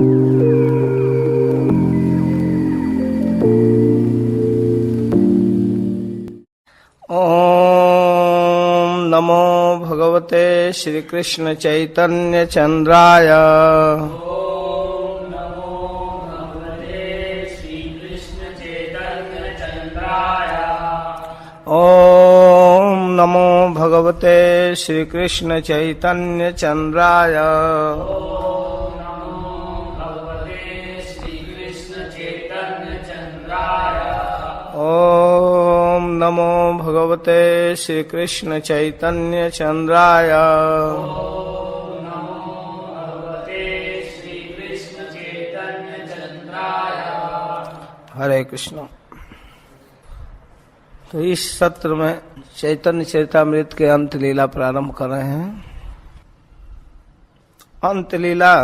ओम नमो भगवते श्री कृष्ण चैतन्य चंद्राय। ओम नमो भगवते श्री कृष्ण चैतन्य चंद्राय। ओम नमो भगवते श्री कृष्ण चैतन्य चंद्राय। ओम नमो भगवते श्री कृष्ण चैतन्य चंद्राय। ओम नमो भगवते श्री कृष्ण चैतन्य चंद्राय। ओम नमो भगवते श्री कृष्ण चैतन्य चंद्राय। हरे कृष्ण। तो इस सत्र में चैतन्य चरितामृत के अंत लीला प्रारंभ कर रहे हैं। अंत लीला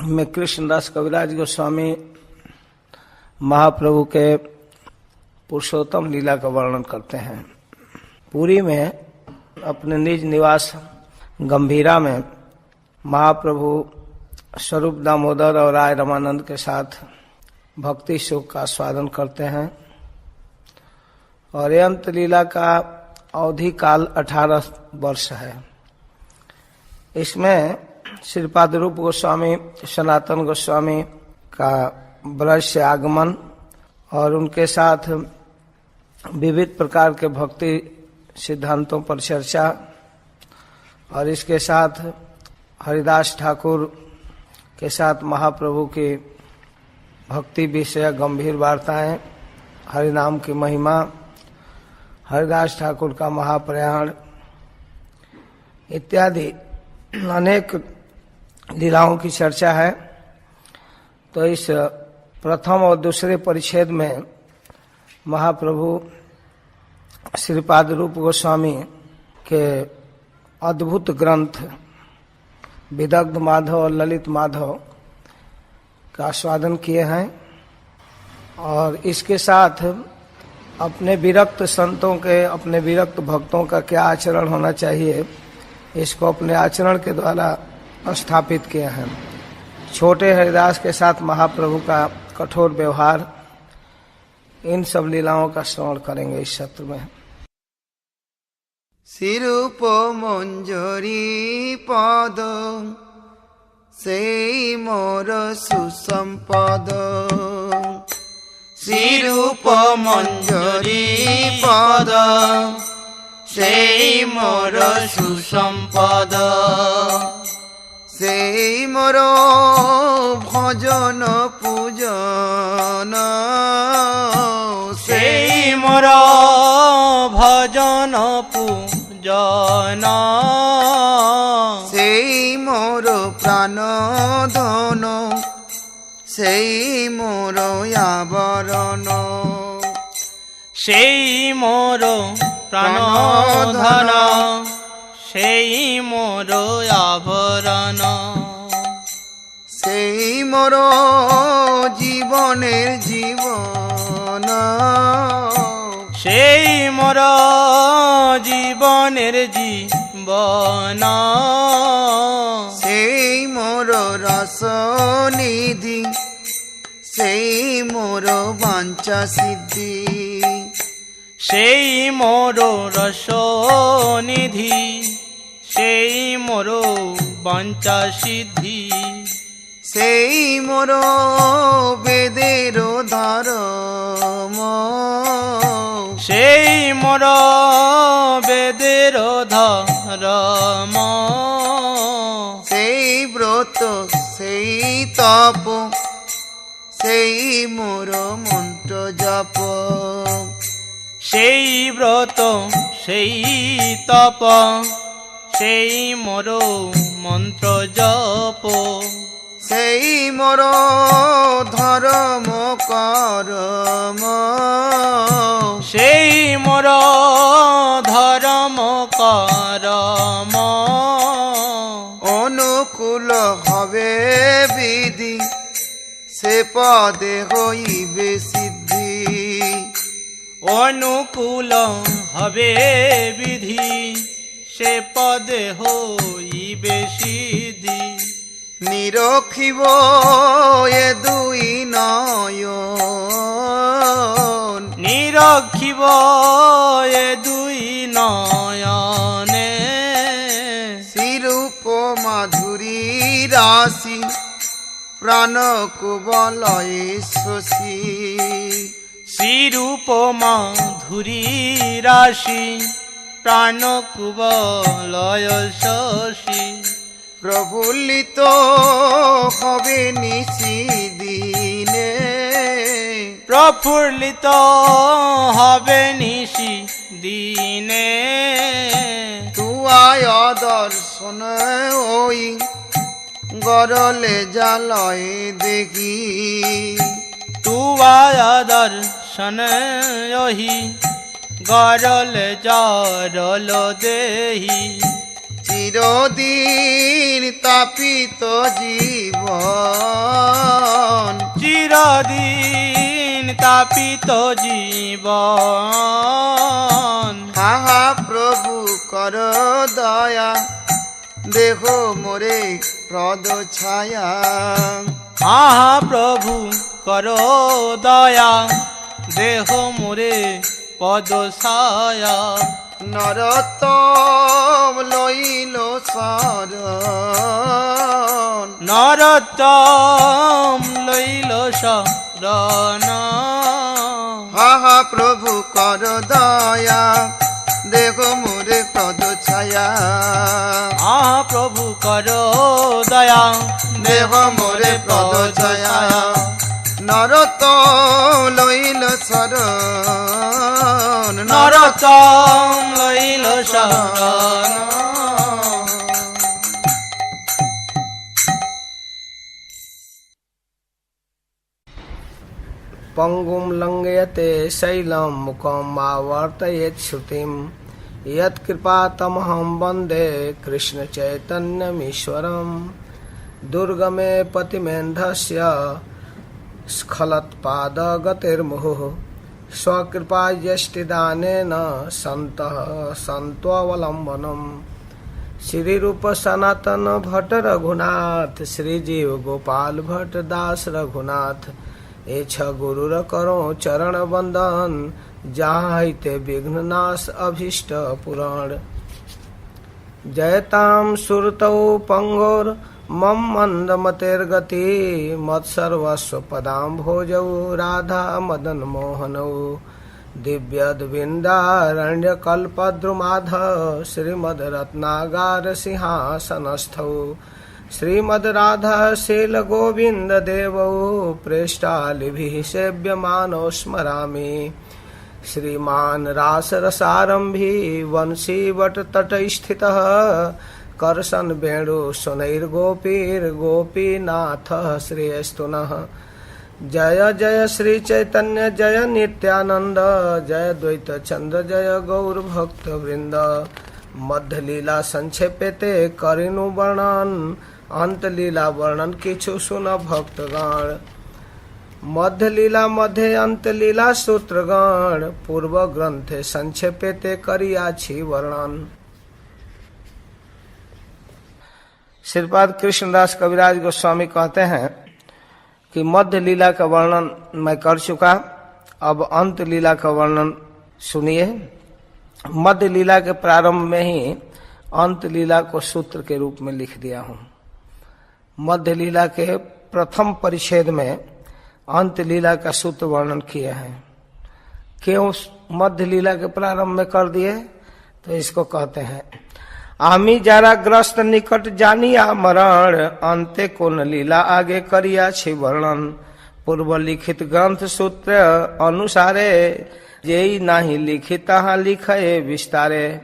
में कृष्णदास कविराज गोस्वामी महाप्रभु के पुरुषोत्तम लीला का वर्णन करते हैं। पुरी में अपने निज निवास गंभीरा में महाप्रभु स्वरूप दामोदर और राय रमानंद के साथ भक्ति सुख का आस्वादन करते हैं। और ये अंत लीला का अवधि काल 18 वर्ष है। इसमें श्रीपाद रूप गोस्वामी, सनातन गोस्वामी का ब्रज से आगमन और उनके साथ विविध प्रकार के भक्ति सिद्धांतों पर चर्चा और इसके साथ हरिदास ठाकुर के साथ महाप्रभु की भक्ति विषय गंभीर वार्ताएं, हरिनाम की महिमा, हरिदास ठाकुर का महाप्रयाण इत्यादि अनेक लीलाओं की चर्चा है। तो इस प्रथम और दूसरे परिच्छेद में महाप्रभु श्रीपाद रूप गोस्वामी के अद्भुत ग्रंथ विदग्ध माधव और ललित माधव का आस्वादन किए हैं और इसके साथ अपने विरक्त संतों के, अपने विरक्त भक्तों का क्या आचरण होना चाहिए, इसको अपने आचरण के द्वारा स्थापित किए हैं। छोटे हरिदास के साथ महाप्रभु का कठोर व्यवहार, इन सब लीलाओं का श्रवण करेंगे इस सत्र में। सिरूप मंजरी पद सेई मोर सुसंपद। सिरूप मंजरी पद सेई मोर सुसंपद। सेई मोर भजन पूजन। सेई मोर भजन पूजन। सेई मोर प्राण धन। सेई मोर आवरण। सेई मोर प्राण धन। सेई मोर आवरण। सेई मोर जीवनेर जीवन। सेई मोर जीवनेर जीवन। सेई मोर रस निधि। सेई मोर वांछा सिद्धि। सेई मोर रस निधि। सेई मोर वांछा सिद्धि। सेई मोर वेदेर धर्म। सेई मोर वेदेर धर्म। सेई व्रत सेई तप। सेई मोर मंत्र जप। सेई व्रत सेई तप। सेई मोर मंत्र जप। सेई मोर धर्म कर्म। सेई मोर धर्म कर्म। अनुकूल हवे विधि। से पदे होइबे सिद्धि। अनुकूल हवे विधि। से पदे होइबे सिद्धि। নিরখিব এ দুই নয়ন, নিরখিব এ দুই নয়নে, শ্রীরূপ মাধুরী রাশি প্রাণ কুবলয়ে শশী, শ্রীরূপ মাধুরী রাশি প্রাণ কুবলয় শশী, প্রফুল্লিত হবে নিশিদিনে, প্রফুল্লিত হবে নিশি দিনে, তুয়ায় দর্শন ওই গরলে জালয় দেখি, তুয়ায় দর্শন ওহি গরল জরল দেহি, চিরদিন তাপিত জীবন, চিরদিন তাপিত জীবন, হাহা প্রভু কর দয়া, দেখো মোরে প্রদ ছায়া, আহা প্রভু করো দয়া, দেহ মোরে পদ ছায়া, নরতম লইল শরণ, নরতম লইল শরণ, হাহা প্রভু কর দয়া, দেখো মোরে প্রদ ছায়া, আহা প্রভু করো দয়া, দেহ মোরে প্রদ ছায়া, নরতম লইল শরণ, নরতম লইল শরণ। पंगुम लंघयते शैलम मुखम आवर्तयेत् श्रुतिम यत्कृपातमहं वन्दे कृष्ण चैतन्यमीश्वरम दुर्गमे पतिमेन्धस्य स्खलत्पादगतिर्मुहुः स्वकृपायष्टिदानेन सन्तः सन्त्ववलम्बनम् श्रीरूप सनातन भट्ट रघुनाथ श्रीजीव गोपाल भट्ट दास रघुनाथ एछ गुरुर करो चरण बंदन जहाँ ते विघ्न नाश अभीष्ट पुराण जयताम सुरतौ पंगोर मम मंदमतेर्गति मत्सर्वस्व पदां भोजौ राधा मदन मोहनौ दिव्यद्विन्दारण्य कल्पद्रुमाध श्रीमद रत्नागार सिंहासनस्थौ श्रीमद राधा शील गोविंद देवौ प्रेष्टालिभिः सेव्यमानो स्मरामि श्रीमान रास रसारंभी वंशी वट तटस्थितः करसन वेणु सुनैर्गोपीर गोपीनाथ श्रेयस्तुनः जय जय श्री चैतन्य जय नित्यानंद जय द्वैत चंद्र जय गौर भक्त वृंद मध्य लीला संक्षेपते करिनु वर्णन अंत लीला वर्णन किछु सुन भक्तगण मध्य लीला मध्य अंत लीला सूत्रगण पूर्व ग्रंथे संक्षेपते करियाछि वर्णन। श्रीपाद कृष्णदास कविराज गोस्वामी कहते हैं कि मध्य लीला का वर्णन मैं कर चुका, अब अंत लीला का वर्णन सुनिए। मध्य लीला के प्रारंभ में ही अंत लीला को सूत्र के रूप में लिख दिया हूँ। मध्य लीला के प्रथम परिच्छेद में अंत लीला का सूत्र वर्णन किए हैं। क्यों मध्य लीला के प्रारंभ में कर दिए? तो इसको कहते हैं आमी जारा ग्रस्त निकट जानिया मरण अंते कोन लीला आगे करिया छी वर्णन पूर्व लिखित ग्रंथ सूत्र अनुसारे जेई नाही लिखित तहाँ लिखे विस्तारे।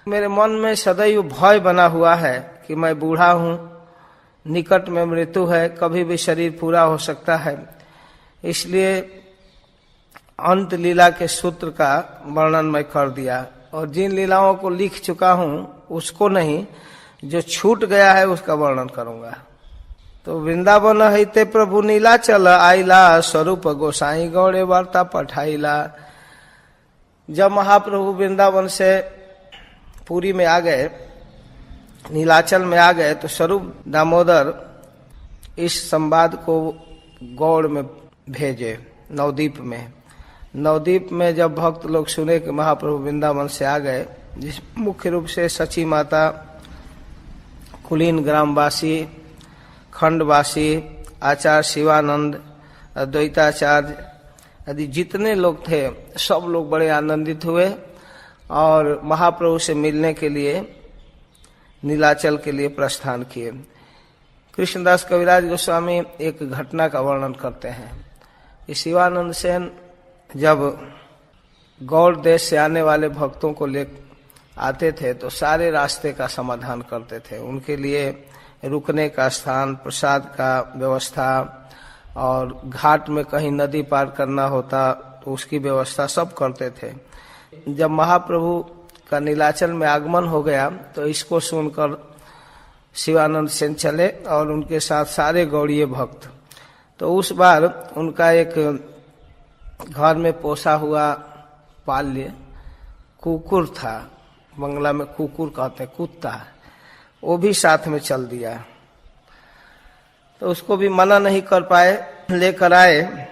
मेरे मन में सदैव भय बना हुआ है कि मैं बूढ़ा हूँ, निकट में मृत्यु है, कभी भी शरीर पूरा हो सकता है, इसलिए अंत लीला के सूत्र का वर्णन मैं कर दिया और जिन लीलाओं को लिख चुका हूँ उसको नहीं, जो छूट गया है उसका वर्णन करूंगा। तो वृंदावन हईते प्रभु नीला चल आइला स्वरूप गोसाई गौड़े वार्ता पठाइला। जब महाप्रभु वृंदावन से पुरी में आ गए, नीलाचल में आ गए, तो स्वरूप दामोदर इस संवाद को गौड़ में भेजे, नवद्वीप में। नवद्वीप में जब भक्त लोग सुने कि महाप्रभु वृंदावन से आ गए, जिस मुख्य रूप से सची माता, कुलीन ग्रामवासी, खंडवासी, आचार्य शिवानंद, अद्वैताचार्य आदि जितने लोग थे, सब लोग बड़े आनंदित हुए और महाप्रभु से मिलने के लिए नीलाचल के लिए प्रस्थान किए। कृष्णदास कविराज गोस्वामी एक घटना का वर्णन करते हैं कि शिवानंद सेन जब गौड़ देश से आने वाले भक्तों को ले आते थे तो सारे रास्ते का समाधान करते थे। उनके लिए रुकने का स्थान, प्रसाद का व्यवस्था, और घाट में कहीं नदी पार करना होता तो उसकी व्यवस्था सब करते थे। जब महाप्रभु का नीलाचल में आगमन हो गया तो इसको सुनकर शिवानंद सेन चले और उनके साथ सारे गौड़ीय भक्त। तो उस बार उनका एक घर में पोसा हुआ पाल्य कुकुर था, बंगला में कुकुर कहते हैं, कुत्ता, वो भी साथ में चल दिया। तो उसको भी मना नहीं कर पाए, लेकर आए।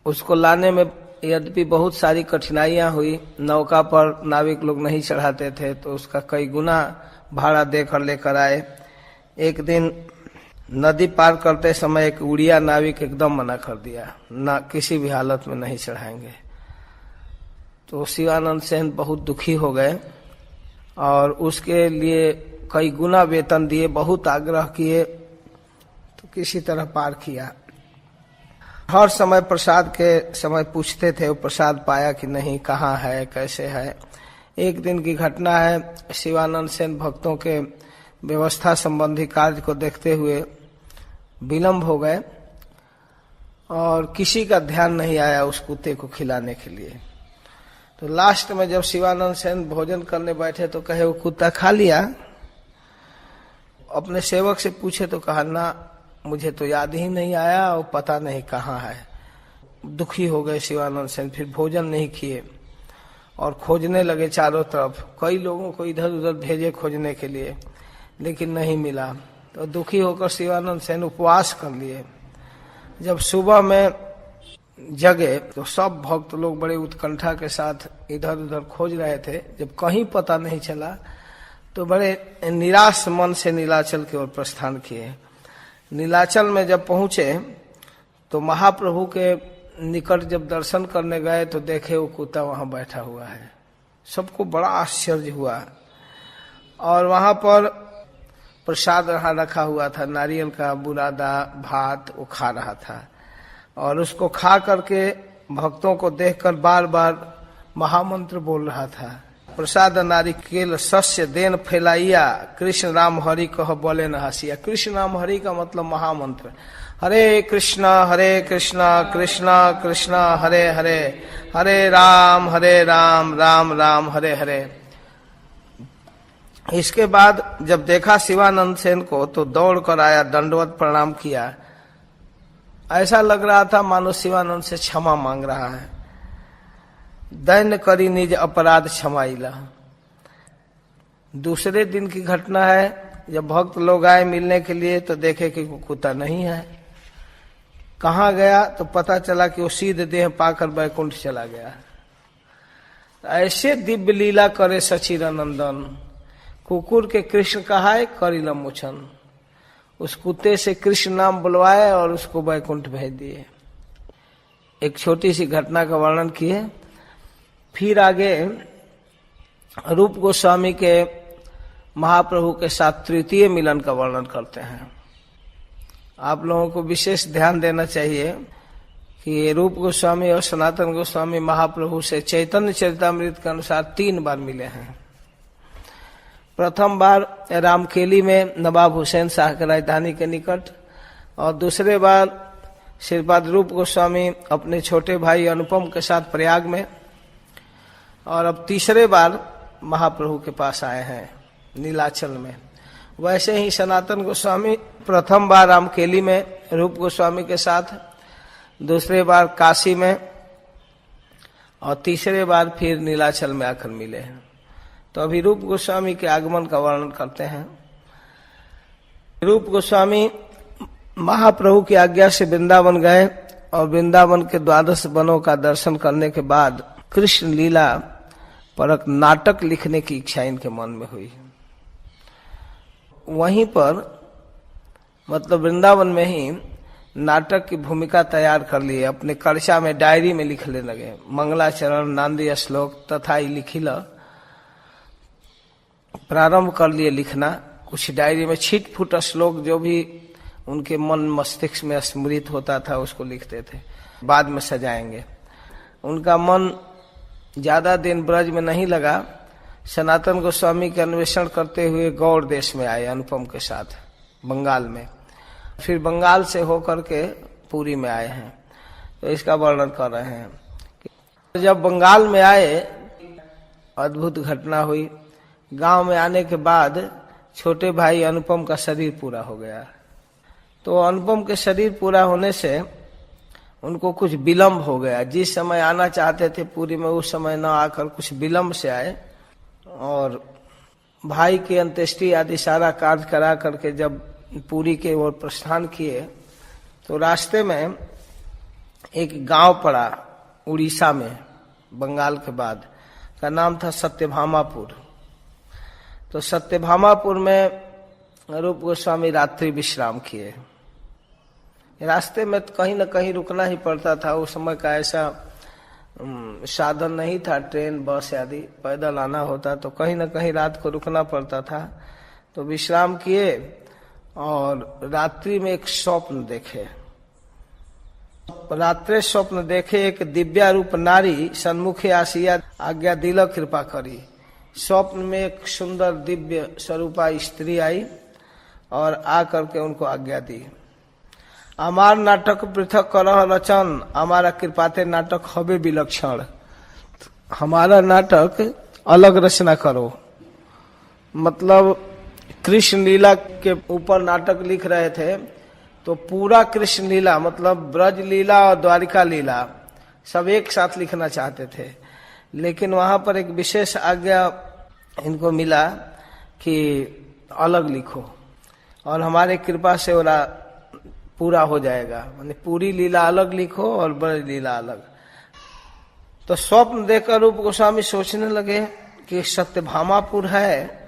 उसको लाने में यद्यपि बहुत सारी कठिनाइयां हुई, नौका पर नाविक लोग नहीं चढ़ाते थे तो उसका कई गुना भाड़ा देकर लेकर आए। एक दिन नदी पार करते समय एक उड़िया नाविक एकदम मना कर दिया, ना किसी भी हालत में नहीं चढ़ाएंगे। तो शिवानंद सेन बहुत दुखी हो गए और उसके लिए कई गुना वेतन दिए, बहुत आग्रह किए, तो किसी तरह पार किया। हर समय प्रसाद के समय पूछते थे वो प्रसाद पाया कि नहीं, कहाँ है, कैसे है। एक दिन की घटना है, शिवानंद सेन भक्तों के व्यवस्था संबंधी कार्य को देखते हुए विलंब हो गए और किसी का ध्यान नहीं आया उस कुत्ते को खिलाने के लिए। तो लास्ट में जब शिवानंद सेन भोजन करने बैठे तो कहे वो कुत्ता खा लिया। अपने सेवक से पूछे तो कहा ना, मुझे तो याद ही नहीं आया और पता नहीं कहाँ है। दुखी हो गए शिवानंद सेन, फिर भोजन नहीं किए और खोजने लगे चारों तरफ। कई लोगों को इधर उधर भेजे खोजने के लिए, लेकिन नहीं मिला। तो दुखी होकर शिवानंद सेन उपवास कर लिए। जब सुबह में जगे तो सब भक्त लोग बड़े उत्कंठा के साथ इधर उधर खोज रहे थे। जब कहीं पता नहीं चला तो बड़े निराश मन से नीलाचल की ओर प्रस्थान किए। नीलाचल में जब पहुंचे तो महाप्रभु के निकट जब दर्शन करने गए तो देखे वो कुत्ता वहां बैठा हुआ है। सबको बड़ा आश्चर्य हुआ और वहां पर प्रसाद वहां रखा हुआ था, नारियल का बुरादा भात, वो खा रहा था और उसको खा करके भक्तों को देखकर बार बार महामंत्र बोल रहा था। प्रसाद नारिकेल सस्य देन फैलाइया, कृष्ण राम हरि कह बोले न हसिया। कृष्ण राम हरि का मतलब महामंत्र, हरे कृष्णा कृष्णा कृष्णा हरे हरे, हरे राम राम राम हरे हरे। इसके बाद जब देखा शिवानंद सेन को तो दौड़ कर आया, दंडवत प्रणाम किया। ऐसा लग रहा था मानो शिवानंद से क्षमा मांग रहा है। दैन्य करी निज अपराध क्षमाइला। दूसरे दिन की घटना है, जब भक्त लोग आए मिलने के लिए तो देखे कि कुत्ता नहीं है। कहाँ गया तो पता चला कि वो सीधे देह पाकर बैकुंठ चला गया। ऐसे दिव्य लीला करे सचिदानंदन, कुकुर के कृष्ण कहाए करिल मोचन। उस कुत्ते से कृष्ण नाम बुलवाए और उसको बैकुंठ भेज दिए। एक छोटी सी घटना का वर्णन किए। फिर आगे रूप गोस्वामी के महाप्रभु के साथ तृतीय मिलन का वर्णन करते हैं। आप लोगों को विशेष ध्यान देना चाहिए कि रूप गोस्वामी और सनातन गोस्वामी महाप्रभु से चैतन्य चरितामृत के अनुसार 3 बार मिले हैं। प्रथम बार रामखेली में नवाब हुसैन शाह की राजधानी के निकट, और दूसरे बार श्रीपाद रूप गोस्वामी अपने छोटे भाई अनुपम के साथ प्रयाग में, और अब तीसरे बार महाप्रभु के पास आए हैं नीलाचल में। वैसे ही सनातन गोस्वामी प्रथम बार रामखेली में रूप गोस्वामी के साथ, दूसरे बार काशी में, और तीसरे बार फिर नीलाचल में आकर मिले हैं। तो अभी रूप गोस्वामी के आगमन का वर्णन करते हैं। रूप गोस्वामी महाप्रभु की आज्ञा से वृंदावन गए और वृंदावन के 12 वनों का दर्शन करने के बाद कृष्ण लीला पर एक नाटक लिखने की इच्छा इनके मन में हुई। वहीं पर मतलब वृंदावन में ही नाटक की भूमिका तैयार कर लिए, अपने कर्चा में डायरी में लिखने लगे। मंगलाचरण, नांदी श्लोक तथा लिखिल प्रारंभ कर लिए लिखना। कुछ डायरी में छिट फुट श्लोक जो भी उनके मन मस्तिष्क में स्मृत होता था उसको लिखते थे, बाद में सजाएंगे। उनका मन ज्यादा दिन ब्रज में नहीं लगा। सनातन गोस्वामी के अन्वेषण करते हुए गौड़ देश में आए अनुपम के साथ, बंगाल में। फिर बंगाल से होकर के पुरी में आए हैं। तो इसका वर्णन कर रहे हैं। जब बंगाल में आए अद्भुत घटना हुई। गांव में आने के बाद छोटे भाई अनुपम का शरीर पूरा हो गया। तो अनुपम के शरीर पूरा होने से उनको कुछ विलम्ब हो गया। जिस समय आना चाहते थे पुरी में उस समय न आकर कुछ विलम्ब से आए। और भाई की अंत्येष्टि आदि सारा कार्य करा करके जब पुरी के ओर प्रस्थान किए तो रास्ते में एक गांव पड़ा उड़ीसा में, बंगाल के बाद, का नाम था सत्यभामापुर। तो सत्यभामापुर में रूप गोस्वामी रात्रि विश्राम किए। रास्ते में कहीं न कहीं रुकना ही पड़ता था। उस समय का ऐसा साधन नहीं था, ट्रेन बस आदि, पैदल आना होता तो कहीं न कहीं रात को रुकना पड़ता था। तो विश्राम किए और रात्रि में एक स्वप्न देखे। रात्रि स्वप्न देखे, एक दिव्या रूप नारी सन्मुखे आसिया आज्ञा दिल कृपा करी। स्वप्न में एक सुंदर दिव्य स्वरूपा स्त्री आई और आकर के उनको आज्ञा दी। हमार नाटक पृथक करह रचन, हमारा कृपाते नाटक हवे विलक्षण। हमारा नाटक अलग रचना करो। मतलब कृष्ण लीला के ऊपर नाटक लिख रहे थे तो पूरा कृष्ण लीला मतलब ब्रज लीला और द्वारिका लीला सब एक साथ लिखना चाहते थे। लेकिन वहां पर एक विशेष आज्ञा इनको मिला कि अलग लिखो और हमारे कृपा से वो पूरा हो जाएगा। माने पूरी लीला अलग लिखो और ब्रज लीला अलग। तो स्वप्न देखकर रूप गोस्वामी सोचने लगे कि सत्यभामापुर है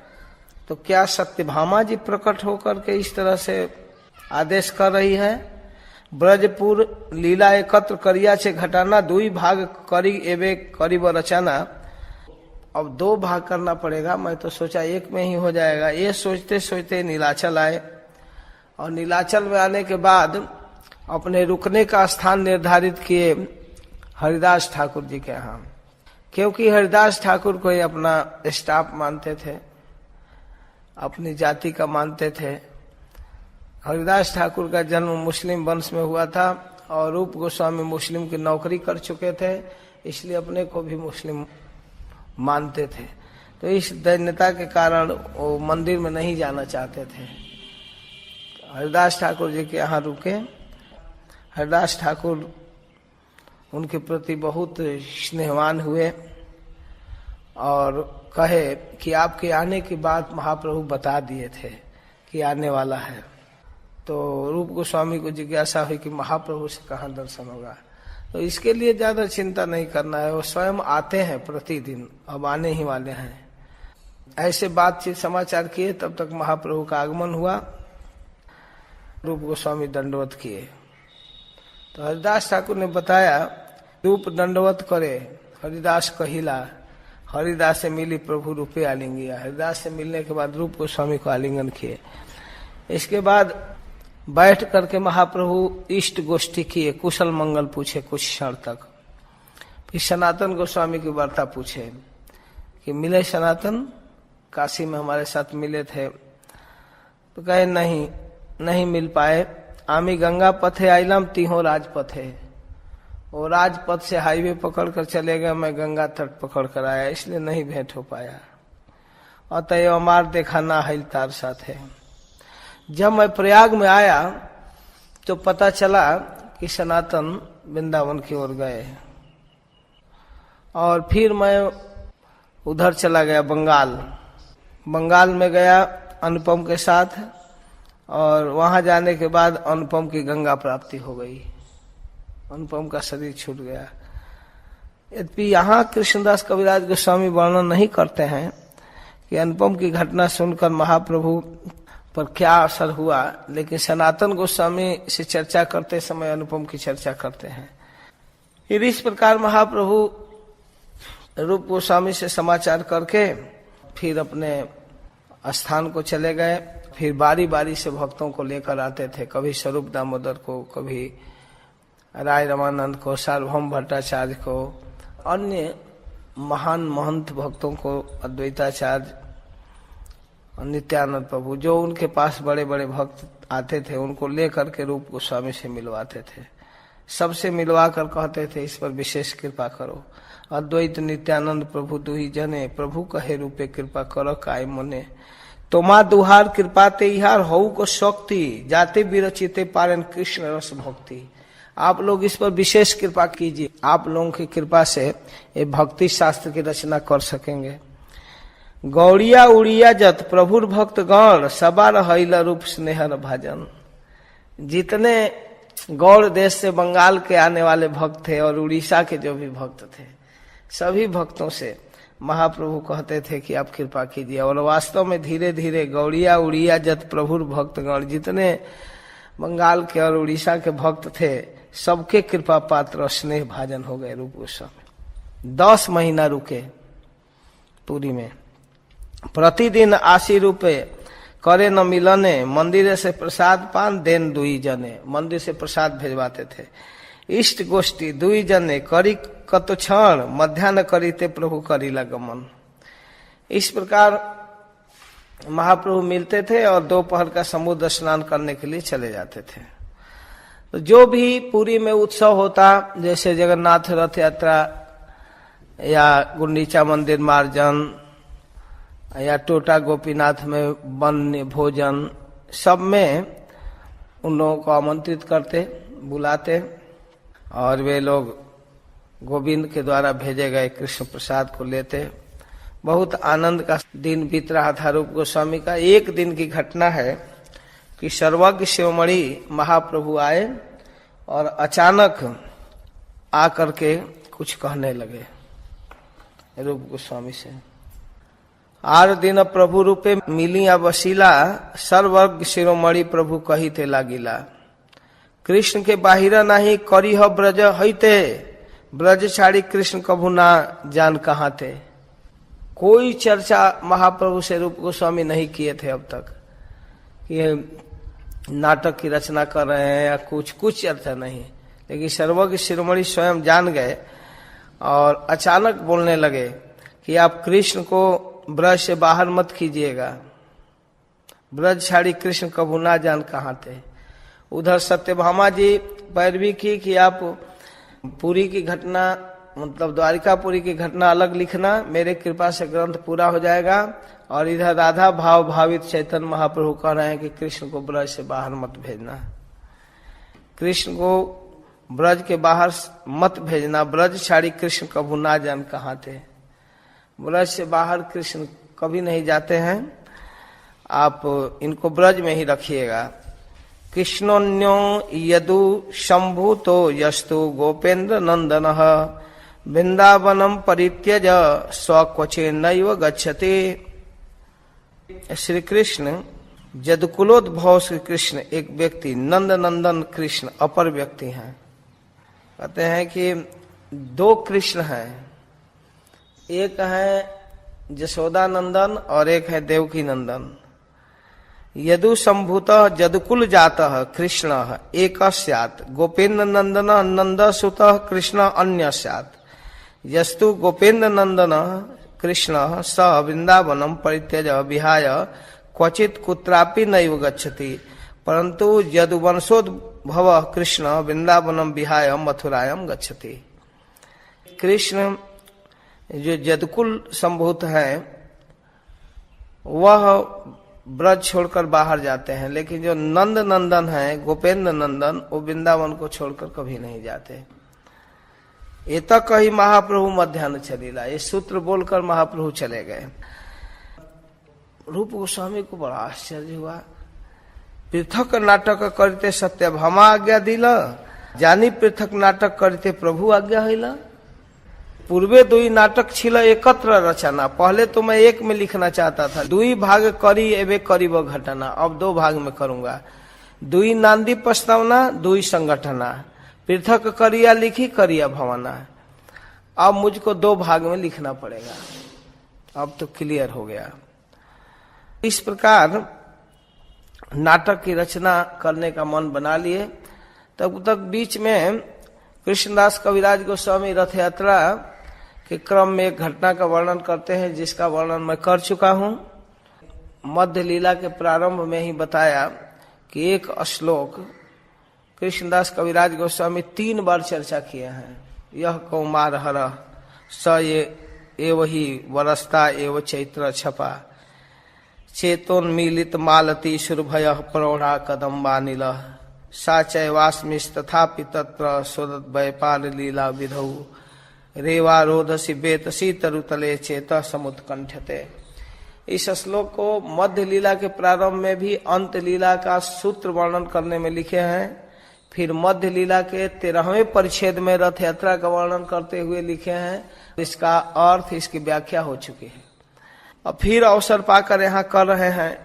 तो क्या सत्यभामा जी प्रकट होकर के इस तरह से आदेश कर रही है। ब्रजपुर लीला एकत्र करिया छे घटाना, 2 भाग करी एवे करीब रचाना। अब 2 भाग करना पड़ेगा। मैं तो सोचा एक में ही हो जाएगा। ये सोचते सोचते नीलाचल आए और नीलाचल में आने के बाद अपने रुकने का स्थान निर्धारित किए हरिदास ठाकुर जी के यहाँ, क्योंकि हरिदास ठाकुर को ही अपना स्टाफ मानते थे, अपनी जाति का मानते थे। हरिदास ठाकुर का जन्म मुस्लिम वंश में हुआ था और रूप गोस्वामी मुस्लिम की नौकरी कर चुके थे, इसलिए अपने को भी मुस्लिम मानते थे। तो इस दैन्यता के कारण वो मंदिर में नहीं जाना चाहते थे। हरिदास ठाकुर जी के यहाँ रुके। हरिदास ठाकुर उनके प्रति बहुत स्नेहवान हुए और कहे कि आपके आने की बात महाप्रभु बता दिए थे कि आने वाला है। तो रूप गोस्वामी को जिज्ञासा हुई कि महाप्रभु से कहाँ दर्शन होगा। तो इसके लिए ज्यादा चिंता नहीं करना है, वो स्वयं आते हैं प्रतिदिन, अब आने ही वाले हैं। ऐसे बातचीत समाचार किए, तब तक महाप्रभु का आगमन हुआ। रूप गोस्वामी दंडवत किए तो हरिदास ठाकुर ने बताया रूप दंडवत करे हरिदास कहिला, हरिदास से मिली प्रभु रूपे आलिंगिया। हरिदास से मिलने के बाद रूप गोस्वामी को आलिंगन किए। इसके बाद बैठ करके महाप्रभु इष्ट गोष्ठी किए, कुशल मंगल पूछे कुछ क्षण तक। फिर सनातन गोस्वामी की वार्ता पूछे कि मिले सनातन, काशी में हमारे साथ मिले थे। तो कहे नहीं मिल पाए। आमी गंगा पथे आइलम तीहो राजपथे। वो राजपथ से हाईवे पकड़ कर चले गए, मैं गंगा तट पकड़ कर आया, इसलिए नहीं भेंट हो पाया। अतएव अमार देखा ना हिल तार साथ है। जब मैं प्रयाग में आया तो पता चला कि सनातन वृंदावन की ओर गए और फिर मैं उधर चला गया बंगाल में गया अनुपम के साथ और वहां जाने के बाद अनुपम की गंगा प्राप्ति हो गई, अनुपम का शरीर छूट गया। यद्यपि यहाँ कृष्णदास कविराज गोस्वामी वर्णन नहीं करते हैं कि अनुपम की घटना सुनकर महाप्रभु पर क्या असर हुआ, लेकिन सनातन गोस्वामी से चर्चा करते समय अनुपम की चर्चा करते हैं। फिर इस प्रकार महाप्रभु रूप गोस्वामी से समाचार करके फिर अपने स्थान को चले गए। फिर बारी बारी से भक्तों को लेकर आते थे, कभी स्वरूप दामोदर को, कभी राय रमानंद को, सार्वभौम भट्टाचार्य को, अन्य महान महंत भक्तों को, अद्वैताचार्य, नित्यानंद प्रभु, जो उनके पास बड़े बड़े भक्त आते थे उनको लेकर के रूप गोस्वामी से मिलवाते थे। सबसे मिलवा कर कहते थे इस पर विशेष कृपा करो। अद्वैत नित्यानंद प्रभु दुही जने, प्रभु कहे रूपे कृपा करो काय मने। तोमा दुहार कृपा ते इहार हऊ को शक्ति, जाते विरचिते पारन कृष्ण रस भक्ति। आप लोग इस पर विशेष कृपा कीजिए, आप लोगों की कृपा से ये भक्ति शास्त्र की रचना कर सकेंगे। गौड़िया उड़िया जत प्रभुर भक्त गण, सबार हईल रूप स्नेहर भजन। जितने गौड़ देश से बंगाल के आने वाले भक्त थे और उड़ीसा के जो भी भक्त थे, सभी भक्तों से महाप्रभु कहते थे कि आप कृपा कीजिए। और वास्तव में धीरे धीरे गौड़िया उड़िया जत प्रभुर भक्तगण, जितने बंगाल के और उड़ीसा के भक्त थे, सबके कृपा पात्र और स्नेह भाजन हो गए रूप गोस्वामी। 10 महीना रुके पुरी में। प्रतिदिन 80 रुपए करे न मिलने, मंदिर से प्रसाद पान देन दुई जने। मंदिर से प्रसाद भेजवाते थे। इष्ट गोष्ठी दुई जने करी कत क्षण, मध्यान्ह करीते प्रभु करी लगमन। इस प्रकार महाप्रभु मिलते थे और दोपहर का समुद्र स्नान करने के लिए चले जाते थे। तो जो भी पुरी में उत्सव होता, जैसे जगन्नाथ रथ यात्रा या गुंडीचा मंदिर मार्जन या टोटा गोपीनाथ में वन भोजन, सब में उन लोगों को आमंत्रित करते, बुलाते और वे लोग गोविंद के द्वारा भेजे गए कृष्ण प्रसाद को लेते। बहुत आनंद का दिन बीत रहा था रूप गोस्वामी का। एक दिन की घटना है कि सर्वज्ञ शिरोमणि महाप्रभु आए और अचानक आकर के कुछ कहने लगे रूप गोस्वामी से। आर दिन प्रभु रूपे मिलिया वसीला, सर्वज्ञ शिरोमणि प्रभु कहिते लागिला। कृष्ण के बाहिरा नहीं करी हो ब्रज हईते, ब्रज छाड़ी कृष्ण कभू ना जान कहाँ थे। कोई चर्चा महाप्रभु से रूप गोस्वामी नहीं किए थे अब तक, ये नाटक की रचना कर रहे हैं या कुछ चर्चा नहीं। लेकिन सर्वज्ञ शिरोमणि स्वयं जान गए और अचानक बोलने लगे कि आप कृष्ण को ब्रज से बाहर मत कीजिएगा, ब्रज छाड़ी कृष्ण कभू ना जान कहाँ थे। उधर सत्यभामा जी पैरवी की कि आप पुरी की घटना, मतलब द्वारिकापुरी की घटना अलग लिखना, मेरे कृपा से ग्रंथ पूरा हो जाएगा। और इधर राधा भाव भावित चैतन्य महाप्रभु कह रहे हैं कि कृष्ण को ब्रज से बाहर मत भेजना, कृष्ण को ब्रज के बाहर मत भेजना, ब्रज छाड़ी कृष्ण कभू ना जान कहाँ थे। ब्रज से बाहर कृष्ण कभी नहीं जाते हैं, आप इनको ब्रज में ही रखिएगा। कृष्णोन्यो यदु शंभु तो यस्तु गोपेन्द्र नंदन, वृंदावनम परित्यज स्वक्वचे नैव गच्छति। श्री कृष्ण जदकुलोद्भव श्री कृष्ण एक व्यक्ति, नंद नंदन कृष्ण अपर व्यक्ति हैं। कहते हैं कि 2 कृष्ण हैं, एक है जशोदा नंदन और एक है देवकी नंदन। यदु संभूत जदकुल जातः कृष्ण एक स्यात्, गोपेन्द्र नंदन नंद सुत कृष्ण अन्य स्यात्। यस्तु गोपेन्द्र नंदन कृष्ण स वृंदावनम परित्यज विहाय क्वचित कुत्रापि नैव गच्छति, परंतु यदुवंशोद्भव कृष्ण वृंदावनम विहाय मथुरायम गच्छति। कृष्ण जो जदकुल संभूत है वह ब्रज छोड़कर बाहर जाते हैं, लेकिन जो नंद नंदन है, गोपेन्द्र नंदन, वो वृंदावन को छोड़कर कभी नहीं जाते। ये तक ही महाप्रभु मध्यान्ह चलीला, ये सूत्र बोलकर महाप्रभु चले गए। रूप गोस्वामी को बड़ा आश्चर्य हुआ पृथक नाटक करते सत्यभामा आज्ञा दिल, जानी पृथक नाटक करते प्रभु आज्ञा होइला। पूर्वे दुई नाटक छिल एकत्र रचना, पहले तो मैं एक में लिखना चाहता था, दुई भाग करी एवं करीब घटना, अब 2 भाग में करूंगा। दुई नांदी प्रस्तावना, दुई संगठना, पृथक करिया लिखी करिया भवना। अब मुझको 2 भाग में लिखना पड़ेगा, अब तो क्लियर हो गया। इस प्रकार नाटक की रचना करने का मन बना लिए। तब तक बीच में कृष्णदास कविराज गोस्वामी रथ यात्रा के क्रम में एक घटना का वर्णन करते हैं, जिसका वर्णन मैं कर चुका हूं। मध्य लीला के प्रारंभ में ही बताया कि एक श्लोक कृष्णदास कविराज गोस्वामी 3 बार चर्चा किए हैं। यह कौमार हर स ये वही वरस्ता एव चैत्र छपा, चेतोन्मीलित मालती सुरभय प्रौढ़ा कदम्बा नील, सा चैवास्मिस् तथापि तत्र सुदत वैपाल लीला विधौ, रेवा रोधसी बेतसी तरुतले चेत समुत्कंठते। इस श्लोक को मध्य लीला के प्रारंभ में भी अंत लीला का सूत्र वर्णन करने में लिखे हैं, फिर मध्य लीला के 13वें परिच्छेद में रथ यात्रा का वर्णन करते हुए लिखे हैं। इसका अर्थ, इसकी व्याख्या हो चुकी है। अब फिर अवसर पाकर यहाँ कर रहे हैं,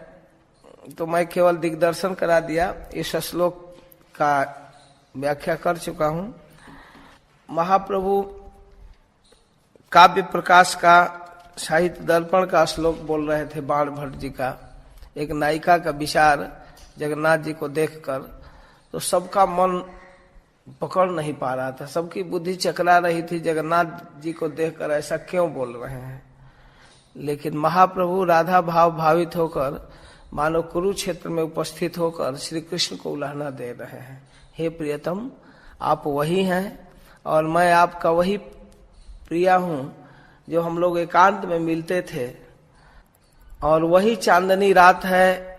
तो मैं केवल दिग्दर्शन करा दिया, इस श्लोक का व्याख्या कर चुका हूं। महाप्रभु काव्य प्रकाश का साहित्य दर्पण का श्लोक बोल रहे थे बाण भट्ट जी का, एक नायिका का विचार जगन्नाथ जी को देखकर, तो सबका मन पकड़ नहीं पा रहा था, सबकी बुद्धि चकरा रही थी, जगन्नाथ जी को देखकर ऐसा क्यों बोल रहे हैं। लेकिन महाप्रभु राधा भाव भावित होकर मानो कुरुक्षेत्र में उपस्थित होकर श्री कृष्ण को उलाहना दे रहे हैं। हे प्रियतम, आप वही हैं और मैं आपका वही प्रिया हूं जो हम लोग एकांत में मिलते थे, और वही चांदनी रात है,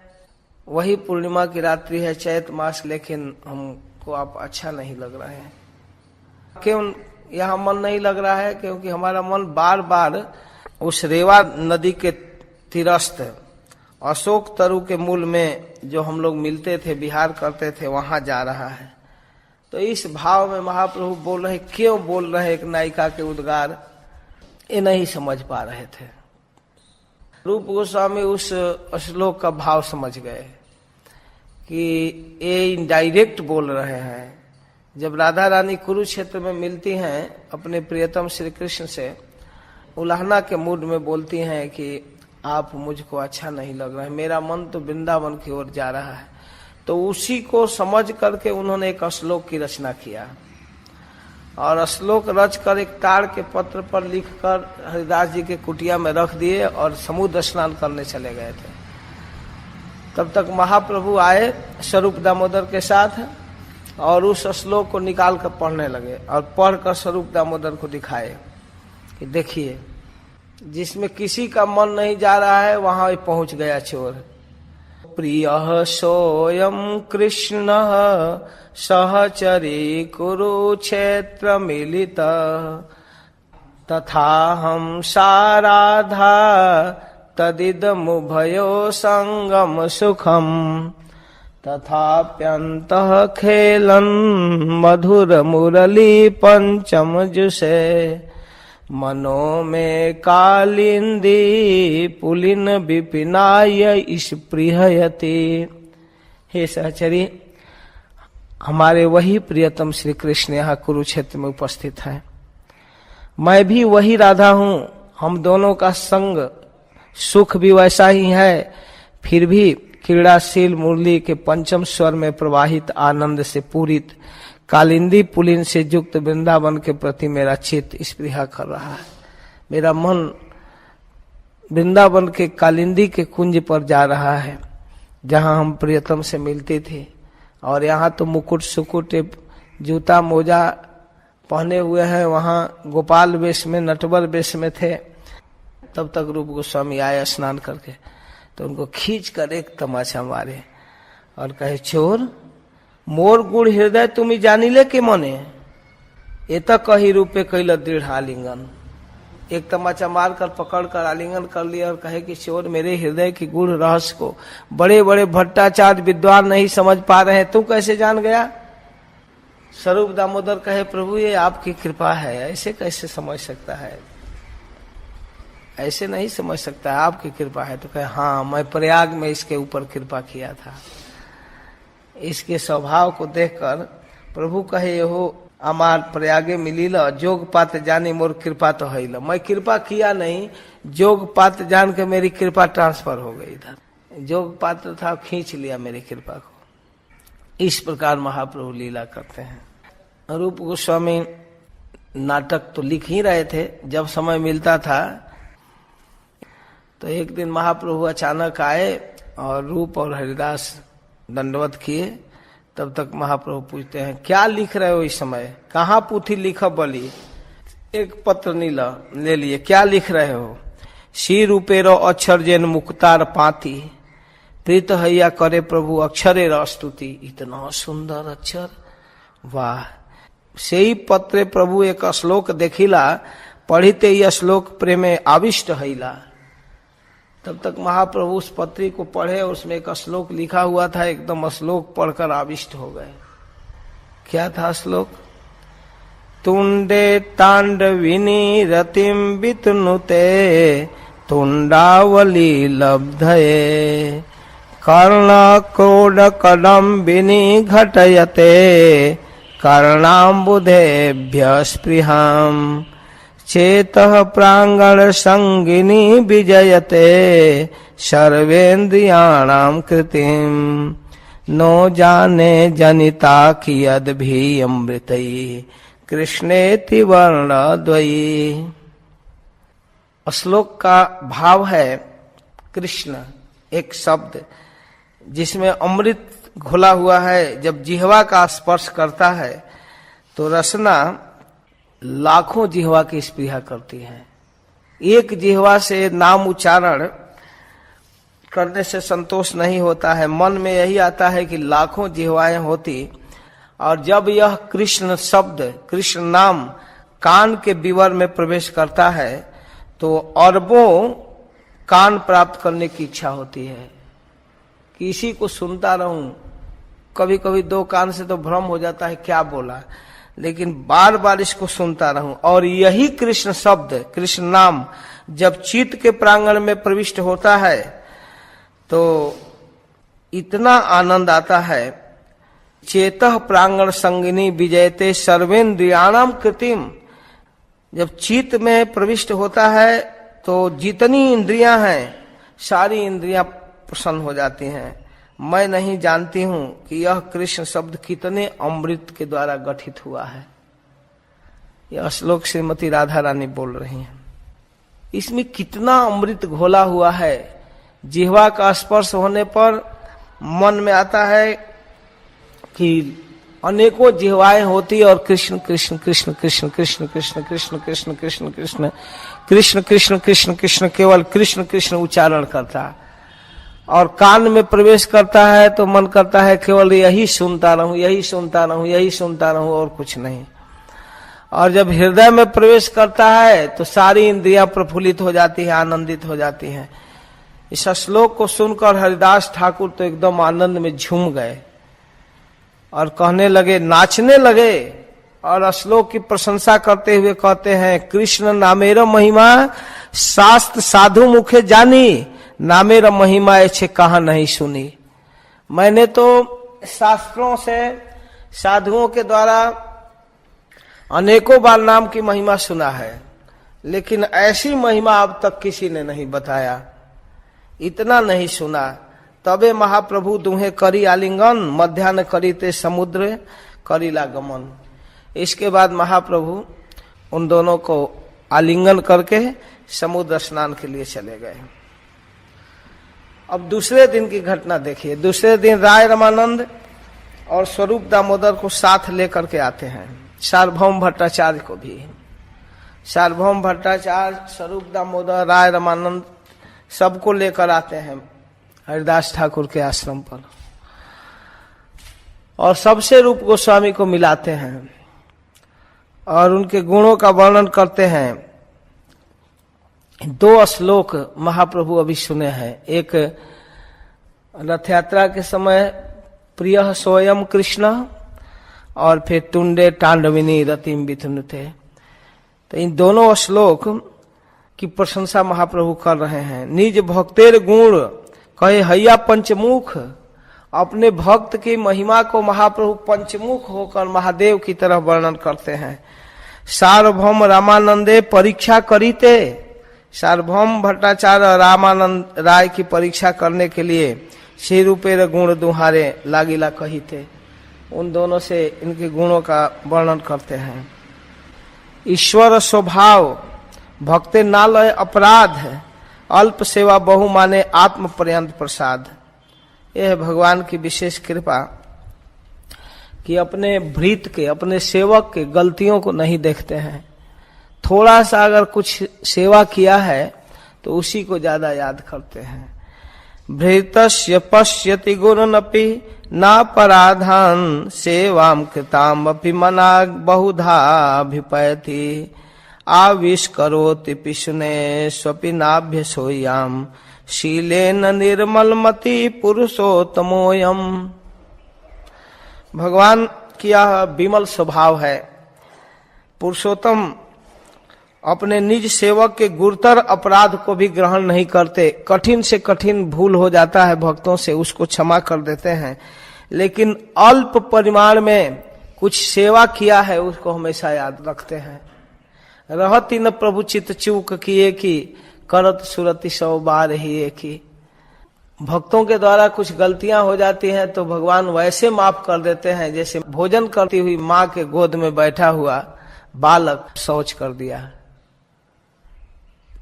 वही पूर्णिमा की रात्रि है, चैत मास, लेकिन हमको आप अच्छा नहीं लग रहे हैं। क्यों यहाँ मन नहीं लग रहा है? क्योंकि हमारा मन बार बार उस रेवा नदी के तीरस्थ अशोक तरु के मूल में जो हम लोग मिलते थे, विहार करते थे, वहां जा रहा है। तो इस भाव में महाप्रभु बोल रहे, क्यों बोल रहे एक नायिका के उद्गार, ये नहीं समझ पा रहे थे। रूप गोस्वामी उस श्लोक का भाव समझ गए कि ये इनडायरेक्ट बोल रहे हैं। जब राधा रानी कुरुक्षेत्र में मिलती हैं अपने प्रियतम श्री कृष्ण से, उलाहना के मूड में बोलती हैं कि आप मुझको अच्छा नहीं लग रहा है, मेरा मन तो वृंदावन की ओर जा रहा है। तो उसी को समझ करके उन्होंने एक श्लोक की रचना किया, और श्लोक रच कर एक ताड़ के पत्र पर लिखकर हरिदास जी के कुटिया में रख दिए और समुद्र स्नान करने चले गए थे। तब तक महाप्रभु आए स्वरूप दामोदर के साथ और उस श्लोक को निकाल कर पढ़ने लगे, और पढ़कर स्वरूप दामोदर को दिखाए कि देखिए, जिसमें किसी का मन नहीं जा रहा है वहां पहुंच गया चोर। प्रियः सोऽयं कृष्णः सहचरी कुरुक्षेत्र मिलितः, तथाहं सा राधा तदिदमुभयो संगम सुखम, तथाप्यन्तः खेलन् मधुर मुरली पंचम जुषे, मनो में कालिंदी पुलिन विपिनाय स्पृहयति। हे सहचरी, हमारे वही प्रियतम श्री कृष्ण यहाँ कुरुक्षेत्र में उपस्थित हैं, मैं भी वही राधा हूँ, हम दोनों का संग सुख भी वैसा ही है। फिर भी क्रीड़ाशील मुरली के पंचम स्वर में प्रवाहित आनंद से पूरित कालिंदी पुलिन से युक्त वृंदावन के प्रति मेरा चित्त स्पृहा कर रहा है। मेरा मन वृंदावन के कालिंदी के कुंज पर जा रहा है, जहां हम प्रियतम से मिलते थे। और यहाँ तो मुकुट सुकुट जूता मोजा पहने हुए हैं, वहां गोपाल वेश में, नटवर वेश में थे। तब तक रूप गोस्वामी आए स्नान करके, तो उनको खींच कर एक तमाचा मारे और कहे, चोर, मोर गुड़ हृदय तुम्हें जानिले के मने, ये तो कही रूपे कैल दृढ़ आलिंगन। एक तमाचा मारकर पकड़कर आलिंगन कर लिया और कहे कि चोर मेरे हृदय की गूढ़ रहस्य को बड़े बड़े भट्टाचार्य विद्वान नहीं समझ पा रहे हैं, तू कैसे जान गया? स्वरूप दामोदर कहे प्रभु ये आपकी कृपा है, ऐसे कैसे समझ सकता है, ऐसे नहीं समझ सकता है, आपकी कृपा है। तो कहे हाँ मैं प्रयाग में इसके ऊपर कृपा किया था। इसके स्वभाव को देखकर प्रभु कहे हो अमार प्रयागे मिलील जोग पात जानी मोर कृपा तो है। मैं कृपा किया नहीं, जोग पात जान के मेरी कृपा ट्रांसफर हो गई इधर, जोग पात्र था खींच लिया मेरी कृपा को। इस प्रकार महाप्रभु लीला करते हैं। रूप गोस्वामी नाटक तो लिख ही रहे थे, जब समय मिलता था तो एक दिन महाप्रभु अचानक आए और रूप और हरिदास दंडवत किए। तब तक महाप्रभु पूछते हैं क्या लिख रहे हो इस समय, कहाँ पुथी लिखा बली? एक पत्र नीला ले लिए, क्या लिख रहे हो? श्री रूपेरो अक्षर जैन मुक्तार पाती प्रीत हैया करे प्रभु अक्षरे स्तुति। इतना सुंदर अक्षर, वाह। से ही पत्रे प्रभु एक श्लोक देखिला, पढ़िते यह श्लोक प्रेमे आविष्ट हैला। तब तक महाप्रभु उस पत्री को पढ़े, उसमें एक श्लोक लिखा हुआ था, एकदम श्लोक पढ़कर आविष्ट हो गए। क्या था श्लोक? तुंडे तांडविनी रतिम वितनुते तुंडावली लब्धये कर्ण क्रोड कदम्बिनी घटयते कर्णाम्बुधेभ्य स्पृहाम चेतः प्रांगण संगिनी विजयते सर्वेन्द्रियाणाम कृतिम नो जाने जनिता कियद भी अमृतई कृष्णेति वर्णद्वयी। श्लोक का भाव है कृष्ण, एक शब्द जिसमें अमृत घुला हुआ है। जब जिह्वा का स्पर्श करता है तो रसना लाखों जिह्वा की स्पृहा करती है। एक जिह्वा से नाम उच्चारण करने से संतोष नहीं होता है, मन में यही आता है कि लाखों जिह्वाएं होती। और जब यह कृष्ण शब्द, कृष्ण नाम कान के विवर में प्रवेश करता है तो अरबों कान प्राप्त करने की इच्छा होती है कि इसी को सुनता रहूं। कभी कभी दो कान से तो भ्रम हो जाता है क्या बोला, लेकिन बार बार इसको सुनता रहूं। और यही कृष्ण शब्द, कृष्ण नाम जब चित्त के प्रांगण में प्रविष्ट होता है तो इतना आनंद आता है। चेतः प्रांगण संगिनी विजयते सर्वेन्द्रियाणाम कृतिम। जब चित्त में प्रविष्ट होता है तो जितनी इंद्रियां हैं सारी इंद्रियां प्रसन्न हो जाती हैं। मैं नहीं जानती हूं कि यह कृष्ण शब्द कितने अमृत के द्वारा गठित हुआ है। यह श्लोक श्रीमती राधा रानी बोल रही हैं। इसमें कितना अमृत घोला हुआ है। जिह्वा का स्पर्श होने पर मन में आता है कि अनेकों जिह्वाएं होती और कृष्ण कृष्ण कृष्ण कृष्ण कृष्ण कृष्ण कृष्ण कृष्ण कृष्ण कृष्ण कृष्ण कृष्ण कृष्ण कृष्ण केवल कृष्ण कृष्ण उच्चारण करता। और कान में प्रवेश करता है तो मन करता है केवल यही सुनता रहूं, यही सुनता रहूं, यही सुनता रहूं और कुछ नहीं। और जब हृदय में प्रवेश करता है तो सारी इंद्रियां प्रफुल्लित हो जाती है, आनंदित हो जाती हैं। इस श्लोक को सुनकर हरिदास ठाकुर तो एकदम आनंद में झूम गए और कहने लगे, नाचने लगे और श्लोक की प्रशंसा करते हुए कहते हैं, कृष्ण नामेर महिमा शास्त्र साधु मुखे जानी, नामेर महिमा ऐसे कहा नहीं सुनी। मैंने तो शास्त्रों से साधुओं के द्वारा अनेकों बार नाम की महिमा सुना है, लेकिन ऐसी महिमा अब तक किसी ने नहीं बताया, इतना नहीं सुना। तबे महाप्रभु दुहे करी आलिंगन मध्यान्ह करी ते समुद्र करीला गमन। इसके बाद महाप्रभु उन दोनों को आलिंगन करके समुद्र स्नान के लिए चले गए। अब दूसरे दिन की घटना देखिए। दूसरे दिन राय रमानंद और स्वरूप दामोदर को साथ लेकर के आते हैं, सार्वभौम भट्टाचार्य को भी। सार्वभौम भट्टाचार्य, स्वरूप दामोदर, राय रमानंद सबको लेकर आते हैं हरिदास ठाकुर के आश्रम पर और सबसे रूप गोस्वामी को मिलाते हैं और उनके गुणों का वर्णन करते हैं। दो श्लोक महाप्रभु अभी सुने हैं। एक रथ यात्रा के समय प्रिय स्वयं कृष्ण, और फिर तुंडे तांडविनी रतिम विथुन थे। तो इन दोनों श्लोक की प्रशंसा महाप्रभु कर रहे हैं। निज भक्तेर गुण कहे हैया पंचमुख, अपने भक्त की महिमा को महाप्रभु पंचमुख होकर महादेव की तरह वर्णन करते हैं। सार्वभौम रामानंदे परीक्षा करीते, सार्वभौम भट्टाचार्य रामानंद राय की परीक्षा करने के लिए श्री रूपेर गुण दुहारे लागिला कही थे। उन दोनों से इनके गुणों का वर्णन करते हैं। ईश्वर स्वभाव भक्ते नालय अपराध है, अल्प सेवा बहु माने आत्म पर्यंत प्रसाद। यह है भगवान की विशेष कृपा कि अपने भृत के, अपने सेवक के गलतियों को नहीं देखते हैं। थोड़ा सा अगर कुछ सेवा किया है तो उसी को ज्यादा याद करते हैं। भृतस्य पश्यति गुरुनपि नापराधान, सेवाम कृताम अपि मनाग बहुधा अभिपैति, आविष्करोति पिशुने स्वपि नाभ्य सोयाम, शीलेन निर्मलमति पुरुषोत्तमोयम। भगवान की यह विमल स्वभाव है। पुरुषोत्तम अपने निज सेवक के गुरुतर अपराध को भी ग्रहण नहीं करते। कठिन से कठिन भूल हो जाता है भक्तों से, उसको क्षमा कर देते हैं, लेकिन अल्प परिमाण में कुछ सेवा किया है उसको हमेशा याद रखते हैं। रहती न प्रभु चित चूक किए की, करत सुरति 100 बार ही एक ही। भक्तों के द्वारा कुछ गलतियां हो जाती हैं तो भगवान वैसे माफ कर देते हैं जैसे भोजन करती हुई माँ के गोद में बैठा हुआ बालक शौच कर दिया।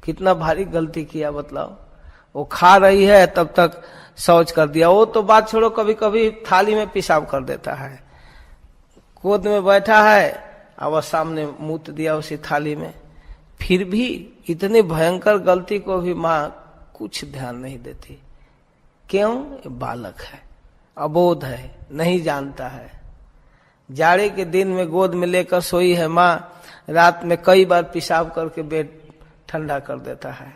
कितना भारी गलती किया बतलाओ। वो खा रही है तब तक शौच कर दिया। वो तो बात छोड़ो, कभी कभी थाली में पेशाब कर देता है। गोद में बैठा है और सामने मूत दिया उसी थाली में। फिर भी इतनी भयंकर गलती को भी माँ कुछ ध्यान नहीं देती। क्यों? ये बालक है, अबोध है, नहीं जानता है। जाड़े के दिन में गोद में लेकर सोई है माँ, रात में कई बार पेशाब करके बेड ठंडा कर देता है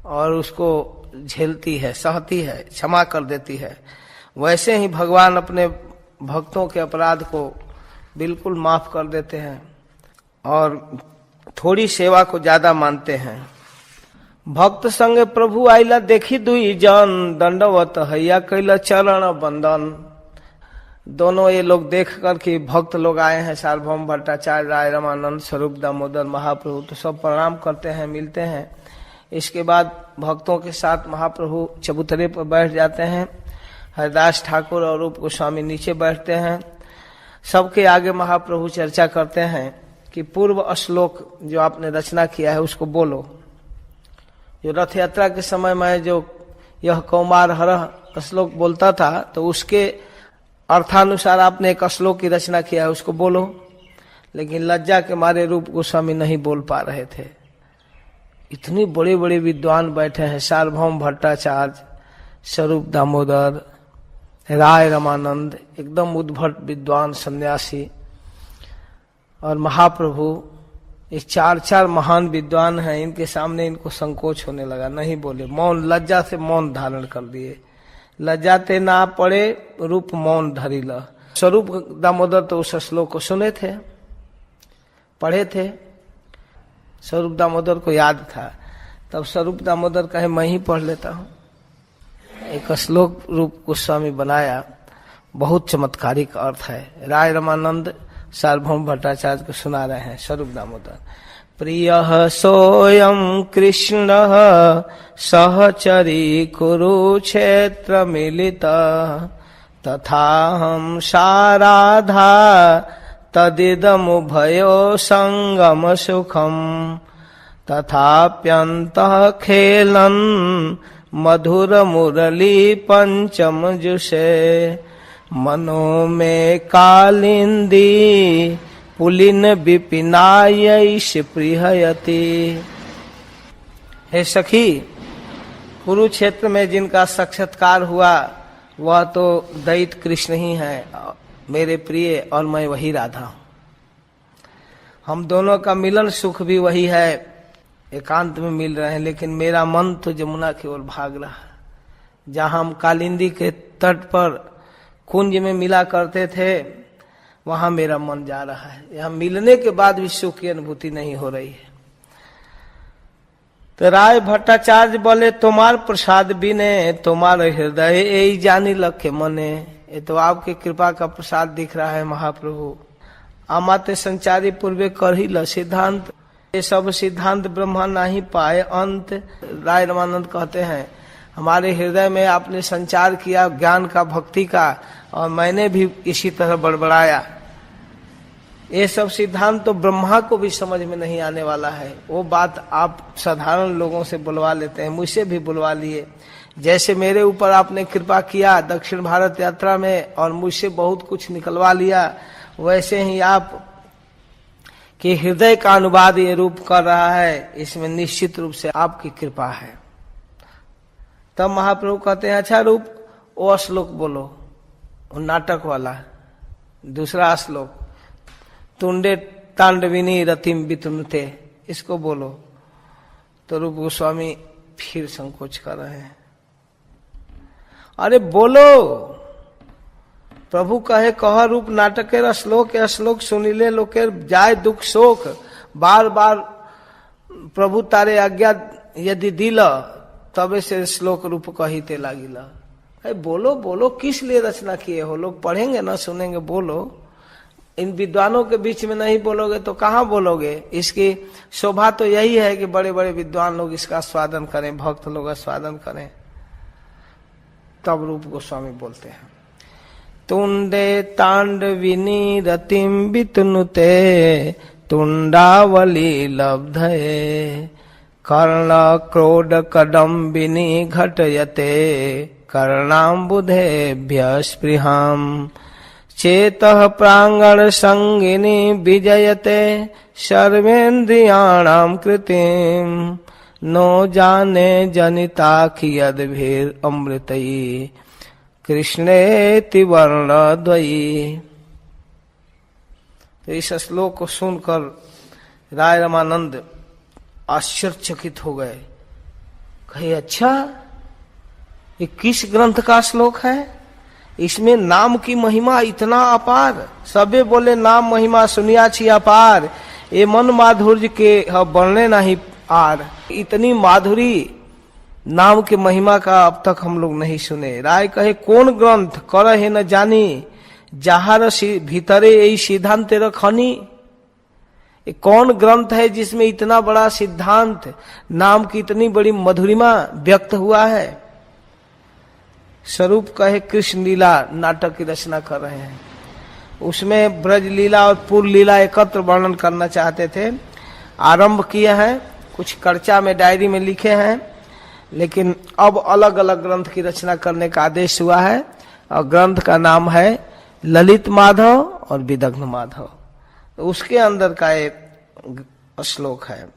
और उसको झेलती है, सहती है, क्षमा कर देती है। वैसे ही भगवान अपने भक्तों के अपराध को बिल्कुल माफ कर देते हैं और थोड़ी सेवा को ज्यादा मानते हैं। भक्त संगे प्रभु आइला देखी दुई जन, दंडवत हैया कैला चरण बंदन। दोनों ये लोग देख कर कि भक्त लोग आए हैं, सार्वभौम भट्टाचार्य, राय रामानंद, स्वरूप दामोदर महाप्रभु, तो सब प्रणाम करते हैं, मिलते हैं। इसके बाद भक्तों के साथ महाप्रभु चबूतरे पर बैठ जाते हैं। हरिदास ठाकुर और रूप गोस्वामी नीचे बैठते हैं। सबके आगे महाप्रभु चर्चा करते हैं कि पूर्व श्लोक जो आपने रचना किया है उसको बोलो। जो रथ यात्रा के समय में जो यह कौमार हरह श्लोक बोलता था तो उसके अर्थानुसार आपने एक श्लोक की रचना किया है, उसको बोलो। लेकिन लज्जा के मारे रूप गोस्वामी नहीं बोल पा रहे थे। इतनी बड़े बड़े विद्वान बैठे हैं, सार्वभौम भट्टाचार्य, स्वरूप दामोदर, राय रामानंद, एकदम उद्भट विद्वान सन्यासी, और महाप्रभु। ये 4 महान विद्वान हैं, इनके सामने इनको संकोच होने लगा, नहीं बोले, मौन, लज्जा से मौन धारण कर दिए। लज्जाते ना पड़े रूप मौन धरिला। स्वरूप दामोदर तो उस श्लोक को सुने थे, पढ़े थे, स्वरूप दामोदर को याद था। तब स्वरूप दामोदर कहे मैं ही पढ़ लेता हूँ। एक श्लोक रूप गोस्वामी बनाया, बहुत चमत्कारिक अर्थ है। राय रामानंद सार्वभौम भट्टाचार्य को सुना रहे हैं स्वरूप दामोदर। प्रियः सोऽयं कृष्णः सहचरी कुरुक्षेत्र मिलितः, तथाहं साराधा तदिदमुभयो संगम सुखम, तथाप्यन्तः खेलन् मधुर मुरली पंचम जुषे, मनो में कालिंदी पुलिन विपिनायैष प्रिययति। हे सखी, कुरुक्षेत्र में जिनका साक्षात्कार हुआ वह तो दैत कृष्ण ही है, मेरे प्रिय, और मैं वही राधा हूं। हम दोनों का मिलन सुख भी वही है। एकांत में मिल रहे हैं, लेकिन मेरा मन तो जमुना की ओर भाग रहा है। जहां हम कालिंदी के तट पर कुंज में मिला करते थे, वहां मेरा मन जा रहा है। यहां मिलने के बाद भी सुख की अनुभूति नहीं हो रही है। तो राय भट्टाचार्य बोले, तुम्हार प्रसाद बिने तुम्हार हृदय यही जानी लखे मने। ये तो आपकी कृपा का प्रसाद दिख रहा है महाप्रभु। आमाते संचारी पूर्वे कर ही ल सिद्धांत, ये सब सिद्धांत ब्रह्मा नहीं पाए अंत। राय रामानंद कहते हैं, हमारे हृदय में आपने संचार किया ज्ञान का, भक्ति का, और मैंने भी इसी तरह बड़बड़ाया। ये सब सिद्धांत तो ब्रह्मा को भी समझ में नहीं आने वाला है। वो बात आप साधारण लोगों से बुलवा लेते हैं, मुझसे भी बुलवा लिए। जैसे मेरे ऊपर आपने कृपा किया दक्षिण भारत यात्रा में और मुझसे बहुत कुछ निकलवा लिया, वैसे ही आप के हृदय का अनुवाद ये रूप कर रहा है। इसमें निश्चित रूप से आपकी कृपा है। तब महाप्रभु कहते हैं, अच्छा रूप वो श्लोक बोलो, वो नाटक वाला दूसरा श्लोक, तुंडे तांडविनी रतिम वितुनुते, इसको बोलो। तो रूप गोस्वामी फिर संकोच कर रहे हैं। अरे बोलो, प्रभु कहे कह रूप नाटकेर श्लोक, श्लोक सुनिले लोकेर जाय दुख शोक। बार बार प्रभु तारे आज्ञा यदि दिल, तबे से श्लोक रूप कहिते लागिला। बोलो बोलो, किस लिए रचना किए हो? लोग पढ़ेंगे ना सुनेंगे, बोलो। इन विद्वानों के बीच में नहीं बोलोगे तो कहाँ बोलोगे? इसकी शोभा तो यही है कि बड़े बड़े विद्वान लोग इसका स्वादन करें, भक्त लोग स्वादन करें। तब रूप गोस्वामी बोलते हैं, तुंडे तांडविनी रतिम वितनुते तुंडावली लब्धये कर्ण क्रोध कदम्बिनी घटयते कर्णाम्बुधेभ्य स्पृहाम चेतः प्रांगण संगिनी विजयते सर्वेन्द्रियाणाम कृतिम नो जाने जनिता कियद्भिर अमृतयी कृष्णेति वर्णद्वयी। तो इस श्लोक को सुनकर राय रामानंद आश्चर्यचकित हो गए। कहे, अच्छा ये किस ग्रंथ का श्लोक है? इसमें नाम की महिमा इतना अपार। सबे बोले नाम महिमा सुनिया छी अपार, ये मन माधुर्य के वर्णने नहीं आर। इतनी माधुरी नाम के महिमा का अब तक हम लोग नहीं सुने। राय कहे, कौन ग्रंथ कर है न जानी, जहार भीतरे यही सिद्धांत रखनी। ये कौन ग्रंथ है जिसमें इतना बड़ा सिद्धांत, नाम की इतनी बड़ी मधुरिमा व्यक्त हुआ है? स्वरूप कहे, कृष्ण लीला नाटक की रचना कर रहे हैं। उसमें ब्रज लीला और पूर्व लीला एकत्र वर्णन करना चाहते थे। आरंभ किए हैं, कुछ कर्चा में डायरी में लिखे हैं, लेकिन अब अलग अलग ग्रंथ की रचना करने का आदेश हुआ है। और ग्रंथ का नाम है ललित माधव और विदग्ध माधव। तो उसके अंदर का एक श्लोक है।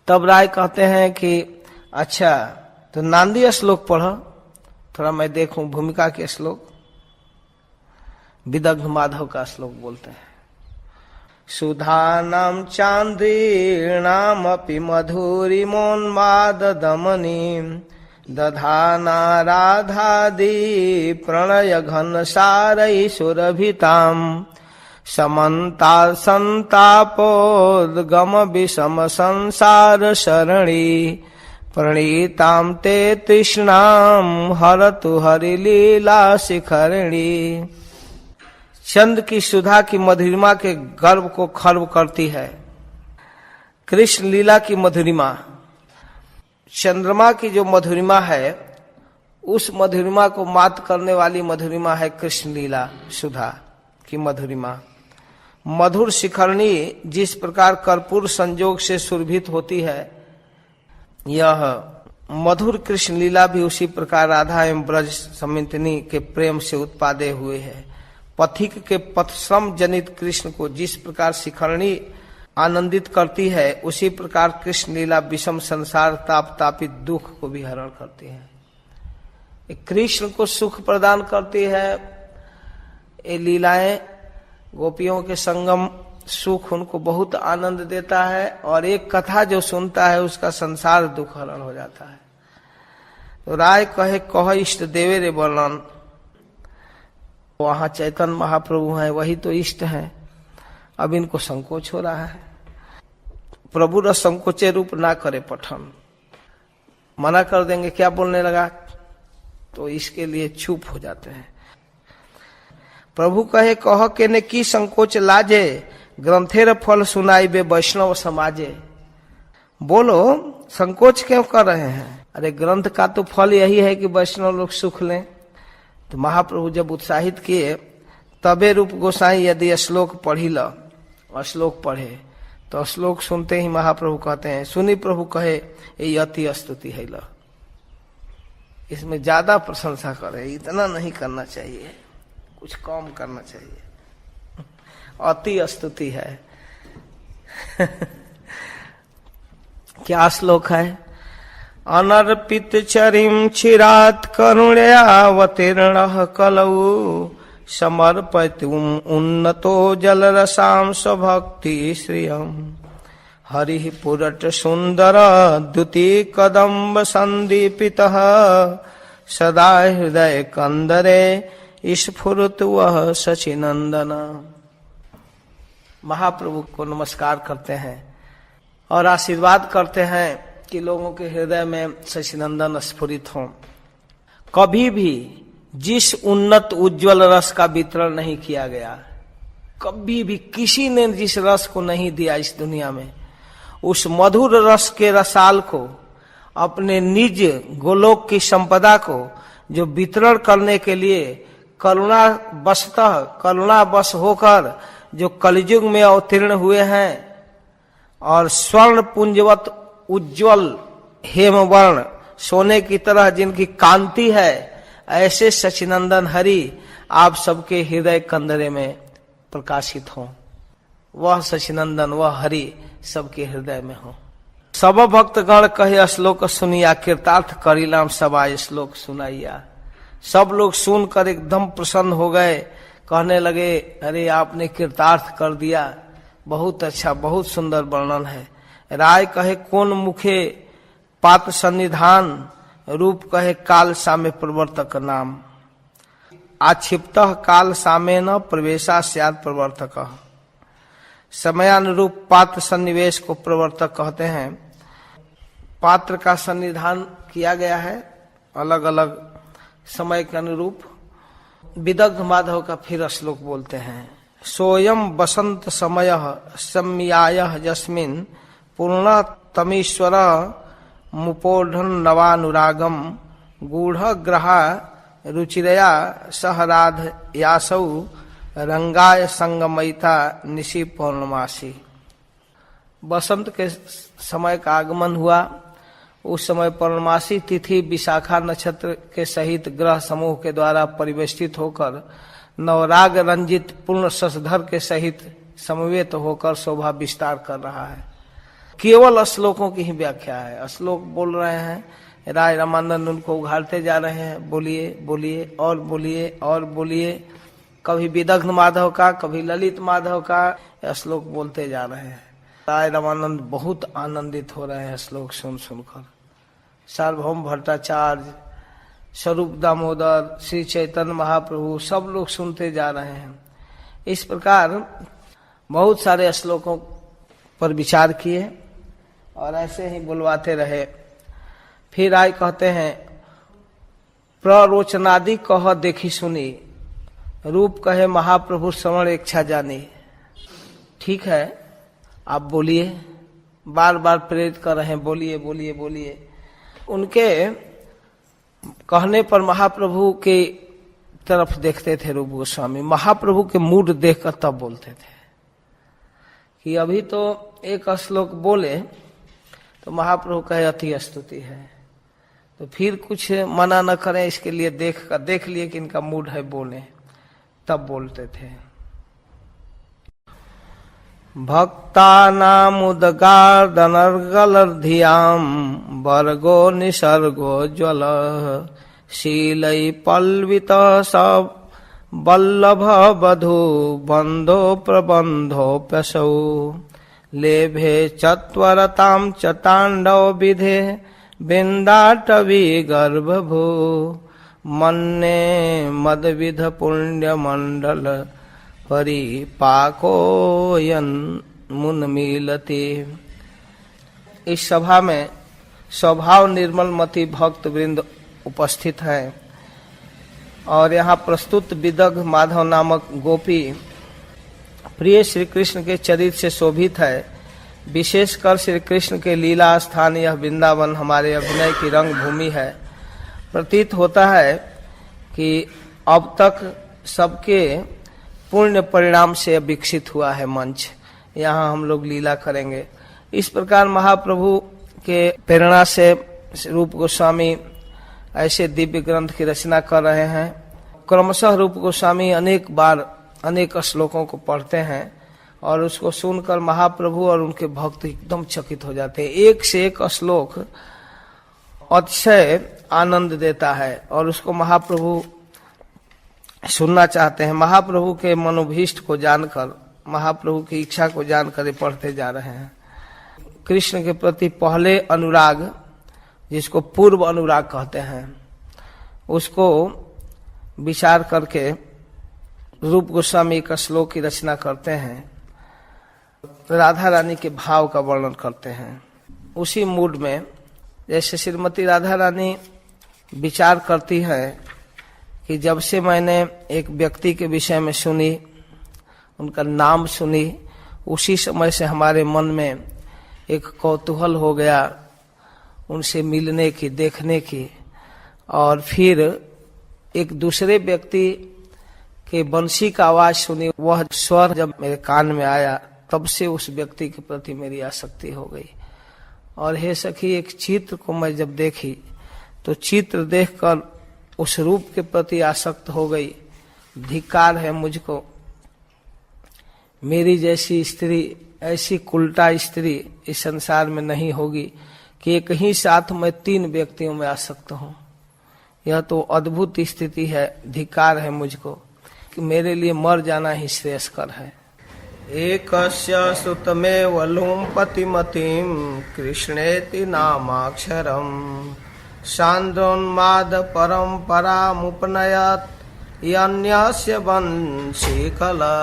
तब राय कहते हैं कि अच्छा तो नांदी श्लोक पढ़ो, थोड़ा मैं देखूं भूमिका के श्लोक। विदग्ध माधव का श्लोक बोलते हैं, सुधानाम चांद्रीणाम अपि मधुरिमोन्माद दमनीम दधाना राधादि प्रणय घन सारई सुरभिताम समन्ता संतापोद्गम विषम संसार शरणी प्रणीताम ते तृष्णाम हरतु हरि लीला शिखरणी। चंद की सुधा की मधुरिमा के गर्व को खर्व करती है। कृष्ण लीला की मधुरिमा, चंद्रमा की जो मधुरिमा है, उस मधुरिमा को मात करने वाली मधुरिमा है कृष्ण लीला सुधा की मधुरिमा। मधुर शिखरणी जिस प्रकार कर्पूर संजोग से सुरभित होती है, यह मधुर कृष्ण लीला भी उसी प्रकार राधा एवं ब्रज समितिनी के प्रेम से उत्पादे हुए है। पथिक के पथश्रम जनित कृष्ण को जिस प्रकार शिखरणी आनंदित करती है, उसी प्रकार कृष्ण लीला विषम संसार ताप तापित दुख को भी हरण करती है। कृष्ण को सुख प्रदान करती है ये लीलाएं। गोपियों के संगम सुख उनको बहुत आनंद देता है, और एक कथा जो सुनता है उसका संसार दुख हरण हो जाता है। तो राय कहे कह इष्ट देवे रे वर्णन, वहां चैतन्य महाप्रभु हैं, वही तो इष्ट हैं। अब इनको संकोच हो रहा है। प्रभु रस संकोचे रूप ना करे पठन, मना कर देंगे क्या बोलने लगा, तो इसके लिए चुप हो जाते हैं। प्रभु कहे कह के ने की संकोच लाजे, ग्रंथेर फल सुनाई बे वैष्णव समाजे। बोलो संकोच क्यों कर रहे हैं, अरे ग्रंथ का तो फल यही है कि वैष्णव लोग सुख लें। तो महाप्रभु जब उत्साहित किए, तबे रूप गोसाई यदि श्लोक पढ़ी ल, श्लोक पढ़े, तो श्लोक सुनते ही महाप्रभु कहते हैं, सुनी प्रभु कहे ये अति स्तुति है ल। इसमें ज्यादा प्रशंसा करे, इतना नहीं करना चाहिए, कुछ कम करना चाहिए। अति स्तुति है। क्या श्लोक है, अनर्पित चरिम चिरात करुणयावतीर्ण कलऊ, समर्पयितुम उन्नतो जलरसाम स्वभक्ति श्रियम, हरि पुरट सुंदर द्युति कदम्ब संदीपितः, सदा हृदय कंदरे स्फुरत वह सचिनंदन। महाप्रभु को नमस्कार करते हैं और आशीर्वाद करते हैं कि लोगों के हृदय में सचिनंदन स्फुरित हो। कभी भी जिस उन्नत उज्जवल रस का वितरण नहीं किया गया, कभी भी किसी ने जिस रस को नहीं दिया इस दुनिया में, उस मधुर रस के रसाल को, अपने निज गोलोक की संपदा को जो वितरण करने के लिए करुणा बस होकर जो कलियुग में अवतीर्ण हुए हैं, और स्वर्ण पुंजवत उज्जवल हेमवर्ण सोने की तरह जिनकी कांति है, ऐसे सचिनंदन हरि आप सबके हृदय कंदरे में प्रकाशित हो। वह सचिनंदन वह हरि सबके हृदय में हो। सब भक्तगण कहे श्लोक सुनिया, कृतार्थ करिलाम सबाय श्लोक सुनाइया। सब लोग सुनकर एकदम प्रसन्न हो गए, कहने लगे अरे आपने कृतार्थ कर दिया, बहुत अच्छा, बहुत सुंदर वर्णन है। राय कहे कौन मुखे पात्र सन्निधान, रूप कहे काल सामे प्रवर्तक नाम। आक्षिप्त काल सामे न प्रवेशा स्याद प्रवर्तक। समयानुरूप पात्र सन्निवेश को प्रवर्तक कहते हैं। पात्र का सन्निधान किया गया है अलग अलग समय के अनुरूप। विदग्ध माधव का फिर श्लोक बोलते हैं, सोयम बसंत समय सम्याय जस्मिन पूर्ण तमीश्वर मुपोढ़ नवानुरागम, गूढ़ ग्रहा रुचिरया सहराध यासौ, रंगाय संगमयिता निशि पौर्णमासी। बसंत के समय का आगमन हुआ। उस समय पौर्णमासी तिथि विशाखा नक्षत्र के सहित ग्रह समूह के द्वारा परिवेष्टित होकर नवराग रंजित पूर्ण शशधर के सहित समवेत होकर शोभा विस्तार कर रहा है। केवल श्लोकों की ही व्याख्या है। श्लोक बोल रहे हैं, राय रामानंद उनको उघाड़ते जा रहे हैं, बोलिए बोलिए और बोलिए और बोलिए। कभी विदग्ध माधव का, कभी ललित माधव का श्लोक बोलते जा रहे हैं। राय रामानंद बहुत आनंदित हो रहे हैं श्लोक सुन सुनकर। सार्वभौम भट्टाचार्य, स्वरूप दामोदर, श्री चैतन्य महाप्रभु सब लोग सुनते जा रहे हैं। इस प्रकार बहुत सारे श्लोकों पर विचार किए और ऐसे ही बुलवाते रहे। फिर आए कहते हैं, प्ररोचनादि कह देखी सुनी, रूप कहे महाप्रभु श्रवण इच्छा जानी। ठीक है, आप बोलिए, बार बार प्रेरित कर रहे हैं, बोलिए बोलिए बोलिए। उनके कहने पर महाप्रभु के तरफ देखते थे रूप गोस्वामी। महाप्रभु के मूड देखकर तब बोलते थे कि अभी तो एक श्लोक बोले तो महाप्रभु कहे अति स्तुति है, तो फिर कुछ मना न करें, इसके लिए देख लिए कि इनका मूड है बोले, तब बोलते थे। भक्तानामुदगार्दनर्गलर्धियाम वर्गो निसर्गो ज्वल, शीलै पल्वित सब वल्लभ बधू बंधो प्रबंधो प्यसौ लेभे चत्वरताम च तांडव विधे बिंदाटवी गर्भभू मन्ने मदविध पुण्य मंडल परिपाकोयन मुन मिलते। इस सभा में स्वभाव निर्मल मति भक्त वृंद उपस्थित है और यहाँ प्रस्तुत विदग्ध माधव नामक गोपी प्रिय श्री कृष्ण के चरित्र से शोभित है। विशेषकर श्री कृष्ण के लीला स्थान यह वृंदावन हमारे अभिनय की रंग भूमि है। प्रतीत होता है कि अब तक सबके पुण्य परिणाम से विकसित हुआ है मंच, यहाँ हम लोग लीला करेंगे। इस प्रकार महाप्रभु के प्रेरणा से रूप गोस्वामी ऐसे दिव्य ग्रंथ की रचना कर रहे हैं। क्रमशः रूप गोस्वामी अनेक बार अनेक श्लोकों को पढ़ते हैं और उसको सुनकर महाप्रभु और उनके भक्त एकदम चकित हो जाते हैं। एक से एक श्लोक अतिशय आनंद देता है और उसको महाप्रभु सुनना चाहते हैं। महाप्रभु के मनोभीष्ट को जानकर, महाप्रभु की इच्छा को जानकर पढ़ते जा रहे हैं। कृष्ण के प्रति पहले अनुराग, जिसको पूर्व अनुराग कहते हैं, उसको विचार करके रूप गोस्वामी का श्लोक की रचना करते हैं। राधा रानी के भाव का वर्णन करते हैं। उसी मूड में जैसे श्रीमती राधा रानी विचार करती है कि जब से मैंने एक व्यक्ति के विषय में सुनी, उनका नाम सुनी, उसी समय से हमारे मन में एक कौतूहल हो गया उनसे मिलने की, देखने की। और फिर एक दूसरे व्यक्ति के बंसी का आवाज सुनी, वह स्वर जब मेरे कान में आया, तब से उस व्यक्ति के प्रति मेरी आसक्ति हो गई। और हे सखी, एक चित्र को मैं जब देखी तो चित्र देखकर उस रूप के प्रति आसक्त हो गई। धिक्कार है मुझको, मेरी जैसी स्त्री, ऐसी कुलटा स्त्री इस संसार में नहीं होगी कि एक ही साथ मैं 3 व्यक्तियों में आसक्त हूँ। यह तो अद्भुत स्थिति है। धिक्कार है मुझको कि मेरे लिए मर जाना ही श्रेयस्कर है। एकस्य सुतमेव लुम्पतिमतिं कृष्णेति नामाक्षरम् सान्द्रोन्माद परम्परामुपनयत् यन्यस्य वंशीकला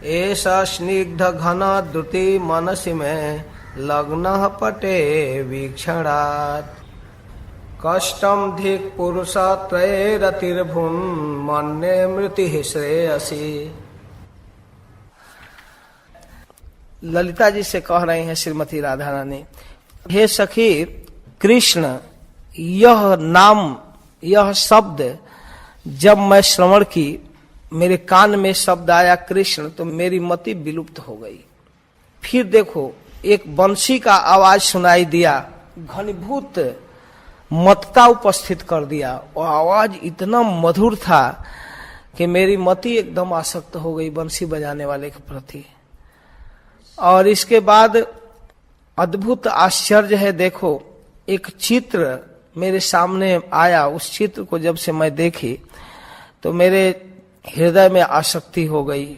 एषा स्निग्ध घन द्रुति मनसि में लग्नः पटे वीक्षणात् कष्टम धिक् पुरुष त्रयेरतिर्भुन मन्ये मृति श्रेयसी। ललिता जी से कह रही हैं श्रीमती राधा रानी, हे सखी, कृष्ण यह नाम, यह शब्द जब मैं श्रवण की, मेरे कान में शब्द आया कृष्ण, तो मेरी मति विलुप्त हो गई। फिर देखो, एक बंसी का आवाज सुनाई दिया, घनीभूत मत्ता उपस्थित कर दिया। वह आवाज इतना मधुर था कि मेरी मति एकदम आसक्त हो गई बंसी बजाने वाले के प्रति। और इसके बाद अद्भुत आश्चर्य है, देखो, एक चित्र मेरे सामने आया। उस चित्र को जब से मैं देखी तो मेरे हृदय में आसक्ति हो गई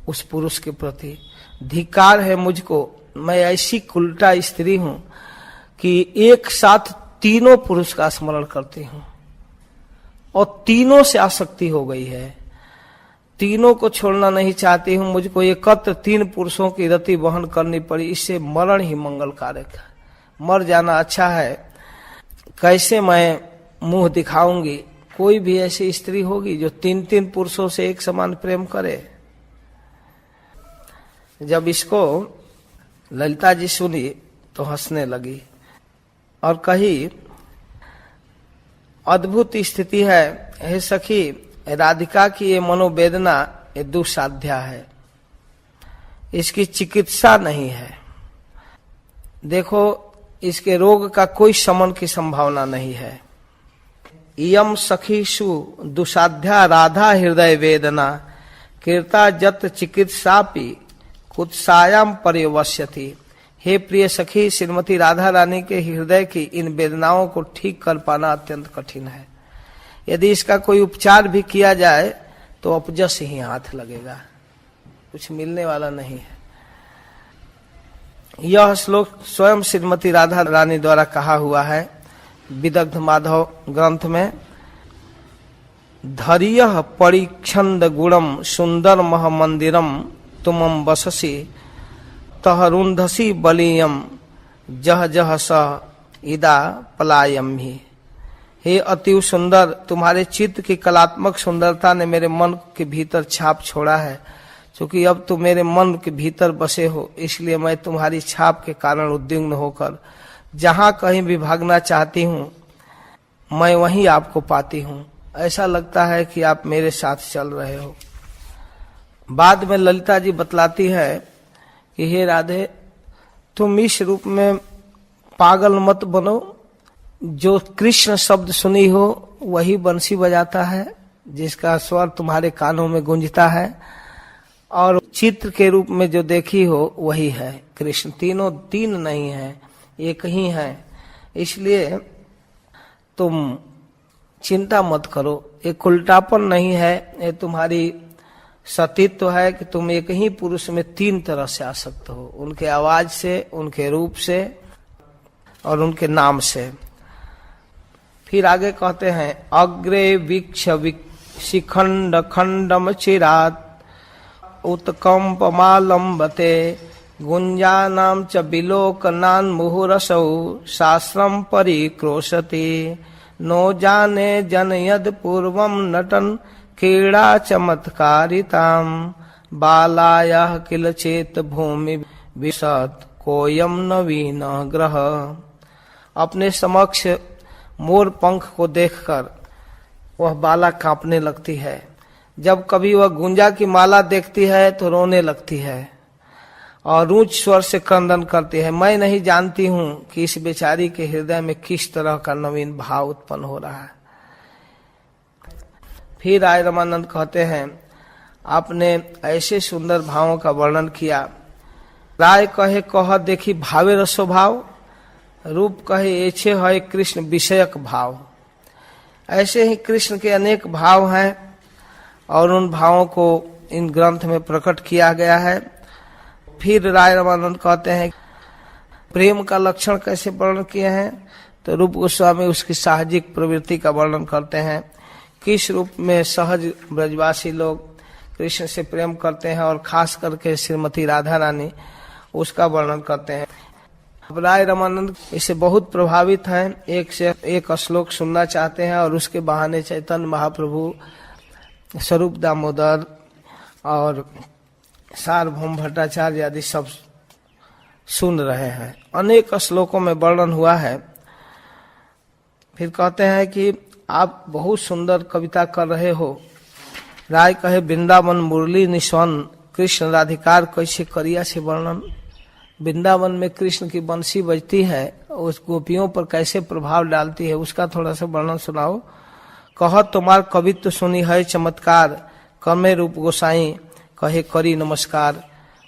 उस पुरुष के प्रति। धिक्कार है मुझको, मैं ऐसी कुलटा स्त्री हूं कि एक साथ 3 पुरुष का स्मरण करती हूं और 3 से आसक्ति हो गई है। 3 को छोड़ना नहीं चाहती हूं। मुझको एकत्र 3 पुरुषों की रति वहन करनी पड़ी। इससे मरण ही मंगलकारक है, मर जाना अच्छा है। कैसे मैं मुंह दिखाऊंगी? कोई भी ऐसी स्त्री होगी जो 3 पुरुषों से एक समान प्रेम करे? जब इसको ललिता जी सुनी तो हंसने लगी और कही, अद्भुत स्थिति है हे सखी, राधिका की ये मनोवेदना ये दुसाध्य है, इसकी चिकित्सा नहीं है। देखो, इसके रोग का कोई शमन की संभावना नहीं है। इयम सखीषु दुसाध्या राधा हृदय वेदना कीर्ता जत चिकित्सापि कुत्सायाम पर्यवस्यति। हे प्रिय सखी, श्रीमती राधा रानी के हृदय की इन वेदनाओं को ठीक कर पाना अत्यंत कठिन है। यदि इसका कोई उपचार भी किया जाए तो अपजस ही हाथ लगेगा, कुछ मिलने वाला नहीं है। यह श्लोक स्वयं श्रीमती राधा रानी द्वारा कहा हुआ है विदग्ध माधव ग्रंथ में। धैर्य परिक्षंद गुणम सुंदर मह मंदिरम तुमम बससी तहरुंधसी बलियम जह जह स इदा पलायम ही। हे अति सुंदर, तुम्हारे चित्त की कलात्मक सुंदरता ने मेरे मन के भीतर छाप छोड़ा है। क्योंकि अब तुम मेरे मन के भीतर बसे हो, इसलिए मैं तुम्हारी छाप के कारण उद्विग्न होकर जहां कहीं भी भागना चाहती हूँ, मैं वहीं आपको पाती हूँ। ऐसा लगता है कि आप मेरे साथ चल रहे हो। बाद में ललिता जी बतलाती है कि हे राधे, तुम इस रूप में पागल मत बनो। जो कृष्ण शब्द सुनी हो वही बंसी बजाता है, जिसका स्वर तुम्हारे कानों में गूंजता है, और चित्र के रूप में जो देखी हो वही है कृष्ण। तीनों तीन नहीं है, एक ही है। इसलिए तुम चिंता मत करो, एक उल्टापन नहीं है, ये तुम्हारी सतीत्व है कि तुम एक ही पुरुष में तीन तरह से आ सकते हो, उनके आवाज से, उनके रूप से और उनके नाम से। फिर आगे कहते हैं अग्रे वीक्ष शिखंड खंडम चिरात उत्कंपमालंबते गुंजानाम च विलोकनान मुहुरसौ शास्त्रम परिक्रोशति नो जाने जनयद पूर्वम नटन क्रीड़ा चमत्कारिताम बालायाः किल चेत भूमि विशत कोयम नवीन ग्रह। अपने समक्ष मोर पंख को देखकर वह बाला कांपने लगती है। जब कभी वह गुंजा की माला देखती है तो रोने लगती है और ऊंच स्वर से क्रंदन करती है। मैं नहीं जानती हूं कि इस बेचारी के हृदय में किस तरह का नवीन भाव उत्पन्न हो रहा है। फिर राय रमानंद कहते हैं आपने ऐसे सुंदर भावों का वर्णन किया। राय कहे कह देखी भावे रसो भाव, रूप कहे ऐसे है कृष्ण विषयक भाव। ऐसे ही कृष्ण के अनेक भाव हैं और उन भावों को इन ग्रंथ में प्रकट किया गया है। फिर राय रमानंद कहते हैं प्रेम का लक्षण कैसे वर्णन किए हैं, तो रूप गोस्वामी उसकी साहजिक प्रवृत्ति का वर्णन करते हैं। किस रूप में सहज ब्रजवासी लोग कृष्ण से प्रेम करते हैं और खास करके श्रीमती राधा रानी, उसका वर्णन करते हैं। राय रमानंद इससे बहुत प्रभावित हैं, एक से एक श्लोक सुनना चाहते हैं और उसके बहाने चैतन्य महाप्रभु, स्वरूप दामोदर और सार्वभौम भट्टाचार्य आदि सब सुन रहे हैं। अनेक श्लोकों में वर्णन हुआ है। फिर कहते हैं कि आप बहुत सुंदर कविता कर रहे हो। राय कहे वृंदावन मुरली निस्वन कृष्ण राधिकार कैसे करिया से वर्णन। वृंदावन में कृष्ण की बंसी बजती है, उस गोपियों पर कैसे प्रभाव डालती है, उसका थोड़ा सा वर्णन सुनाओ। कह तुम्हार कवित्व सुनी है चमत्कार, कमे रूप गोसाई कहे करी नमस्कार।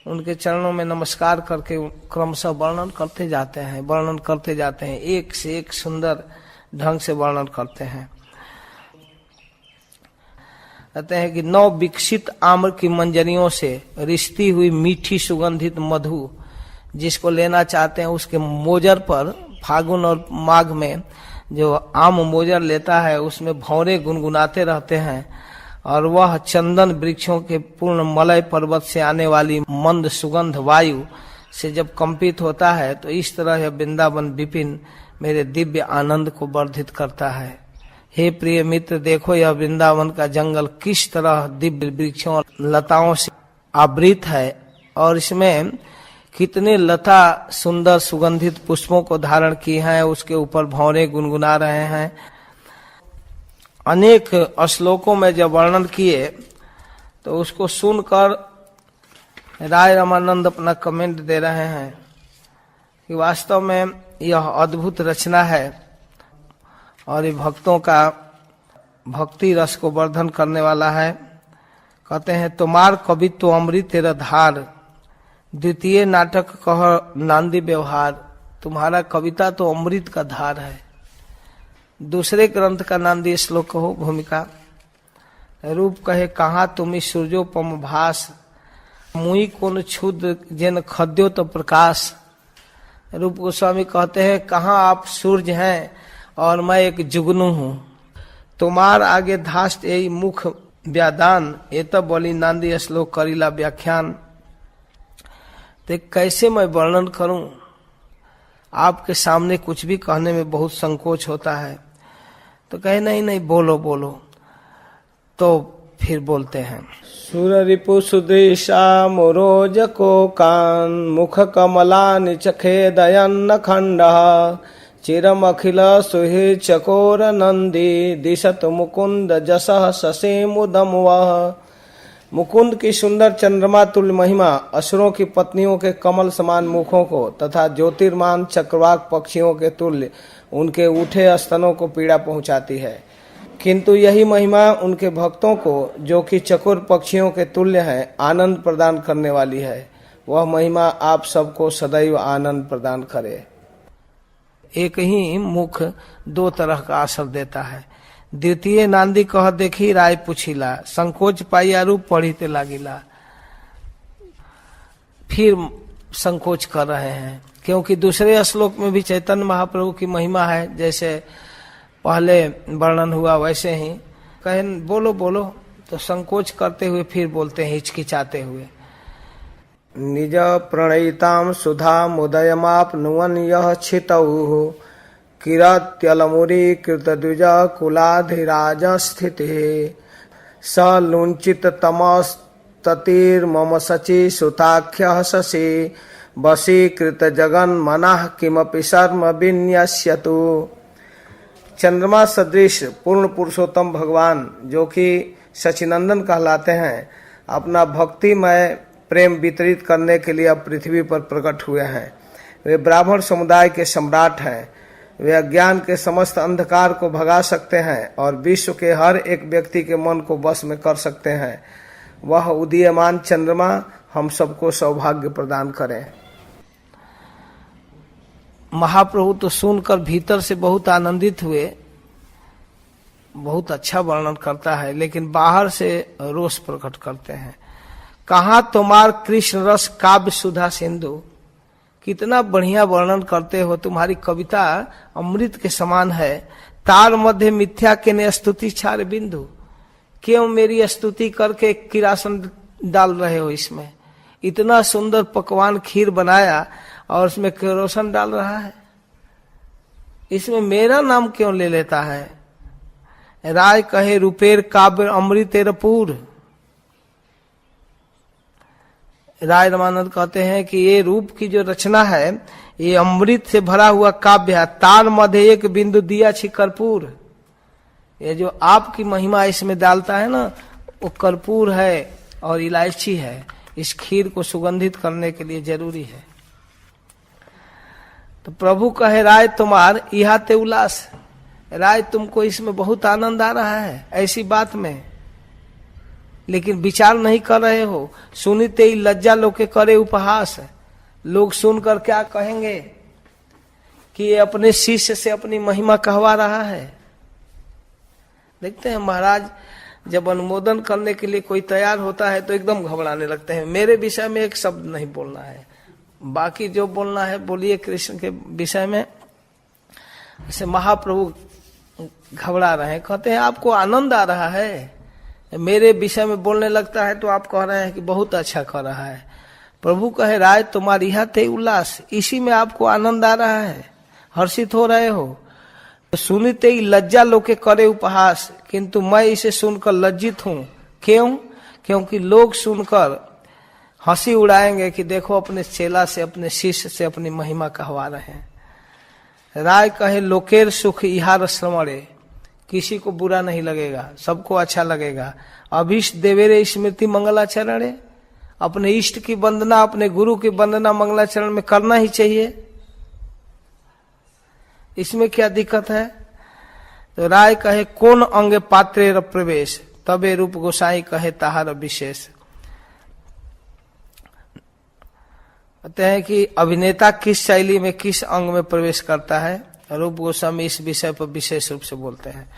उनके चरणों में नमस्कार करके क्रमशः वर्णन करते जाते हैं, एक से एक सुंदर ढंग से वर्णन करते हैं। कहते हैं कि नौ विकसित आम्र की मंजरियों से रिश्ती हुई मीठी सुगंधित मधु जिसको लेना चाहते हैं, उसके मोजर पर फागुन और माघ में जो आम मोजर लेता है उसमें भौरे गुनगुनाते रहते हैं और वह चंदन वृक्षों के पूर्ण मलय पर्वत से आने वाली मंद सुगंध वायु से जब कंपित होता है, तो इस तरह यह वृंदावन विपिन मेरे दिव्य आनंद को वर्धित करता है। हे प्रिय मित्र, देखो यह वृंदावन का जंगल किस तरह दिव्य वृक्षों और लताओं से आवृत है और इसमें कितने लता सुंदर सुगंधित पुष्पों को धारण की हैं, उसके ऊपर भौरे गुनगुना रहे हैं। अनेक श्लोकों में जब वर्णन किए तो उसको सुनकर राय रामानंद अपना कमेंट दे रहे हैं कि वास्तव में यह अद्भुत रचना है और ये भक्तों का भक्ति रस को वर्धन करने वाला है। कहते हैं तुम्हार कवित्व अमृत तेरा धार, द्वितीय नाटक कह नांदी व्यवहार। तुम्हारा कविता तो अमृत का धार है, दूसरे ग्रंथ का नांदी श्लोक हो भूमिका। रूप कहे कहाँ तुम्ही सूर्योपम भास, मुई कोन क्षुद्र जिन खद्यो तो प्रकाश। रूप गोस्वामी कहते हैं कहाँ आप सूर्य हैं और मैं एक जुगनू हूँ, तुम्हार आगे धास्ट यही मुख व्यादान, ये तो बोली नांदी श्लोक करीला व्याख्यान। तो कैसे मैं वर्णन करूं, आपके सामने कुछ भी कहने में बहुत संकोच होता है। तो कहे नहीं नहीं बोलो बोलो, तो फिर बोलते हैं। सुर रिपु सुदृशा मोरोज को कान, मुख कमला निचखे दयन खंड, चिरम अखिल सुहि चकोर नंदी, दिशत मुकुंद जसह ससे मुदम वह। मुकुंद की सुंदर चंद्रमा तुल्य महिमा असुरों की पत्नियों के कमल समान मुखों को तथा ज्योतिर्मान चक्रवाक पक्षियों के तुल्य उनके उठे स्तनों को पीड़ा पहुंचाती है, किंतु यही महिमा उनके भक्तों को जो कि चकोर पक्षियों के तुल्य हैं आनंद प्रदान करने वाली है। वह महिमा आप सबको सदैव आनंद प्रदान करे। एक ही मुख दो तरह का असर देता है। द्वितीय नांदी कह देखी राय पुछिला, संकोच पाइया रूप पढ़ीते लागिला। फिर संकोच कर रहे हैं क्योंकि दूसरे श्लोक में भी चैतन्य महाप्रभु की महिमा है, जैसे पहले वर्णन हुआ वैसे ही कहे बोलो बोलो, तो संकोच करते हुए फिर बोलते हैं हिचकिचाते हुए। निज प्रणयिताम सुधा मुदयमाप नुवन यह छितौ, किरत्यलमुरी कृतद्विज कुलाधिराज स्थिति, स लुंचित तमस्ततिर मम सचि सुताख्य शशि, वशीकृत जगन मनः किमपि शर्म विन्यस्यतु। चंद्रमा सदृश पूर्ण पुरुषोत्तम भगवान जो कि सचिनंदन कहलाते हैं, अपना भक्तिमय प्रेम वितरित करने के लिए अब पृथ्वी पर प्रकट हुए हैं। वे ब्राह्मण समुदाय के सम्राट हैं। वे अज्ञान के समस्त अंधकार को भगा सकते हैं और विश्व के हर एक व्यक्ति के मन को वश में कर सकते हैं। वह उदीयमान चंद्रमा हम सबको सौभाग्य प्रदान करें। महाप्रभु तो सुनकर भीतर से बहुत आनंदित हुए, बहुत अच्छा वर्णन करता है, लेकिन बाहर से रोष प्रकट करते हैं। कहाँ तुम्हार कृष्ण रस काव्य सुधा सिंधु, कितना बढ़िया वर्णन करते हो, तुम्हारी कविता अमृत के समान है। तार मध्य मिथ्या के ने स्तुति छार बिंदु, क्यों मेरी स्तुति करके किरासन डाल रहे हो इसमें? इतना सुंदर पकवान खीर बनाया और उसमें केरोसन डाल रहा है, इसमें मेरा नाम क्यों ले लेता है? राय कहे रुपेर काव्य अमृतेर पूर। राय रामानंद कहते हैं कि ये रूप की जो रचना है ये अमृत से भरा हुआ काव्य है। तार मध्य एक बिंदु दिया छी कर्पूर, ये जो आपकी महिमा इसमें डालता है ना, वो कर्पूर है और इलायची है, इस खीर को सुगंधित करने के लिए जरूरी है। तो प्रभु कहे राय तुम्हार इहा ते उल्लास, राय तुमको इसमें बहुत आनंद आ रहा है ऐसी बात में, लेकिन विचार नहीं कर रहे हो। सुनिते ही लज्जा लोके करे उपहास, लोग सुनकर क्या कहेंगे कि ये अपने शिष्य से अपनी महिमा कहवा रहा है। देखते हैं महाराज जब अनुमोदन करने के लिए कोई तैयार होता है तो एकदम घबराने लगते हैं। मेरे विषय में एक शब्द नहीं बोलना है, बाकी जो बोलना है बोलिए कृष्ण के विषय में। ऐसे महाप्रभु घबरा रहे हैं, कहते हैं आपको आनंद आ रहा है, मेरे विषय में बोलने लगता है तो आप कह रहे हैं कि बहुत अच्छा कर रहा है। प्रभु कहे राय तुम्हारी यह थे उल्लास, इसी में आपको आनंद आ रहा है, हर्षित हो रहे हो। तो सुनते ही लज्जा लोके करे उपहास, किंतु मैं इसे सुनकर लज्जित हूं। क्यों? क्योंकि लोग सुनकर हंसी उड़ाएंगे कि देखो अपने चेला से अपने शिष्य से अपनी महिमा कहवा रहे हैं। राय कहे लोकेर सुख इहार श्रवणे, किसी को बुरा नहीं लगेगा, सबको अच्छा लगेगा। अभीष्ट देवेरे स्मृति मंगलाचरणे, अपने इष्ट की वंदना अपने गुरु की वंदना मंगलाचरण में करना ही चाहिए, इसमें क्या दिक्कत है? तो राय कहे कौन अंग पात्रे प्रवेश, तबे रूप गोसाई कहे ताहार विशेष। कहते हैं कि अभिनेता किस शैली में किस अंग में प्रवेश करता है, रूप गोस्वामी इस विषय पर विशेष रूप से बोलते हैं।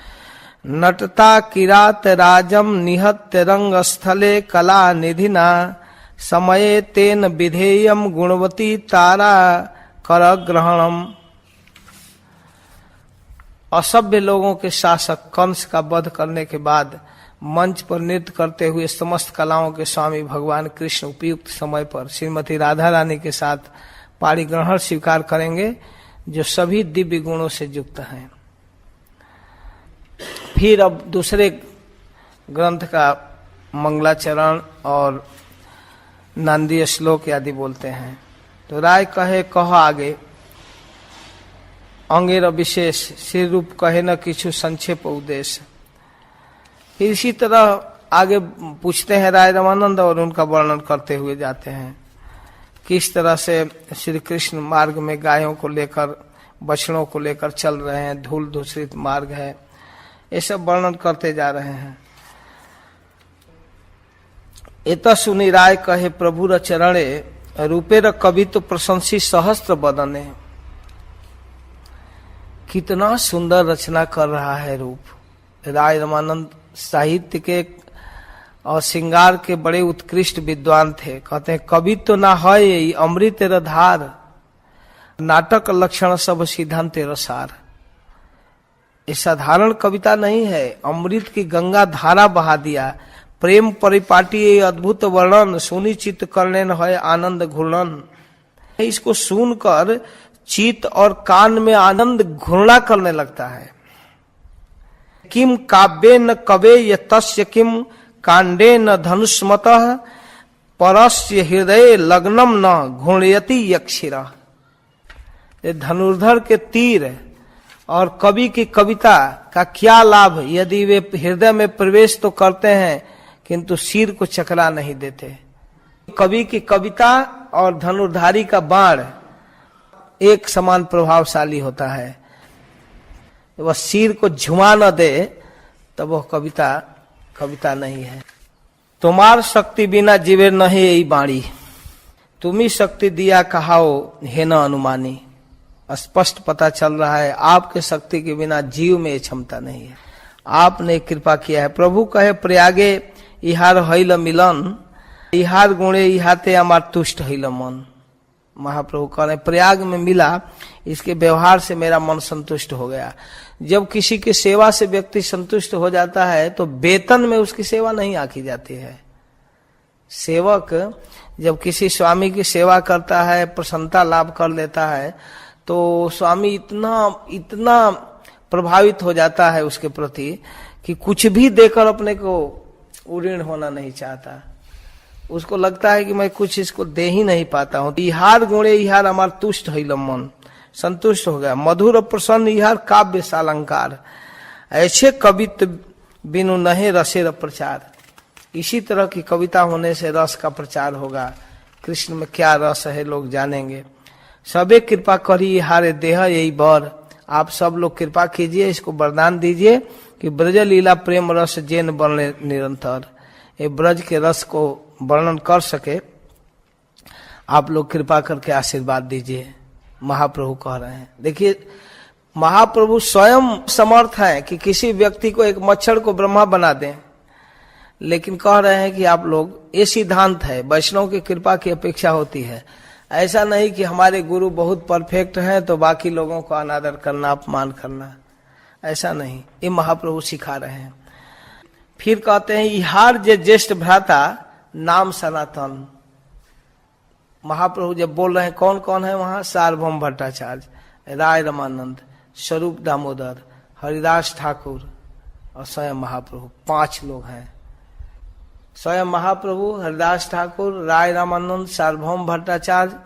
नटता किरात राजम निहत्य रंग स्थले कला निधिना समये तेन विधेयम गुणवती तारा कर ग्रहणम। असभ्य लोगों के शासक कंस का वध करने के बाद मंच पर नृत्य करते हुए समस्त कलाओं के स्वामी भगवान कृष्ण उपयुक्त समय पर श्रीमती राधा रानी के साथ पारिग्रहण स्वीकार करेंगे, जो सभी दिव्य गुणों से युक्त हैं। फिर अब दूसरे ग्रंथ का मंगलाचरण और नांदीय श्लोक आदि बोलते हैं। तो राय कहे कह आगे अंगेर विशेष श्री रूप कहे न किछु संक्षेप उद्देश्य। फिर इसी तरह आगे पूछते हैं राय रामानंद और उनका वर्णन करते हुए जाते हैं किस तरह से श्री कृष्ण मार्ग में गायों को लेकर बछड़ों को लेकर चल रहे हैं, धूल दूषित मार्ग है, ये सब वर्णन करते जा रहे हैं। इत सुनि राय कहे प्रभुर चरणे रूपेर कवि तो प्रशंसी सहस्त्र बदने। कितना सुंदर रचना कर रहा है रूप। राय रामानंद साहित्य के और श्रृंगार के बड़े उत्कृष्ट विद्वान थे। कहते हैं कवि तो ना है ये अमृत तेरा धार, नाटक लक्षण सब सिद्धांत तेरा सार। ये साधारण कविता नहीं है, अमृत की गंगा धारा बहा दिया। प्रेम परिपाटी ये अद्भुत वर्णन, सुनी चित्त करने न है आनंद घूर्णन। इसको सुनकर चित्त और कान में आनंद घूर्णा करने लगता है। किम काव्ये न कवे य तस्य किम कांडे न धनुष्मतः परस्य हृदय लग्नम न घूर्णयति यक्षिरा। ये धनुर्धर के तीर और कवि की कविता का क्या लाभ यदि वे हृदय में प्रवेश तो करते हैं किंतु सिर को चकरा नहीं देते। कवि की कविता और धनुर्धारी का बाण एक समान प्रभावशाली होता है। वह सिर को झुमा न दे तब वह कविता नहीं है। तुम्हार शक्ति बिना जीवे नहीं यही बाणी, तुम्ही शक्ति दिया कहाओ है न अनुमानी। स्पष्ट पता चल रहा है आपके शक्ति के बिना जीव में क्षमता नहीं है, आपने कृपा किया है। प्रभु कहे प्रयागे इहार हईल मिलन, इहार गुणे इहाते अमार तुष्ट हईल मन। महाप्रभु कह रहे प्रयाग में मिला, इसके व्यवहार से मेरा मन संतुष्ट हो गया। जब किसी की सेवा से व्यक्ति संतुष्ट हो जाता है तो वेतन में उसकी सेवा नहीं आकी जाती है। सेवक जब किसी स्वामी की सेवा करता है, प्रसन्नता लाभ कर लेता है, तो स्वामी इतना प्रभावित हो जाता है उसके प्रति कि कुछ भी देकर अपने को ऋण होना नहीं चाहता। उसको लगता है कि मैं कुछ इसको दे ही नहीं पाता हूं। इहार गुणे इहार हमार तुष्ट हईल मन, संतुष्ट हो गया। मधुर प्रसन्न इहार काव्य सालंकार, ऐसे कवित्व बिनु नहे रसेर प्रचार। इसी तरह की कविता होने से रस का प्रचार होगा। कृष्ण में क्या रस है लोग जानेंगे। सबे कृपा करी हारे देह यही बर। आप सब लोग कृपा कीजिए, इसको वरदान दीजिए कि ब्रज लीला प्रेम रस जेन बने निरंतर। ये ब्रज के रस को वर्णन कर सके, आप लोग कृपा करके आशीर्वाद दीजिए। महाप्रभु कह रहे हैं। देखिए महाप्रभु स्वयं समर्थ हैं कि किसी व्यक्ति को एक मच्छर को ब्रह्मा बना दें, लेकिन कह रहे हैं कि आप लोग, ये सिद्धांत है, वैष्णव की कृपा की अपेक्षा होती है। ऐसा नहीं कि हमारे गुरु बहुत परफेक्ट हैं तो बाकी लोगों को अनादर करना, अपमान करना, ऐसा नहीं। ये महाप्रभु सिखा रहे हैं। फिर कहते हैं इहार जे ज्येष्ठ भ्राता नाम सनातन। महाप्रभु जब बोल रहे हैं कौन कौन है वहां, सार्वभौम भट्टाचार्य, राय रामानंद, स्वरूप दामोदर, हरिदास ठाकुर और स्वयं महाप्रभु, 5 लोग हैं। स्वयं महाप्रभु, हरिदास ठाकुर, राय रामानंद, सार्वभौम भट्टाचार्य,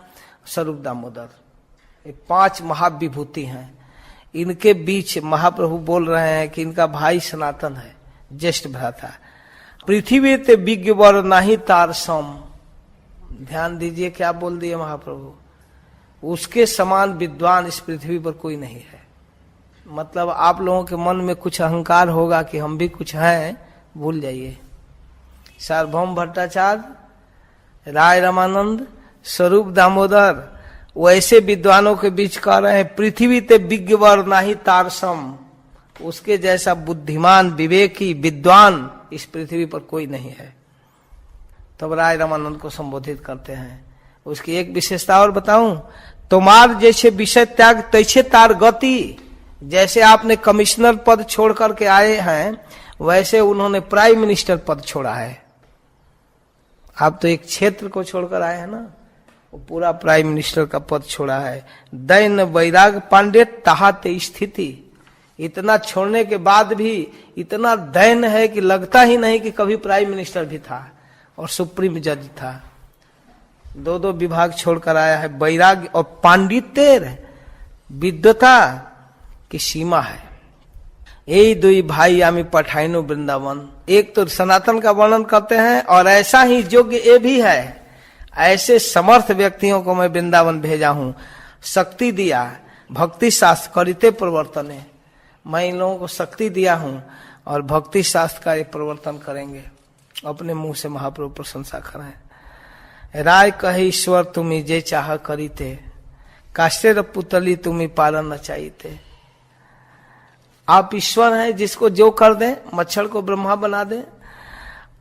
स्वरूप दामोदर, ये 5 महाविभूति हैं। इनके बीच महाप्रभु बोल रहे हैं कि इनका भाई सनातन है, ज्येष्ठ भ्राता। पृथ्वी ते विज्ञ वर नाही तार सम। ध्यान दीजिए क्या बोल दिए महाप्रभु, उसके समान विद्वान इस पृथ्वी पर कोई नहीं है। मतलब आप लोगों के मन में कुछ अहंकार होगा कि हम भी कुछ हैं, भूल जाइए। सार्वभौम भट्टाचार्य, राय रामानंद, स्वरूप दामोदर वैसे विद्वानों के बीच कह रहे हैं, पृथ्वी ते विज्ञवर नाही तारसम, उसके जैसा बुद्धिमान विवेकी विद्वान इस पृथ्वी पर कोई नहीं है। तब राय रामानंद को संबोधित करते हैं। उसकी एक विशेषता और बताऊं, तुम्हार जैसे विषय त्याग तैसे तार गति। जैसे आपने कमिश्नर पद छोड़ करके आए हैं, वैसे उन्होंने प्राइम मिनिस्टर पद छोड़ा है। आप तो एक क्षेत्र को छोड़कर आए हैं ना, वो पूरा प्राइम मिनिस्टर का पद छोड़ा है। दैन वैराग पांडे तहाते स्थिति, इतना छोड़ने के बाद भी इतना दैन है कि लगता ही नहीं कि कभी प्राइम मिनिस्टर भी था और सुप्रीम जज था। दो दो विभाग छोड़कर आया है। वैराग्य और पांडित्य, विद्वता की सीमा है। यही दुई भाई आमी पठाइनो वृंदावन। एक तो सनातन का वर्णन करते हैं और ऐसा ही योग्य ये भी है, ऐसे समर्थ व्यक्तियों को मैं वृंदावन भेजा हूं, शक्ति दिया, भक्ति शास्त्र करिते प्रवर्तने। मैं इन लोगों को शक्ति दिया हूं और भक्ति शास्त्र का ये प्रवर्तन करेंगे। अपने मुंह से महाप्रभु प्रशंसा करें। राय कहे ईश्वर तुम्ही जे चाह करीते, काष्टेर पुतली तुम्ही पालन न चाहिए। आप ईश्वर हैं, जिसको जो कर दें, मच्छर को ब्रह्मा बना दें।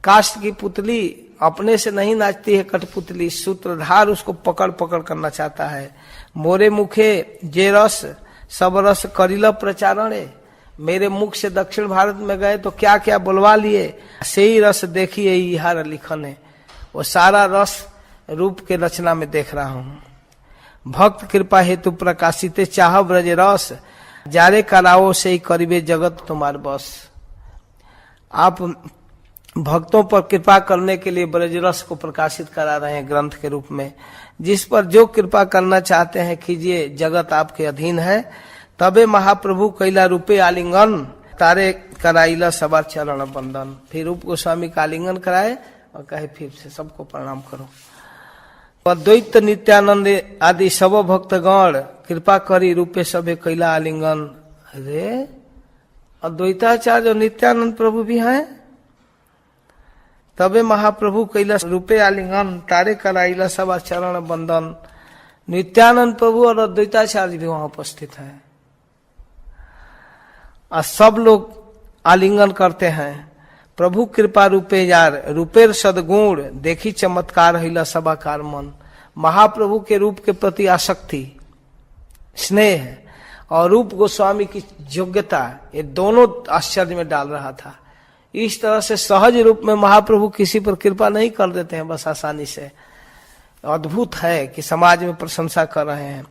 काष्ट की पुतली अपने से नहीं नाचती है, कठपुतली, सूत्रधार उसको पकड़ पकड़ करना चाहता है। मोरे मुखे जे रस सब रस करिल प्रचारणे। मेरे मुख से दक्षिण भारत में गए तो क्या क्या बुलवा लिए, से ही रस देखिए इहार लिखन है। वो सारा रस रूप के रचना में देख रहा हूं। भक्त कृपा हेतु प्रकाशित चाह ब्रज रस, जारे कराओ से ही करीबे जगत तुम्हार बस। आप भक्तों पर कृपा करने के लिए ब्रज रस को प्रकाशित करा रहे हैं ग्रंथ के रूप में। जिस पर जो कृपा करना चाहते हैं कीजिए, जगत आपके अधीन है। तबे महाप्रभु कैला रूपे आलिंगन, तारे कराइला सवार चरण बंदन। फिर रूप गोस्वामी का आलिंगन कराए और कहे फिर से सबको प्रणाम करो। अद्वैत नित्यानंद आदि सब भक्तगण कृपा करी रूपे सबे कैला आलिंगन। अरे अद्वैताचार्य और नित्यानंद प्रभु भी हैं। तबे महाप्रभु कैला रूपे आलिंगन, तारे कराइला सवा चरण बंदन। नित्यानंद प्रभु और अद्वैताचार्य भी वहां उपस्थित हैं और सब लोग आलिंगन करते हैं। प्रभु कृपा रूपे यार, रूपेर सदगुण देखी चमत्कार हिला सबाकार मन। महाप्रभु के रूप के प्रति आसक्ति, स्नेह और रूप गोस्वामी की योग्यता, ये दोनों आश्चर्य में डाल रहा था। इस तरह से सहज रूप में महाप्रभु किसी पर कृपा नहीं कर देते हैं बस आसानी से। अद्भुत है कि समाज में प्रशंसा कर रहे हैं।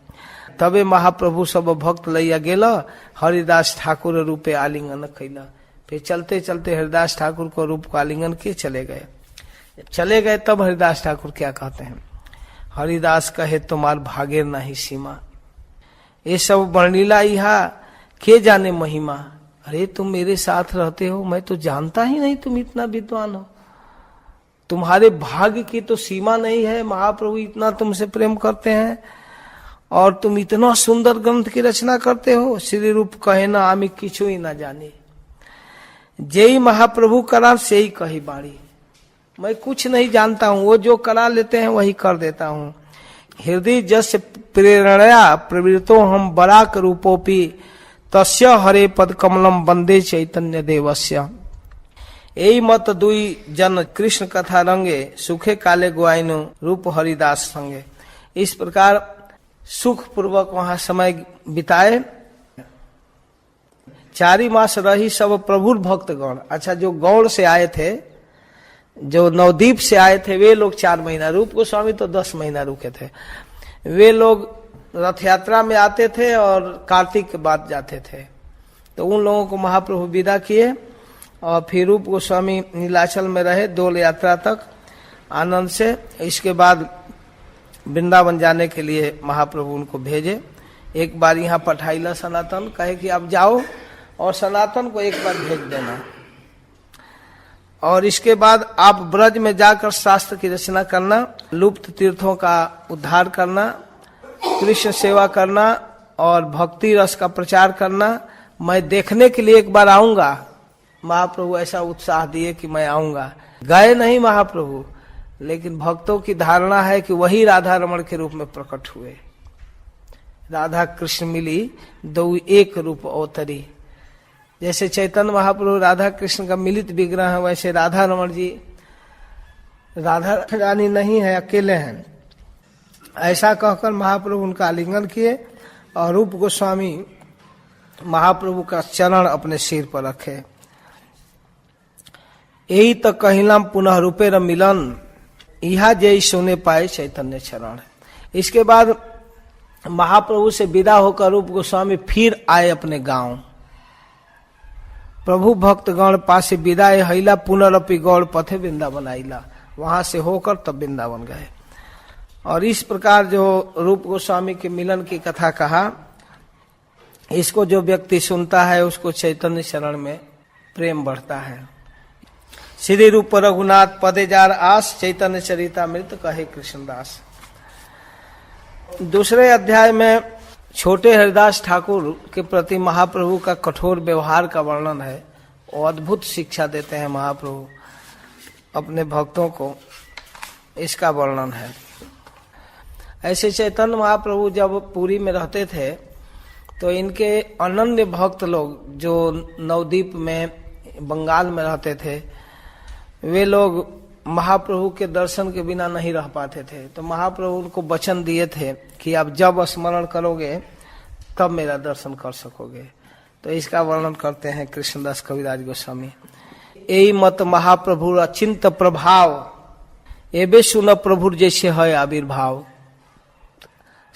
तबे महाप्रभु सब भक्त लैया गेला, हरिदास ठाकुर रूपे आलिंगन कैला। फिर चलते चलते हरिदास ठाकुर को रूप को आलिंगन किए चले गए। जब चले गए तब हरिदास ठाकुर क्या कहते हैं, हरिदास कहे तुम्हार भागेर नहीं सीमा। ये सब वर्णिला इहा के जाने महिमा। अरे तुम मेरे साथ रहते हो, मैं तो जानता ही नहीं तुम इतना विद्वान हो। तुम्हारे भाग्य की तो सीमा नहीं है। महाप्रभु इतना तुमसे प्रेम करते हैं और तुम इतना सुंदर ग्रंथ की रचना करते हो। श्री रूप कहे ना आमी किछु ही ना जाने, जेई महाप्रभु करा से ही कही बाड़ी। मैं कुछ नहीं जानता हूं, वो जो करा लेते हैं वही कर देता हूं। हृदय जस प्रेरणया प्रवृत्तो हम बराक रूपोपि, तस्य हरे पद कमलम वंदे चैतन्य देवस्य। यही मत दुई जन कृष्ण कथा रंगे, सुखे काले गोआइनो रूप हरिदास संगे। इस प्रकार सुख पूर्वक वहां समय बिताए। 4 मास रही सब प्रभु भक्तगण। अच्छा, जो गौड़ से आए थे, जो नवदीप से आए थे, वे लोग 4 महीना, रूप गोस्वामी तो 10 महीना रुके थे। वे लोग रथ यात्रा में आते थे और कार्तिक के बाद जाते थे। तो उन लोगों को महाप्रभु विदा किए और फिर रूप गोस्वामी नीलाचल में रहे 2 यात्रा तक आनंद से। इसके बाद वृंदावन जाने के लिए महाप्रभु उनको भेजे। एक बार यहाँ पठाइला सनातन, कहे कि आप जाओ और सनातन को एक बार भेज देना, और इसके बाद आप ब्रज में जाकर शास्त्र की रचना करना, लुप्त तीर्थों का उद्धार करना, कृष्ण सेवा करना और भक्ति रस का प्रचार करना। मैं देखने के लिए एक बार आऊंगा। महाप्रभु ऐसा उत्साह दिए कि मैं आऊंगा। गए नहीं महाप्रभु, लेकिन भक्तों की धारणा है कि वही राधा रमण के रूप में प्रकट हुए। राधा कृष्ण मिली दो एक रूप अवतरी। जैसे चैतन्य महाप्रभु राधा कृष्ण का मिलित विग्रह है, वैसे राधा रमण जी राधा रानी नहीं है, अकेले हैं। ऐसा कहकर महाप्रभु उनका आलिंगन किए और रूप गोस्वामी महाप्रभु का चरण अपने सिर पर रखे। यही तो कहिलम पुनः रूपे र मिलन, यह जय सुने पाए चैतन्य चरण। इसके बाद महाप्रभु से विदा होकर रूप गोस्वामी फिर आए अपने गांव। प्रभु भक्त गण पासे विदाए हैला, पुनरपि गौड़ पथे वृंदावन आइला। वहां से होकर तब वृंदावन गए। और इस प्रकार जो रूप गोस्वामी के मिलन की कथा कहा, इसको जो व्यक्ति सुनता है उसको चैतन्य चरण में प्रेम बढ़ता है। श्री रूप रघुनाथ पदे जार आस, चैतन्य चरितामृत कहे कृष्णदास। दूसरे अध्याय में छोटे हरिदास ठाकुर के प्रति महाप्रभु का कठोर व्यवहार का वर्णन है। वो अद्भुत शिक्षा देते हैं महाप्रभु अपने भक्तों को, इसका वर्णन है। ऐसे चैतन्य महाप्रभु जब पुरी में रहते थे तो इनके अनन्य भक्त लोग जो नवद्वीप में बंगाल में रहते थे, वे लोग महाप्रभु के दर्शन के बिना नहीं रह पाते थे। तो महाप्रभु उनको वचन दिए थे कि आप जब स्मरण करोगे तब मेरा दर्शन कर सकोगे। तो इसका वर्णन करते हैं कृष्णदास कविराज गोस्वामी। यही मत महाप्रभु अचिंत प्रभाव, एबे सुन प्रभु जैसे है आविर्भाव।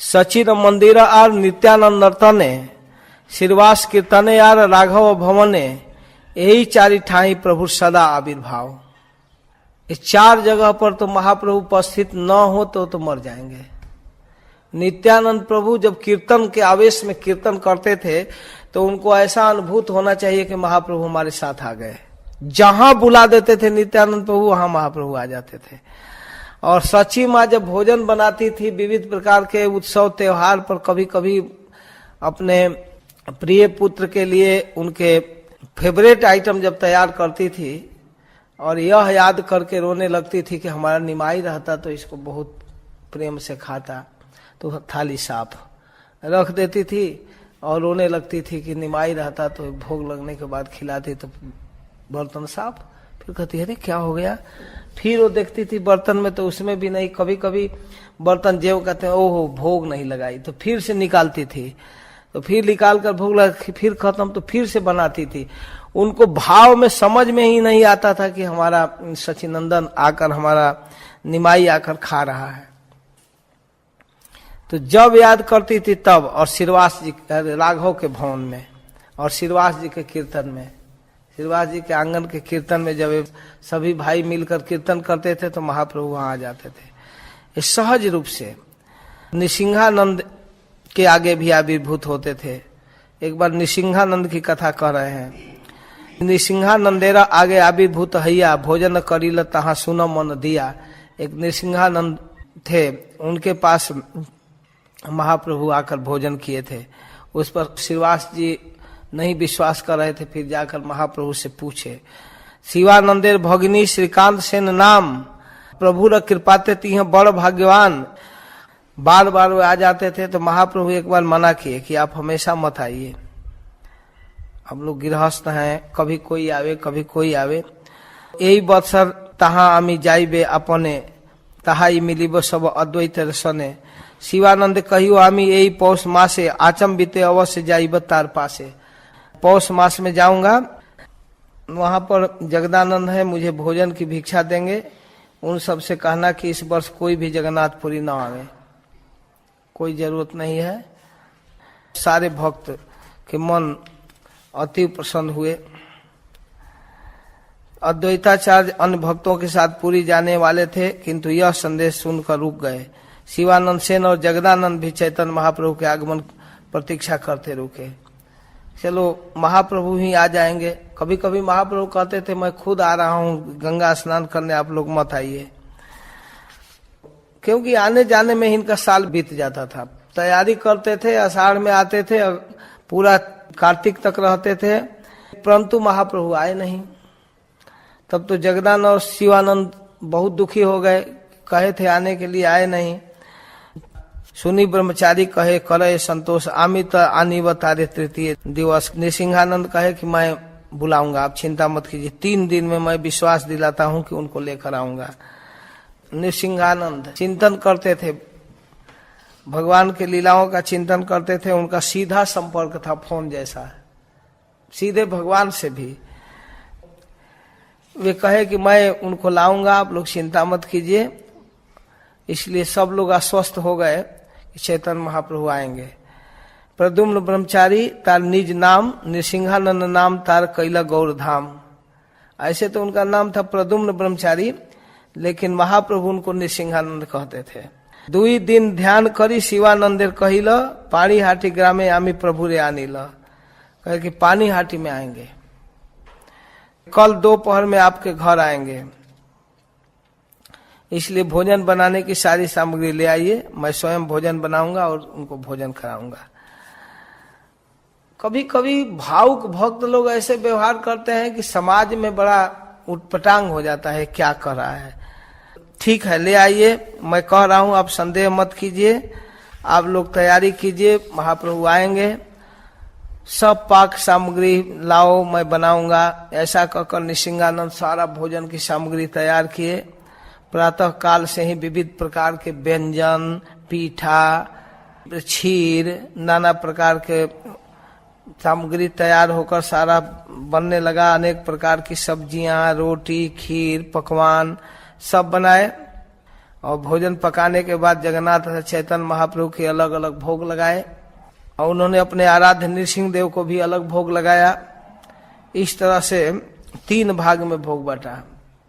सचिन मंदिर are Nityanand नर्तने, Shrivas Kirtane are Raghav भवने, यही चारि ठाई प्रभु सदा आविर्भाव। इस चार जगह पर तो महाप्रभु उपस्थित न हो तो मर जाएंगे। नित्यानंद प्रभु जब कीर्तन के आवेश में कीर्तन करते थे तो उनको ऐसा अनुभूत होना चाहिए कि महाप्रभु हमारे साथ आ गए। जहां बुला देते थे नित्यानंद प्रभु, वहां महाप्रभु आ जाते थे। और सची माँ जब भोजन बनाती थी विविध प्रकार के उत्सव त्योहार पर, कभी कभी अपने प्रिय पुत्र के लिए उनके फेवरेट आइटम जब तैयार करती थी और यह याद करके रोने लगती थी कि हमारा निमाई रहता तो इसको बहुत प्रेम से खाता, तो थाली साफ रख देती थी और रोने लगती थी कि निमाई रहता तो भोग लगने के बाद खिलाती तो बर्तन साफ। फिर कहती अरे क्या हो गया, फिर वो देखती थी बर्तन में तो उसमें भी नहीं। कभी कभी बर्तन जेव कहते हैं ओहो भोग नहीं लगाई, तो फिर से निकालती थी, तो फिर निकाल कर भोग लगा, फिर खत्म तो फिर से बनाती थी। उनको भाव में समझ में ही नहीं आता था कि हमारा सचिनंदन आकर, हमारा निमाई आकर खा रहा है। तो जब याद करती थी तब, और श्रीवास जी राघव के भवन में और श्रीवास जी के कीर्तन में, श्रीवास जी के आंगन के कीर्तन में जब सभी भाई मिलकर कीर्तन करते थे तो महाप्रभु वहां आ जाते थे। ये सहज रूप से निसिंहानंद के आगे भी आविर्भूत होते थे। एक बार निसिंहानंद की कथा कह रहे हैं। निसिंहानंदेरा आगे आविर्भूत हैया, भोजन करिल तहाँ सुन मन दिया। एक निसिंहानंद थे, उनके पास महाप्रभु आकर भोजन किए थे। उस पर श्रीवास जी नहीं विश्वास कर रहे थे, फिर जाकर महाप्रभु से पूछे। शिवानंदेर भगिनी श्रीकांत सेन नाम, प्रभु र कृपाते तीह बड़ भाग्यवान। बार बार वो आ जाते थे तो महाप्रभु एक बार मना किए कि आप हमेशा मत आइए, हम लोग गृहस्थ हैं, कभी कोई आवे कभी कोई आवे। यही बत्सर तहाँ आमी जाइबे अपने, तहा मिलिब सब अद्वैत रसने। शिवानंद कहियो आमी यही पौष मासे, आचम बीते अवश्य जाइब तार पासे। पौष मास में जाऊंगा, वहां पर जगदानंद है, मुझे भोजन की भिक्षा देंगे। उन सब से कहना कि इस वर्ष कोई भी जगन्नाथपुरी न आवे, कोई जरूरत नहीं है। सारे भक्त के मन अति प्रसन्न हुए। अद्वैताचार्य अन्य भक्तों के साथ पुरी जाने वाले थे, किंतु यह संदेश सुनकर रुक गए। शिवानंद सेन और जगदानंद भी चैतन्य महाप्रभु के आगमन प्रतीक्षा करते रुके। चलो महाप्रभु ही आ जाएंगे। कभी कभी महाप्रभु कहते थे मैं खुद आ रहा हूँ गंगा स्नान करने, आप लोग मत आइए, क्योंकि आने जाने में इनका साल बीत जाता था। तैयारी करते थे, आषाढ़ में आते थे, पूरा कार्तिक तक रहते थे, परंतु महाप्रभु आए नहीं। तब तो जगदानंद और शिवानंद बहुत दुखी हो गए, कहे थे आने के लिए, आए नहीं। सुनी ब्रह्मचारी कहे करे संतोष आमित आनिव तारे तृतीय दिवस। नृसिंहानंद कहे कि मैं बुलाऊंगा, आप चिंता मत कीजिए, 3 दिन में मैं विश्वास दिलाता हूं कि उनको लेकर आऊंगा। नृसिंहानंद चिंतन करते थे, भगवान के लीलाओं का चिंतन करते थे। उनका सीधा संपर्क था, फोन जैसा, सीधे भगवान से भी। वे कहे कि मैं उनको लाऊंगा, आप लोग चिंता मत कीजिए। इसलिए सब लोग आश्वस्त हो गए कि चैतन्य महाप्रभु आएंगे। प्रद्युम्न ब्रह्मचारी तार निज नाम, नृसिंहानंद नाम तार कैला गौर धाम। ऐसे तो उनका नाम था प्रद्युम्न ब्रह्मचारी, लेकिन महाप्रभु उनको नृसिंहानंद कहते थे। 2 दिन ध्यान करी शिवानंदेर कहिल, पानी हाटी ग्रामे आमी प्रभु रे आनिल। कहे कि पानी हाटी में आएंगे, कल दोपहर में आपके घर आएंगे, इसलिए भोजन बनाने की सारी सामग्री ले आइए, मैं स्वयं भोजन बनाऊंगा और उनको भोजन कराऊंगा। कभी कभी भावुक भक्त लोग ऐसे व्यवहार करते हैं कि समाज में बड़ा उटपटांग हो जाता है, क्या कर रहा है। ठीक है, ले आइए, मैं कह रहा हूं, आप संदेह मत कीजिए, आप लोग तैयारी कीजिए, महाप्रभु आएंगे, सब पाक सामग्री लाओ, मैं बनाऊंगा। ऐसा कहकर नृसिंहानंद सारा भोजन की सामग्री तैयार किए। प्रातः काल से ही विविध प्रकार के व्यंजन, पीठा, क्षीर, नाना प्रकार के सामग्री तैयार होकर सारा बनने लगा। अनेक प्रकार की सब्जियां, रोटी, खीर, पकवान सब बनाए। और भोजन पकाने के बाद जगन्नाथ चैतन्य महाप्रभु के अलग अलग भोग लगाए, और उन्होंने अपने आराध्य नृसिंह देव को भी अलग भोग लगाया। इस तरह से 3 भाग में भोग बांटा,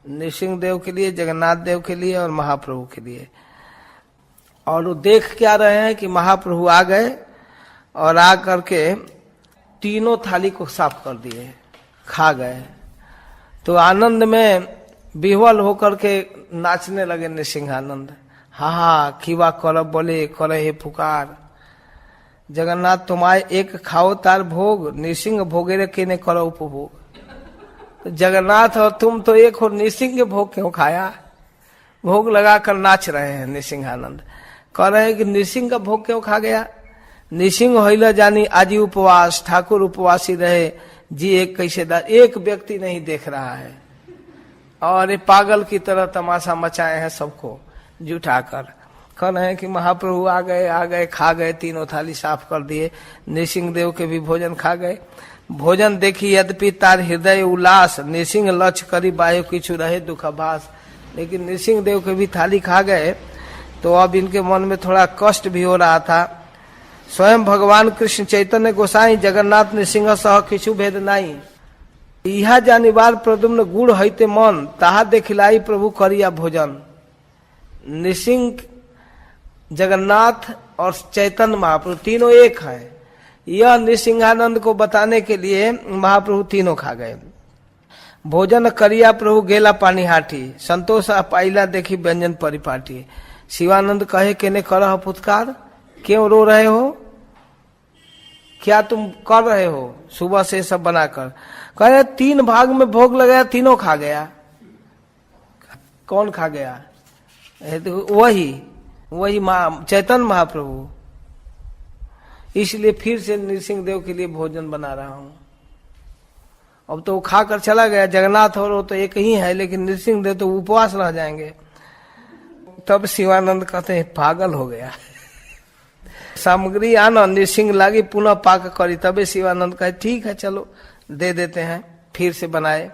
नृसिंह देव के लिए, जगन्नाथ देव के लिए और महाप्रभु के लिए। और वो देख क्या रहे हैं कि महाप्रभु आ गए और आ करके तीनों थाली को साफ कर दिए, खा गए। तो आनंद में विह्वल होकर के नाचने लगे नृसिंहानंद। हा हा खीवा करब बोले करे हे पुकार, जगन्नाथ तुम्हारे एक खाओ तार भोग, नृसिंह भोगेरे केने करो उपभोग। तो जगन्नाथ और तुम तो एक हो, नृसिंह के भोग क्यों खाया? भोग लगाकर नाच रहे हैं नृसिंहानंद, कह रहे हैं कि नृसिंह का भोग क्यों खा गया? नृसिंह होइला जानी आजी उपवास, ठाकुर उपवासी रहे जी एक कैसे दार। एक व्यक्ति नहीं देख रहा है और ये पागल की तरह तमाशा मचाए हैं सबको जुटाकर। कह रहे हैं कि महाप्रभु आ गए, खा गए, तीनों थाली साफ कर दिए, नृसिंह देव के भी भोजन खा गए। भोजन देखी यद्यपि तार हृदय उल्लास, नृसिंह लक्ष्य करी बायो किछु रहे दुखाभास। लेकिन नृसिंह देव के भी थाली खा गए तो अब इनके मन में थोड़ा कष्ट भी हो रहा था। स्वयं भगवान कृष्ण चैतन्य गोसाई जगन्नाथ नृसिंह सह किछु भेद नाही, इहा जानिबार प्रद्युम्न गुड़ हईते मन, ताहा देखिलाई प्रभु करिया भोजन। नृसिंह, जगन्नाथ और चैतन्य महाप्रभु तीनों एक है, यह नृसिंहानंद को बताने के लिए महाप्रभु तीनों खा गए। भोजन करिया प्रभु गेला पानी हाटी, संतोष पाइला देखी व्यंजन परिपाटी। शिवानंद कहे केने करह फुत्कार, क्यों रो रहे हो, क्या तुम कर रहे हो सुबह से सब बनाकर? कहे 3 भाग में भोग लगाया, तीनों खा गया। कौन खा गया? वही चैतन्य महाप्रभु। इसलिए फिर से नृसिंह देव के लिए भोजन बना रहा हूं। अब तो वो खाकर चला गया, जगन्नाथ और वो तो एक ही है, लेकिन नृसिंह देव तो उपवास रह जाएंगे। तब शिवानंद कहते हैं पागल हो गया। सामग्री आना, नृसिंह लागी पुनः पाक करी। तबे शिवानंद कहे ठीक है चलो दे देते हैं, फिर से बनाए।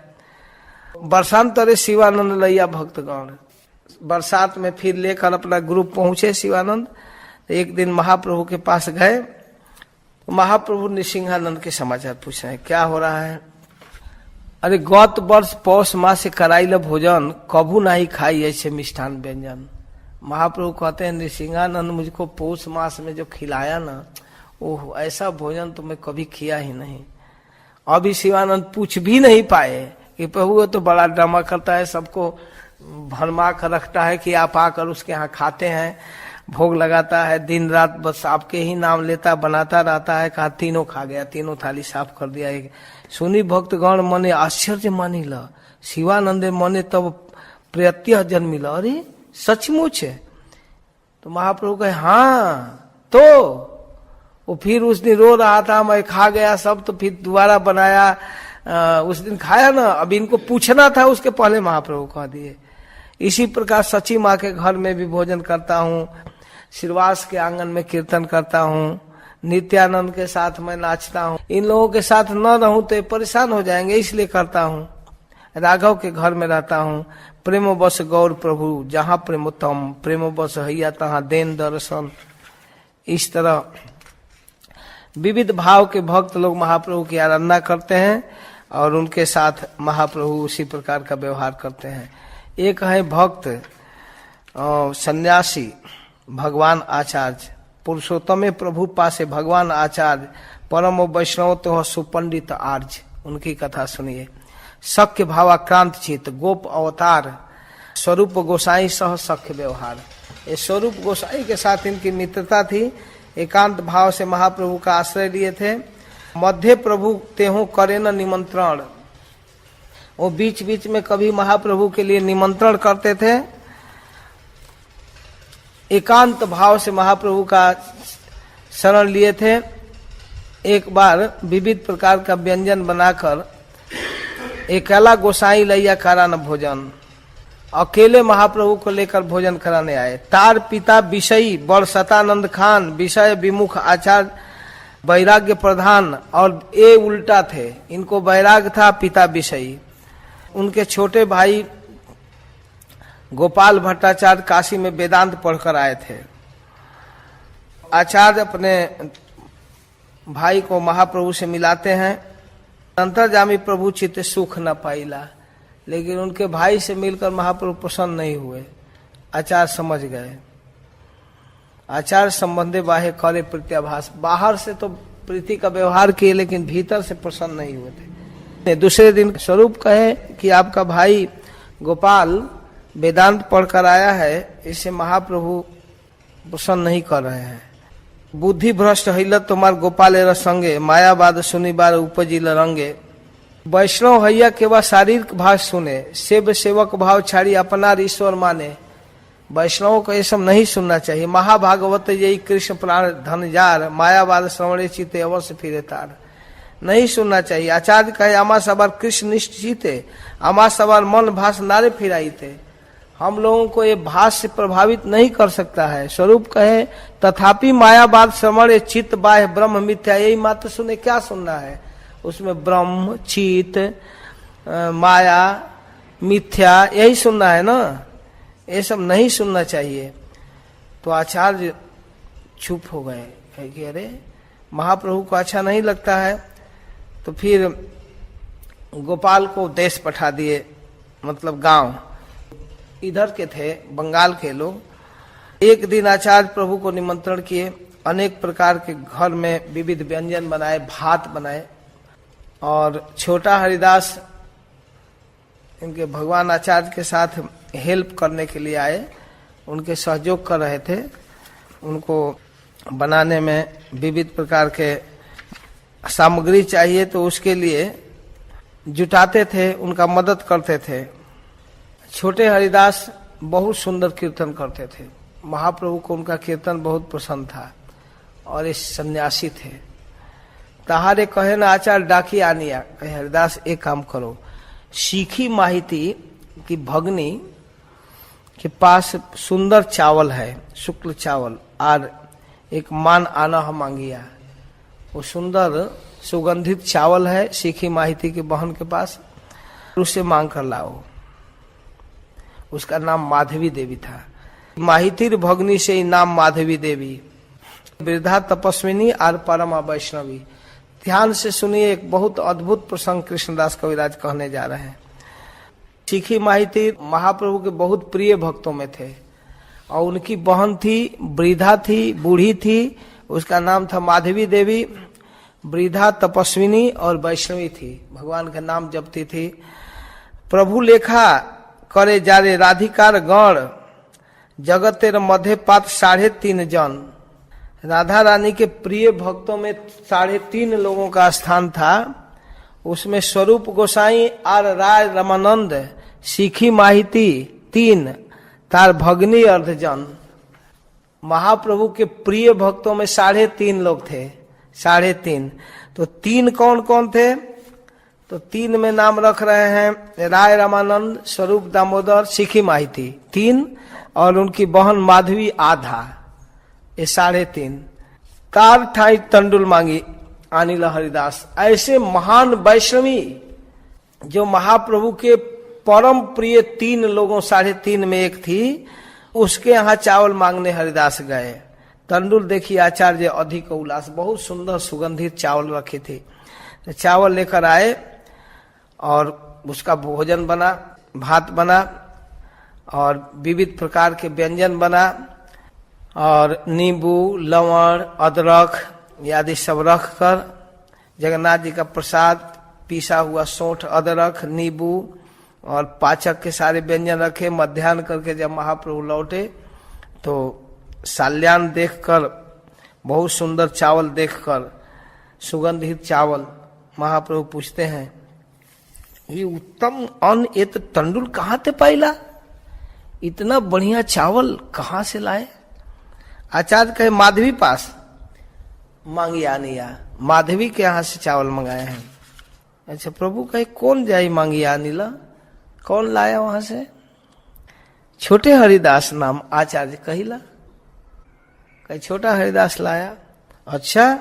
वर्षांतरे शिवानंद लैया भक्तगण, बरसात में फिर लेकर अपना ग्रुप पहुंचे शिवानंद। एक दिन महाप्रभु के पास गए, महाप्रभु नृसिंहानंद के समाचार पूछ रहे हैं, क्या हो रहा है? अरे गत वर्ष पौष मास से कराइल भोजन, कभू नहीं खाई ऐसे मिष्ठान व्यंजन। महाप्रभु कहते हैं नृसिंहानंद मुझको पौष मास में जो खिलाया ना, ओह ऐसा भोजन तो मैं कभी किया ही नहीं। अभी शिवानंद पूछ भी नहीं पाए कि प्रभु तो बड़ा ड्रामा करता है, सबको भरमा कर रखता है कि आप आकर उसके यहाँ खाते हैं, भोग लगाता है, दिन रात बस आपके ही नाम लेता, बनाता रहता है। कहा तीनों खा गया, तीनों थाली साफ कर दिया। सुनी भक्तगण मने आश्चर्य मानिल, शिवानंद मने तब प्रत्यय जन्मिल, अरे सचमुच है। तो महाप्रभु कहे हाँ। तो वो फिर उस दिन रो रहा था, मैं खा गया सब, तो फिर दोबारा बनाया। उस दिन खाया ना, अब इनको पूछना था उसके पहले महाप्रभु कह दिए। इसी प्रकार सची माँ के घर में भी भोजन करता हूँ, श्रीवास के आंगन में कीर्तन करता हूँ, नित्यानंद के साथ मैं नाचता हूँ। इन लोगों के साथ न रहूं तो ये परेशान हो जाएंगे, इसलिए करता हूँ। राघव के घर में रहता हूँ। प्रेम बस गौर प्रभु जहाँ प्रेमोत्तम, प्रेम बस हैया तहाँ देन दर्शन। इस तरह विविध भाव के भक्त लोग महाप्रभु की आराधना करते हैं और उनके साथ महाप्रभु उसी प्रकार का व्यवहार करते हैं। एक है भक्त सन्यासी भगवान आचार्य, पुरुषोत्तम प्रभु पासे भगवान आचार्य, परम वैष्णव तो सुपंडित आर्य। उनकी कथा सुनिए। सख्य भावाक्रांत चित, गोप अवतार, स्वरूप गोसाई सह सख्य व्यवहार। ये स्वरूप गोसाई के साथ इनकी मित्रता थी। एकांत भाव से महाप्रभु का आश्रय लिए थे। मध्य प्रभु तेहु करे न निमंत्रण, वो बीच बीच में कभी महाप्रभु के लिए निमंत्रण करते थे। एकांत भाव से महाप्रभु का शरण लिए थे। एक बार विविध प्रकार का व्यंजन बनाकर अकेला गोसाई लैया करा न भोजन, अकेले महाप्रभु को लेकर भोजन कराने आए। तार पिता विषयी बड़ सतानंद खान, विषय विमुख आचार्य, वैराग्य प्रधान, और ये उल्टा थे। इनको वैराग था, पिता विषयी। उनके छोटे भाई गोपाल भट्टाचार्य काशी में वेदांत पढ़कर आए थे। आचार्य अपने भाई को महाप्रभु से मिलाते हैं। अंतर्जामी प्रभु चित्त सुख न पाइला, लेकिन उनके भाई से मिलकर महाप्रभु प्रसन्न नहीं हुए। आचार्य समझ गए। आचार्य संबंधे बाहे करे प्रत्याभास, बाहर से तो प्रीति का व्यवहार किए लेकिन भीतर से प्रसन्न नहीं हुए थे। दूसरे दिन स्वरूप कहे कि आपका भाई गोपाल वेदांत पढ़कर आया है, इसे महाप्रभु प्रसन्न नहीं कर रहे हैं। बुद्धि भ्रष्ट हिल तुम्हार गोपाल संगे, मायावाद सुनिबार उपजिल रंगे। वैष्णव हैया केवल शारीरिक भाव सुने, सेव सेवक भाव छाड़ी अपना ईश्वर माने। वैष्णवों को ये सब नहीं सुनना चाहिए। महाभागवत यही कृष्ण प्राण धन जार, मायावाद श्रवणे चिते अवश्य फिरे तार। नहीं सुनना चाहिए। आचार्य कहे आमा सवार कृष्ण निश्चिते, आमा सवार मन भाष नारे फिराई थे। हम लोगों को ये भाष से प्रभावित नहीं कर सकता है। स्वरूप कहे तथापि मायावाद श्रवणे चित्त बाह्य ब्रह्म मिथ्या, यही मात्र सुने। क्या सुनना है उसमें? ब्रह्म, चित, माया, मिथ्या, यही सुनना है ना। ये सब नहीं सुनना चाहिए। तो आचार्य चुप हो गए कि अरे महाप्रभु को अच्छा नहीं लगता है। तो फिर गोपाल को देश पठा दिए, मतलब गांव। इधर के थे बंगाल के लोग। एक दिन आचार्य प्रभु को निमंत्रण किए। अनेक प्रकार के घर में विविध व्यंजन बनाए, भात बनाए। और छोटा हरिदास इनके भगवान आचार्य के साथ हेल्प करने के लिए आए, उनके सहयोग कर रहे थे। उनको बनाने में विविध प्रकार के सामग्री चाहिए तो उसके लिए जुटाते थे, उनका मदद करते थे। छोटे हरिदास बहुत सुंदर कीर्तन करते थे। महाप्रभु को उनका कीर्तन बहुत पसंद था और ये सन्यासी थे। तहारे कहे ना आचार्य डाकी आनिया, कहे हरिदास एक काम करो, सीखी माहिती की भगनी के पास सुंदर चावल है, शुक्ल चावल, और एक मान आना हम मांगिया। वो सुंदर सुगंधित चावल है सीखी माहिती की बहन के पास, उसे मांग कर लाओ। उसका नाम माधवी देवी था। माहितिर भगनी से नाम माधवी देवी, वृद्धा तपस्विनी और परमा वैष्णवी। ध्यान से सुनिए, एक बहुत अद्भुत प्रसंग कृष्णदास कविराज कहने जा रहे हैं। सीखी माहिती महाप्रभु के बहुत प्रिय भक्तों में थे और उनकी बहन थी, वृद्धा थी, बूढ़ी थी। उसका नाम था माधवी देवी। वृद्धा तपस्विनी और वैष्णवी थी, भगवान का नाम जपती थी। प्रभु लेखा करे जारे राधिकार गण, जगतेर मध्य पात 3.5 जन। राधा रानी के प्रिय भक्तों में 3.5 लोगों का स्थान था। उसमें स्वरूप गोसाई और राय रमानंद, सीखी माहिती 3, तार भगनी अर्धजन। महाप्रभु के प्रिय भक्तों में 3.5 लोग थे, 3.5। तो 3 कौन कौन थे? तो 3 में नाम रख रहे हैं राय रामानंद, स्वरूप दामोदर, सिखी माहिती 3, और उनकी बहन माधवी आधा, ये 3.5। कार ठाई तंडुल मांगी अनिल हरिदास। ऐसे महान वैष्णवी जो महाप्रभु के परम प्रिय 3 लोगों 3.5 में एक थी, उसके यहाँ चावल मांगने हरिदास गए। तंडुल देखिए आचार्य अधिक उल्लास, बहुत सुंदर सुगंधित चावल रखे थे। तो चावल लेकर आए और उसका भोजन बना, भात बना और विविध प्रकार के व्यंजन बना, और नींबू, लवण, अदरक आदि सब रख कर जगन्नाथ जी का प्रसाद, पीसा हुआ सौंठ, अदरक, नींबू और पाचक के सारे व्यंजन रखे। मध्याह्न करके जब महाप्रभु लौटे तो साल्यान देखकर, बहुत सुंदर चावल देखकर, सुगंधित चावल, महाप्रभु पूछते हैं ये उत्तम अन्न ये तो तंडुल कहाँ थे पाइला? इतना बढ़िया चावल कहाँ से लाए? आचार्य कहे माधवी पास मांगी आनिया, माधवी के यहाँ से चावल मंगाए हैं। अच्छा, प्रभु कहे कौन जाई मांगी आनीला, कौन लाया वहां से? छोटे हरिदास नाम आचार्य कहिला, कहे छोटा हरिदास लाया। अच्छा,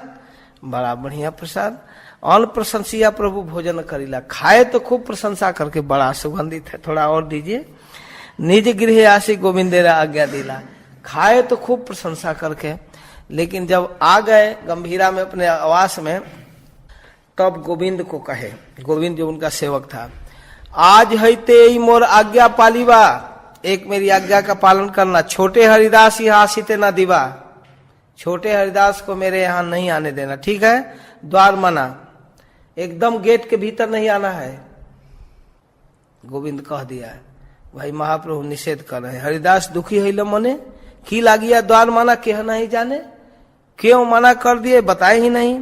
बड़ा बढ़िया प्रसाद। अन्न प्रशंसिया प्रभु भोजन करिला, खाए तो खूब प्रशंसा करके, बड़ा सुगंधित है, थोड़ा और दीजिए। निज गृह आसी गोविंदेरा आज्ञा दिला, खाए तो खूब प्रशंसा करके, लेकिन जब आ गए गंभीरा में अपने आवास में, तब गोविंद को कहे, गोविंद जो उनका सेवक था, आज है ते मोर आज्ञा पालीबा, एक मेरी आज्ञा का पालन करना। छोटे हरिदास यहाँ आसीते ना दीवा, छोटे हरिदास को मेरे यहाँ नहीं आने देना, ठीक है? द्वार मना, एकदम गेट के भीतर नहीं आना है। गोविंद कह दिया है, भाई महाप्रभु निषेध कर रहे हैं। हरिदास दुखी है मने, की लागिया द्वार माना कह नहीं जाने, क्यों मना कर दिए बताए ही नहीं।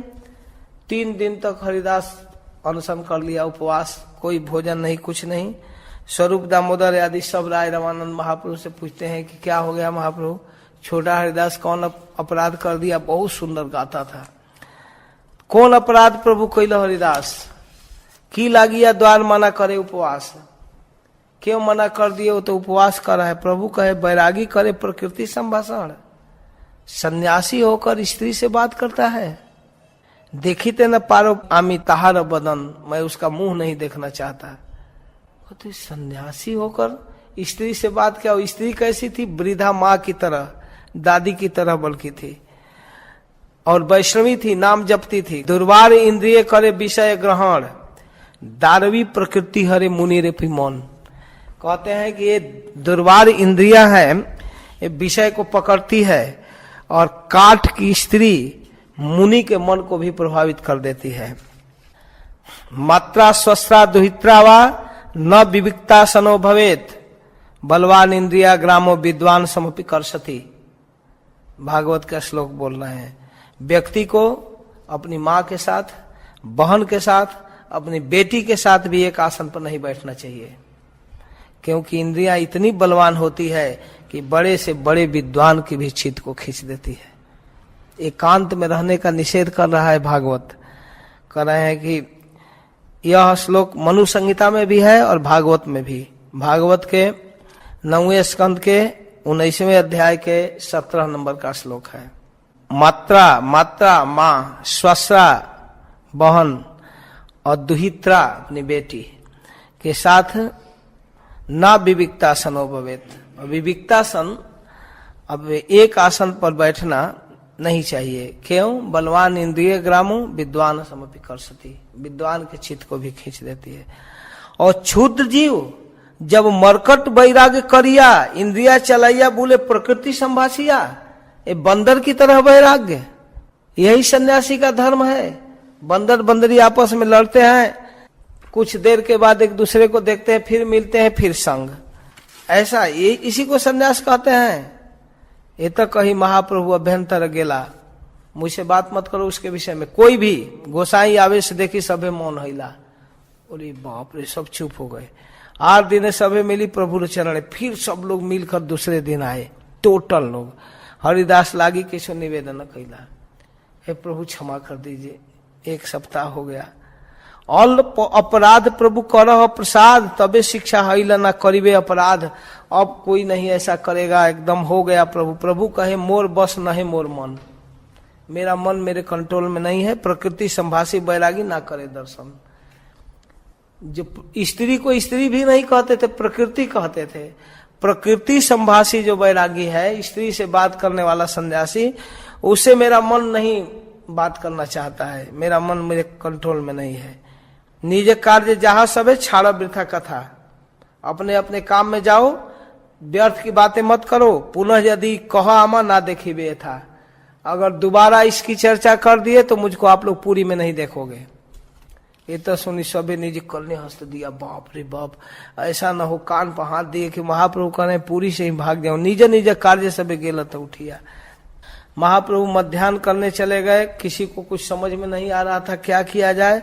3 दिन तक हरिदास अनशन कर लिया, उपवास, कोई भोजन नहीं, कुछ नहीं। स्वरूप दामोदर आदि सब राय रामानंद महाप्रभु से पूछते हैं कि क्या हो गया महाप्रभु, छोटा हरिदास कौन अपराध कर दिया? बहुत सुंदर गाता था। कौन अपराध प्रभु कैल हरिदास? की लागिया द्वार मना करे उपवास, क्यों मना कर दिए? वो तो उपवास कर रहा है। प्रभु कहे बैरागी करे प्रकृति संभाषण, सन्यासी होकर स्त्री से बात करता है। देखिते न पारो आमी ताहार बदन, मैं उसका मुंह नहीं देखना चाहता। वो तो सन्यासी होकर स्त्री से बात क्या? स्त्री कैसी थी? वृद्धा माँ की तरह, दादी की तरह बल्कि थी, और वैष्णवी थी, नाम जपती थी। दुर्वार इंद्रिय करे विषय ग्रहण, दारवी प्रकृति हरे मुनि रे मन। कहते हैं कि ये दुर्वार इंद्रिया है, ये विषय को पकड़ती है, और काठ की स्त्री मुनि के मन को भी प्रभावित कर देती है। मात्रा स्वस्त्रा दुहित्रा वा न विविक्ता सनो भवेत, बलवान इंद्रिया ग्रामो विद्वान समपि करसति। भागवत का श्लोक बोल रहे हैं। व्यक्ति को अपनी माँ के साथ, बहन के साथ, अपनी बेटी के साथ भी एक आसन पर नहीं बैठना चाहिए, क्योंकि इंद्रियां इतनी बलवान होती है कि बड़े से बड़े विद्वान की भी चित्त को खींच देती है। एकांत में रहने का निषेध कर रहा है भागवत, कर रहे हैं कि यह श्लोक मनु संहिता में भी है और भागवत में भी। भागवत के 9वें स्कंद के 19वें अध्याय के 17 नंबर का श्लोक है। मात्रा, मात्रा माँ, स्वस्रा बहन, और दुहित्रा अपनी बेटी के साथ ना विविक्ता सनो भवेत। विविक्ता सन, अब एक आसन पर बैठना नहीं चाहिए। क्यों? बलवान इंद्रिय ग्रामो विद्वान समपि करसति, विद्वान के चित्त को भी खींच देती है। और क्षुद्र जीव जब मरकट वैराग्य करिया, इंद्रिया चलाइया, बोले प्रकृति संभाषिया, ये बंदर की तरह वैराग्य, यही सन्यासी का धर्म है। बंदर बंदरी आपस में लड़ते हैं, कुछ देर के बाद एक दूसरे को देखते हैं, फिर मिलते हैं, फिर संग, ऐसा ये इसी को सन्यास कहते हैं। ये तो कही महाप्रभु अभ्यंतर गेला, मुझसे बात मत करो उसके विषय में। कोई भी गोसाई आवेश देखी सभे मौन हिला, अरे बाप रे, सब चुप हो गए। 8 दिन सभे मिली प्रभु चरण, फिर सब लोग मिलकर दूसरे दिन आए, टोटल लोग। हरिदास लागी किसो निवेदन कैला, हे प्रभु क्षमा कर दीजिए, 1 सप्ताह हो गया, अल्प अपराध प्रभु करह प्रसाद, तबे शिक्षा हईल ना करिबे अपराध। अब कोई नहीं ऐसा करेगा, एकदम हो गया प्रभु। प्रभु कहे मोर बस नहीं मोर मन, मेरा मन मेरे कंट्रोल में नहीं है। प्रकृति संभाषी बैरागी ना करे दर्शन। जो स्त्री को स्त्री भी नहीं कहते थे, प्रकृति कहते थे। प्रकृति संभाषी जो बैरागी है, स्त्री से बात करने वाला सन्यासी, उससे मेरा मन नहीं बात करना चाहता है, मेरा मन मेरे कंट्रोल में नहीं है। निज कार्य जहां सबे छाड़ वृथा कथा, अपने अपने काम में जाओ, व्यर्थ की बातें मत करो। पुनः यदि कहो आमा ना देखी बे था, अगर दोबारा इसकी चर्चा कर दिए तो मुझको आप लोग पूरी में नहीं देखोगे। ये तो सुनी सबे निज करने हंस दिया, बाप रे बाप, ऐसा ना हो कान पर हाथ दिए कि महाप्रभु कहने पूरी से ही भाग जाओ। निज निज कार्य सबे गेल तो उठिया। महाप्रभु मध्याह्न करने चले गए, किसी को कुछ समझ में नहीं आ रहा था क्या किया जाए।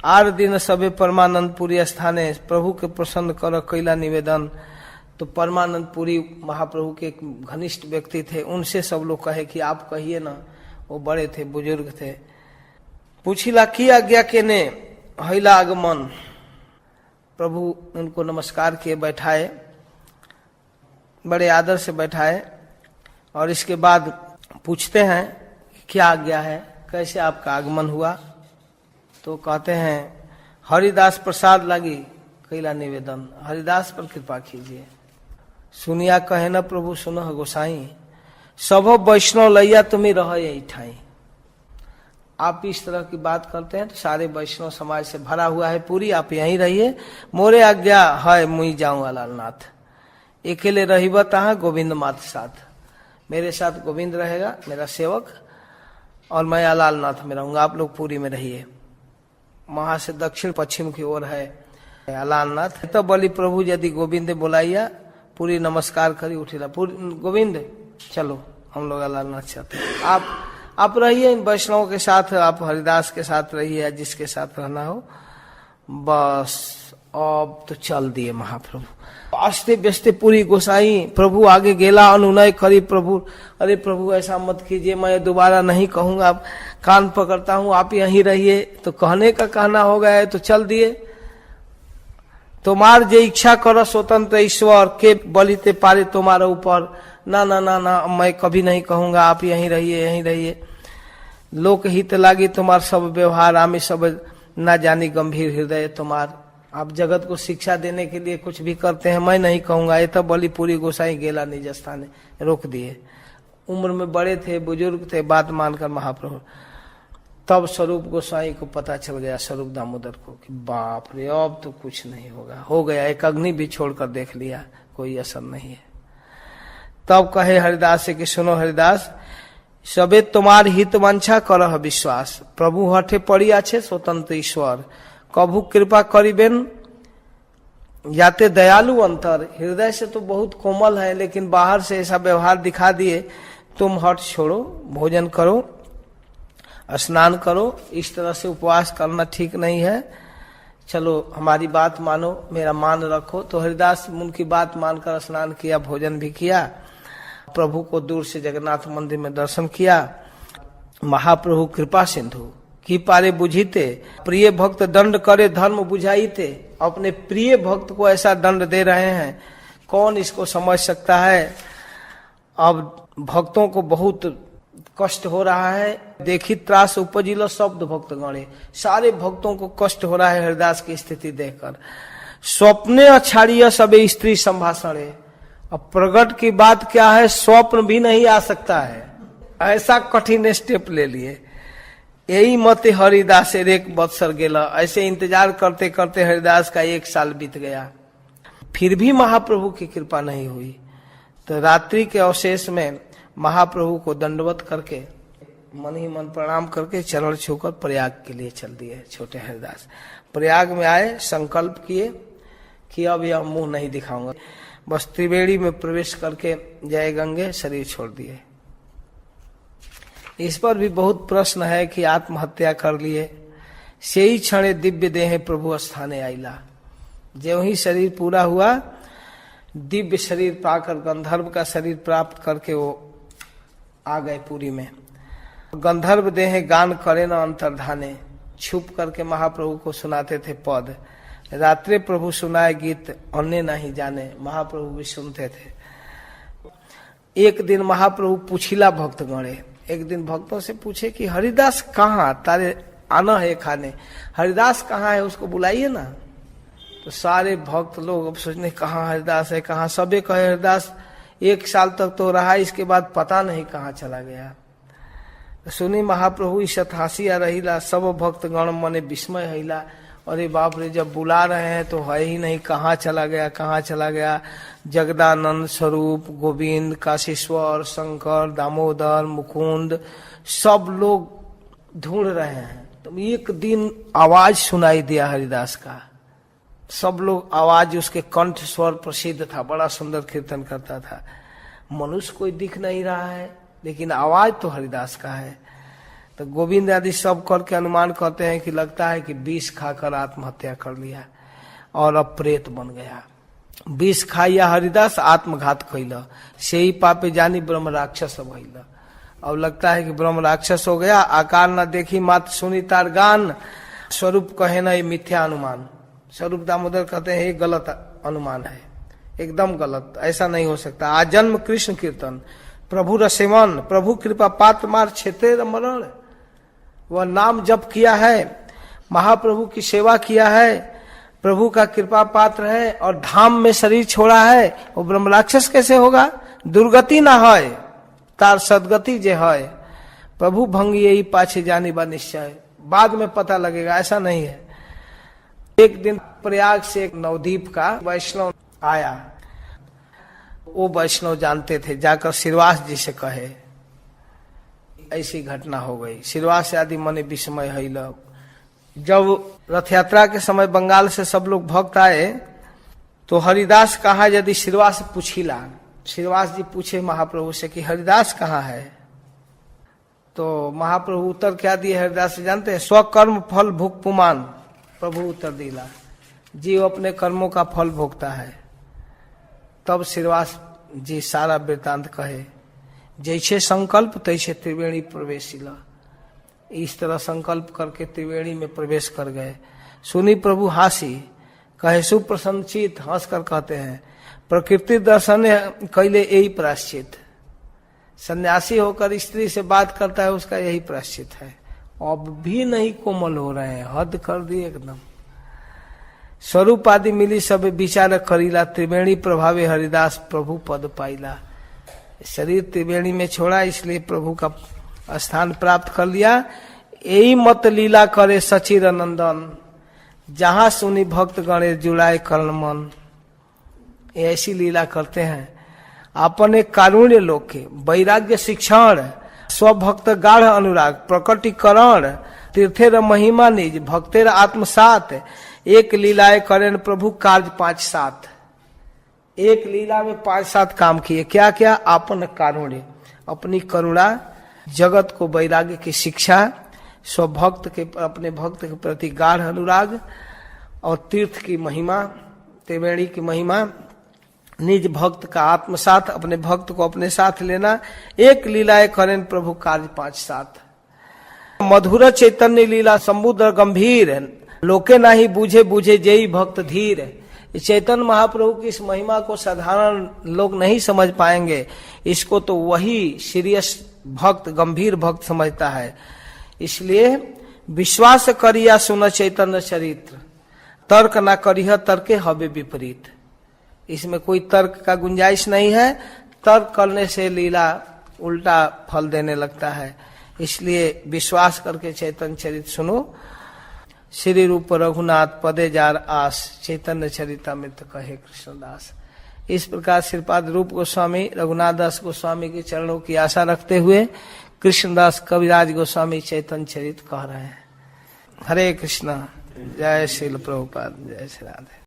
8 दिन सबे परमानंदपुरी स्थाने प्रभु के प्रसन्न कर कैला निवेदन। तो परमानंदपुरी महाप्रभु के एक घनिष्ठ व्यक्ति थे, उनसे सब लोग कहे कि आप कहिए ना, वो बड़े थे, बुजुर्ग थे। पूछिला की आज्ञा के ने हैला आगमन। प्रभु उनको नमस्कार किए, बैठाए, बड़े आदर से बैठाए, और इसके बाद पूछते हैं क्या आज्ञा है, कैसे आपका आगमन हुआ। तो कहते हैं हरिदास प्रसाद लगी कैला निवेदन, हरिदास पर कृपा कीजिए। सुनिया कहे न प्रभु सुनह गोसाई, सब वैष्णव लैया तुम्हें रह यही ठाई। आप इस तरह की बात करते हैं तो सारे वैष्णव समाज से भरा हुआ है पूरी, आप यहीं रहिए, मोरे आज्ञा है मुई जाऊंगा लालनाथ। अकेले रहिब तहाँ गोविंद मात साथ, मेरे साथ गोविंद रहेगा मेरा सेवक, और मैं अलालनाथ में रहूंगा, आप लोग पूरी में रहिए। वहां से दक्षिण पश्चिम की ओर है अलालनाथ। तो बोली प्रभु यदि गोविंद बोलाइया, पूरी नमस्कार करी उठिला, पूरी गोविंद चलो हम लोग अलालनाथ चाहते हैं। आप रहिए इन वैष्णवों के साथ, आप हरिदास के साथ रहिए, जिसके साथ रहना हो बस। अब तो चल दिए महाप्रभु आस्ते व्यस्ते पूरी गोसाई। प्रभु आगे गेला अनुनय करी प्रभु, अरे प्रभु ऐसा मत कीजिए, मैं दोबारा नहीं कहूंगा, आप कान पकड़ता हूं, आप यहीं रहिए। तो कहने का कहना हो गया है तो चल दिए। तुम्हार जे इच्छा करो स्वतंत्र ईश्वर के बलिते पारे तुम्हारे ऊपर, ना ना ना ना मैं कभी नहीं कहूंगा, आप यहीं रहिए यहीं रहिए। लोक हित लागी तुम्हार सब व्यवहार, आमी सब ना जानी गंभीर हृदय तुम्हार। आप जगत को शिक्षा देने के लिए कुछ भी करते हैं, मैं नहीं कहूंगा। ये तो बलि पूरी गोसाई गेला निज स्थाने, रोक दिए। उम्र में बड़े थे, बुजुर्ग थे, बात मानकर महाप्रभु। तब स्वरूप गोसाई को पता चल गया, स्वरूप दामोदर को, कि बाप रे अब तो कुछ नहीं होगा, हो गया। एक अग्नि भी छोड़कर देख लिया, कोई असर नहीं है। तब कहे हरिदास से कि सुनो हरिदास, सबे तुम्हार हित वांछा करह विश्वास। प्रभु हठे पड़ी आछे स्वतंत्र ईश्वर, कभू कृपा करिबेन जाते दयालु अंतर। हृदय से तो बहुत कोमल है, लेकिन बाहर से ऐसा व्यवहार दिखा दिए। तुम हट छोड़ो, भोजन करो, स्नान करो, इस तरह से उपवास करना ठीक नहीं है। चलो हमारी बात मानो, मेरा मान रखो। तो हरिदास उनकी बात मानकर स्नान किया, भोजन भी किया, प्रभु को दूर से जगन्नाथ मंदिर में दर्शन किया। महाप्रभु कृपा सिंधु की पारे बुझीते, प्रिय भक्त दंड करे धर्म बुझाईते। अपने प्रिय भक्त को ऐसा दंड दे रहे हैं, कौन इसको समझ सकता है। अब भक्तों को बहुत कष्ट हो रहा है। देखी त्रास उपजिलो शब्द भक्त गणे, सारे भक्तों को कष्ट हो रहा है हरिदास की स्थिति देखकर। स्वप्ने अछाड़िय सबे स्त्री संभाषणे। अब प्रगट की बात क्या है, स्वप्न भी नहीं आ सकता है, ऐसा कठिन स्टेप ले लिए। यही मत हरिदास एक बत्सर गेला। ऐसे इंतजार करते करते हरिदास का 1 साल बीत गया, फिर भी महाप्रभु की कृपा नहीं हुई। तो रात्रि के अवशेष में महाप्रभु को दंडवत करके, मन ही मन प्रणाम करके, चरण छूकर प्रयाग के लिए चल दिए छोटे हरिदास। प्रयाग में आए, संकल्प किए कि अब यह मुंह नहीं दिखाऊंगा। बस त्रिवेणी में प्रवेश करके जय गंगे शरीर छोड़ दिए। इस पर भी बहुत प्रश्न है कि आत्महत्या कर लिए। से ही क्षणे दिव्य देह प्रभु स्थाने आइला। जो ही शरीर पूरा हुआ, दिव्य शरीर पाकर, गंधर्व का शरीर प्राप्त करके वो आ गए पुरी में। गंधर्व देह गान करे न अंतर्धाने, छुप करके महाप्रभु को सुनाते थे पद। रात्रि प्रभु सुनाए गीत अन्य नहीं जाने, महाप्रभु भी सुनते थे। एक दिन महाप्रभु पूछिला भक्त गणे, एक दिन भक्तों से पूछे कि हरिदास कहाँ, तारे आना है खाने, हरिदास कहाँ है, उसको बुलाइए ना। तो सारे भक्त लोग अब सोचने कहाँ हरिदास है, कहाँ, सबे कहे हरिदास 1 साल तक तो रहा, इसके बाद पता नहीं कहाँ चला गया। सुनी महाप्रभु ईशत हंसिया रहीला, सब भक्त गण मने विस्मय हैला। अरे बाप रे, जब बुला रहे हैं तो है ही नहीं, कहाँ चला गया, कहाँ चला गया। जगदानंद स्वरूप, गोविंद, काशीश्वर, शंकर, दामोदर, मुकुंद, सब लोग ढूंढ रहे हैं। तो एक दिन आवाज सुनाई दिया हरिदास का, सब लोग आवाज, उसके कंठ स्वर प्रसिद्ध था, बड़ा सुंदर कीर्तन करता था। मनुष्य कोई दिख नहीं रहा है, लेकिन आवाज तो हरिदास का है। तो गोविंद आदि सब करके अनुमान करते हैं कि लगता है कि विष खाकर आत्महत्या कर लिया और अब प्रेत बन गया। विष खाइया हरिदास आत्मघात कैला, से ही पापे जानी ब्रह्म राक्षस भइला। अब लगता है कि ब्रह्म राक्षस हो गया। आकार न देखी मात्र सुनी तार गान, स्वरूप कहे न ये मिथ्या अनुमान। स्वरूप दामोदर कहते हैं ये गलत अनुमान है, एकदम गलत, ऐसा नहीं हो सकता। आजन्म कृष्ण कीर्तन, प्रभु रसेवन, प्रभु कृपा पात्र मार क्षेत्र मरण। वह नाम जप किया है, महाप्रभु की सेवा किया है, प्रभु का कृपा पात्र है और धाम में शरीर छोड़ा है, वो ब्रह्म राक्षस कैसे होगा। दुर्गति ना है, तार सदगति जे है। प्रभु भंग यही पाछे जानी बा निश्चय, बाद में पता लगेगा, ऐसा नहीं है। एक दिन प्रयाग से एक नवदीप का वैष्णव आया, वो वैष्णव जानते थे, जाकर श्रीवास जी से कहे ऐसी घटना हो गई। श्रीवास आदि मने विस्मय है लोग। जब रथ यात्रा के समय बंगाल से सब लोग भक्त आए तो हरिदास कहा, यदि श्रीवास पूछिला, श्रीवास जी पूछे महाप्रभु से कि हरिदास कहाँ है, तो महाप्रभु उत्तर क्या दिए हरिदास से जानते हैं, स्वकर्म फल भुग पुमान। प्रभु उत्तर दिला, जीव अपने कर्मों का फल भोगता है। तब श्रीवास जी सारा वृतांत कहे, जैसे संकल्प तैसे त्रिवेणी प्रवेशिला। इस तरह संकल्प करके त्रिवेणी में प्रवेश कर गए। सुनी प्रभु हासी, कहे सुप्रसन्नचित, हंस कर कहते हैं, प्रकृति दर्शन कैले यही प्रायश्चित। सन्यासी होकर स्त्री से बात करता है, उसका यही प्रायश्चित है। अब भी नहीं कोमल हो रहे हैं, हद कर दिए एकदम। स्वरूप आदि मिली सब विचार करीला, त्रिवेणी प्रभावे हरिदास प्रभु पद पाइला। शरीर त्रिवेणी में छोड़ा, इसलिए प्रभु का स्थान प्राप्त कर लिया। यही मत लीला करे सचिर नंदन, जहां सुनी भक्त गणे जुड़ाए कर्ण मन। ऐसी लीला करते हैं। अपने कारुण्य लोक के वैराग्य शिक्षण, स्वभक्त गाढ़ अनुराग प्रकटीकरण, तीर्थेर महिमा निज भक्तेर आत्मसात। एक लीलाए करें प्रभु कार्य 5-7। एक लीला में 5-7 काम किए। क्या क्या? आपन कारुण्य, अपनी करुणा, जगत को वैराग्य की शिक्षा, स्वभक्त के अपने भक्त के प्रति गाढ़ अनुराग, और तीर्थ की महिमा, त्रिवेणी की महिमा, निज भक्त का आत्मसात, अपने भक्त को अपने साथ लेना। एक लीलाए करें प्रभु कार्य 5-7। मधुर चैतन्य लीला समुद्र गंभीर, लोके नाही बूझे बूझे जेई भक्त धीर। चैतन्य महाप्रभु की इस महिमा को साधारण लोग नहीं समझ पाएंगे, इसको तो वही सीरियस भक्त, गंभीर भक्त समझता है। इसलिए विश्वास करिया सुन चैतन्य चरित्र, तर्क ना करिह तर्के हवे विपरीत। इसमें कोई तर्क का गुंजाइश नहीं है, तर्क करने से लीला उल्टा फल देने लगता है। इसलिए विश्वास करके चैतन्य चरित्र सुनो। श्री रूप रघुनाथ पदे जार आस, चैतन्य चरितामृत कहे कृष्णदास। इस प्रकार श्रीपाद रूप गोस्वामी रघुनाथ दास गोस्वामी के चरणों की आशा रखते हुए कृष्णदास कविराज गोस्वामी चैतन्य चरित कह रहे हैं। हरे कृष्णा, जय श्रील प्रभुपाद, जय श्री राधे।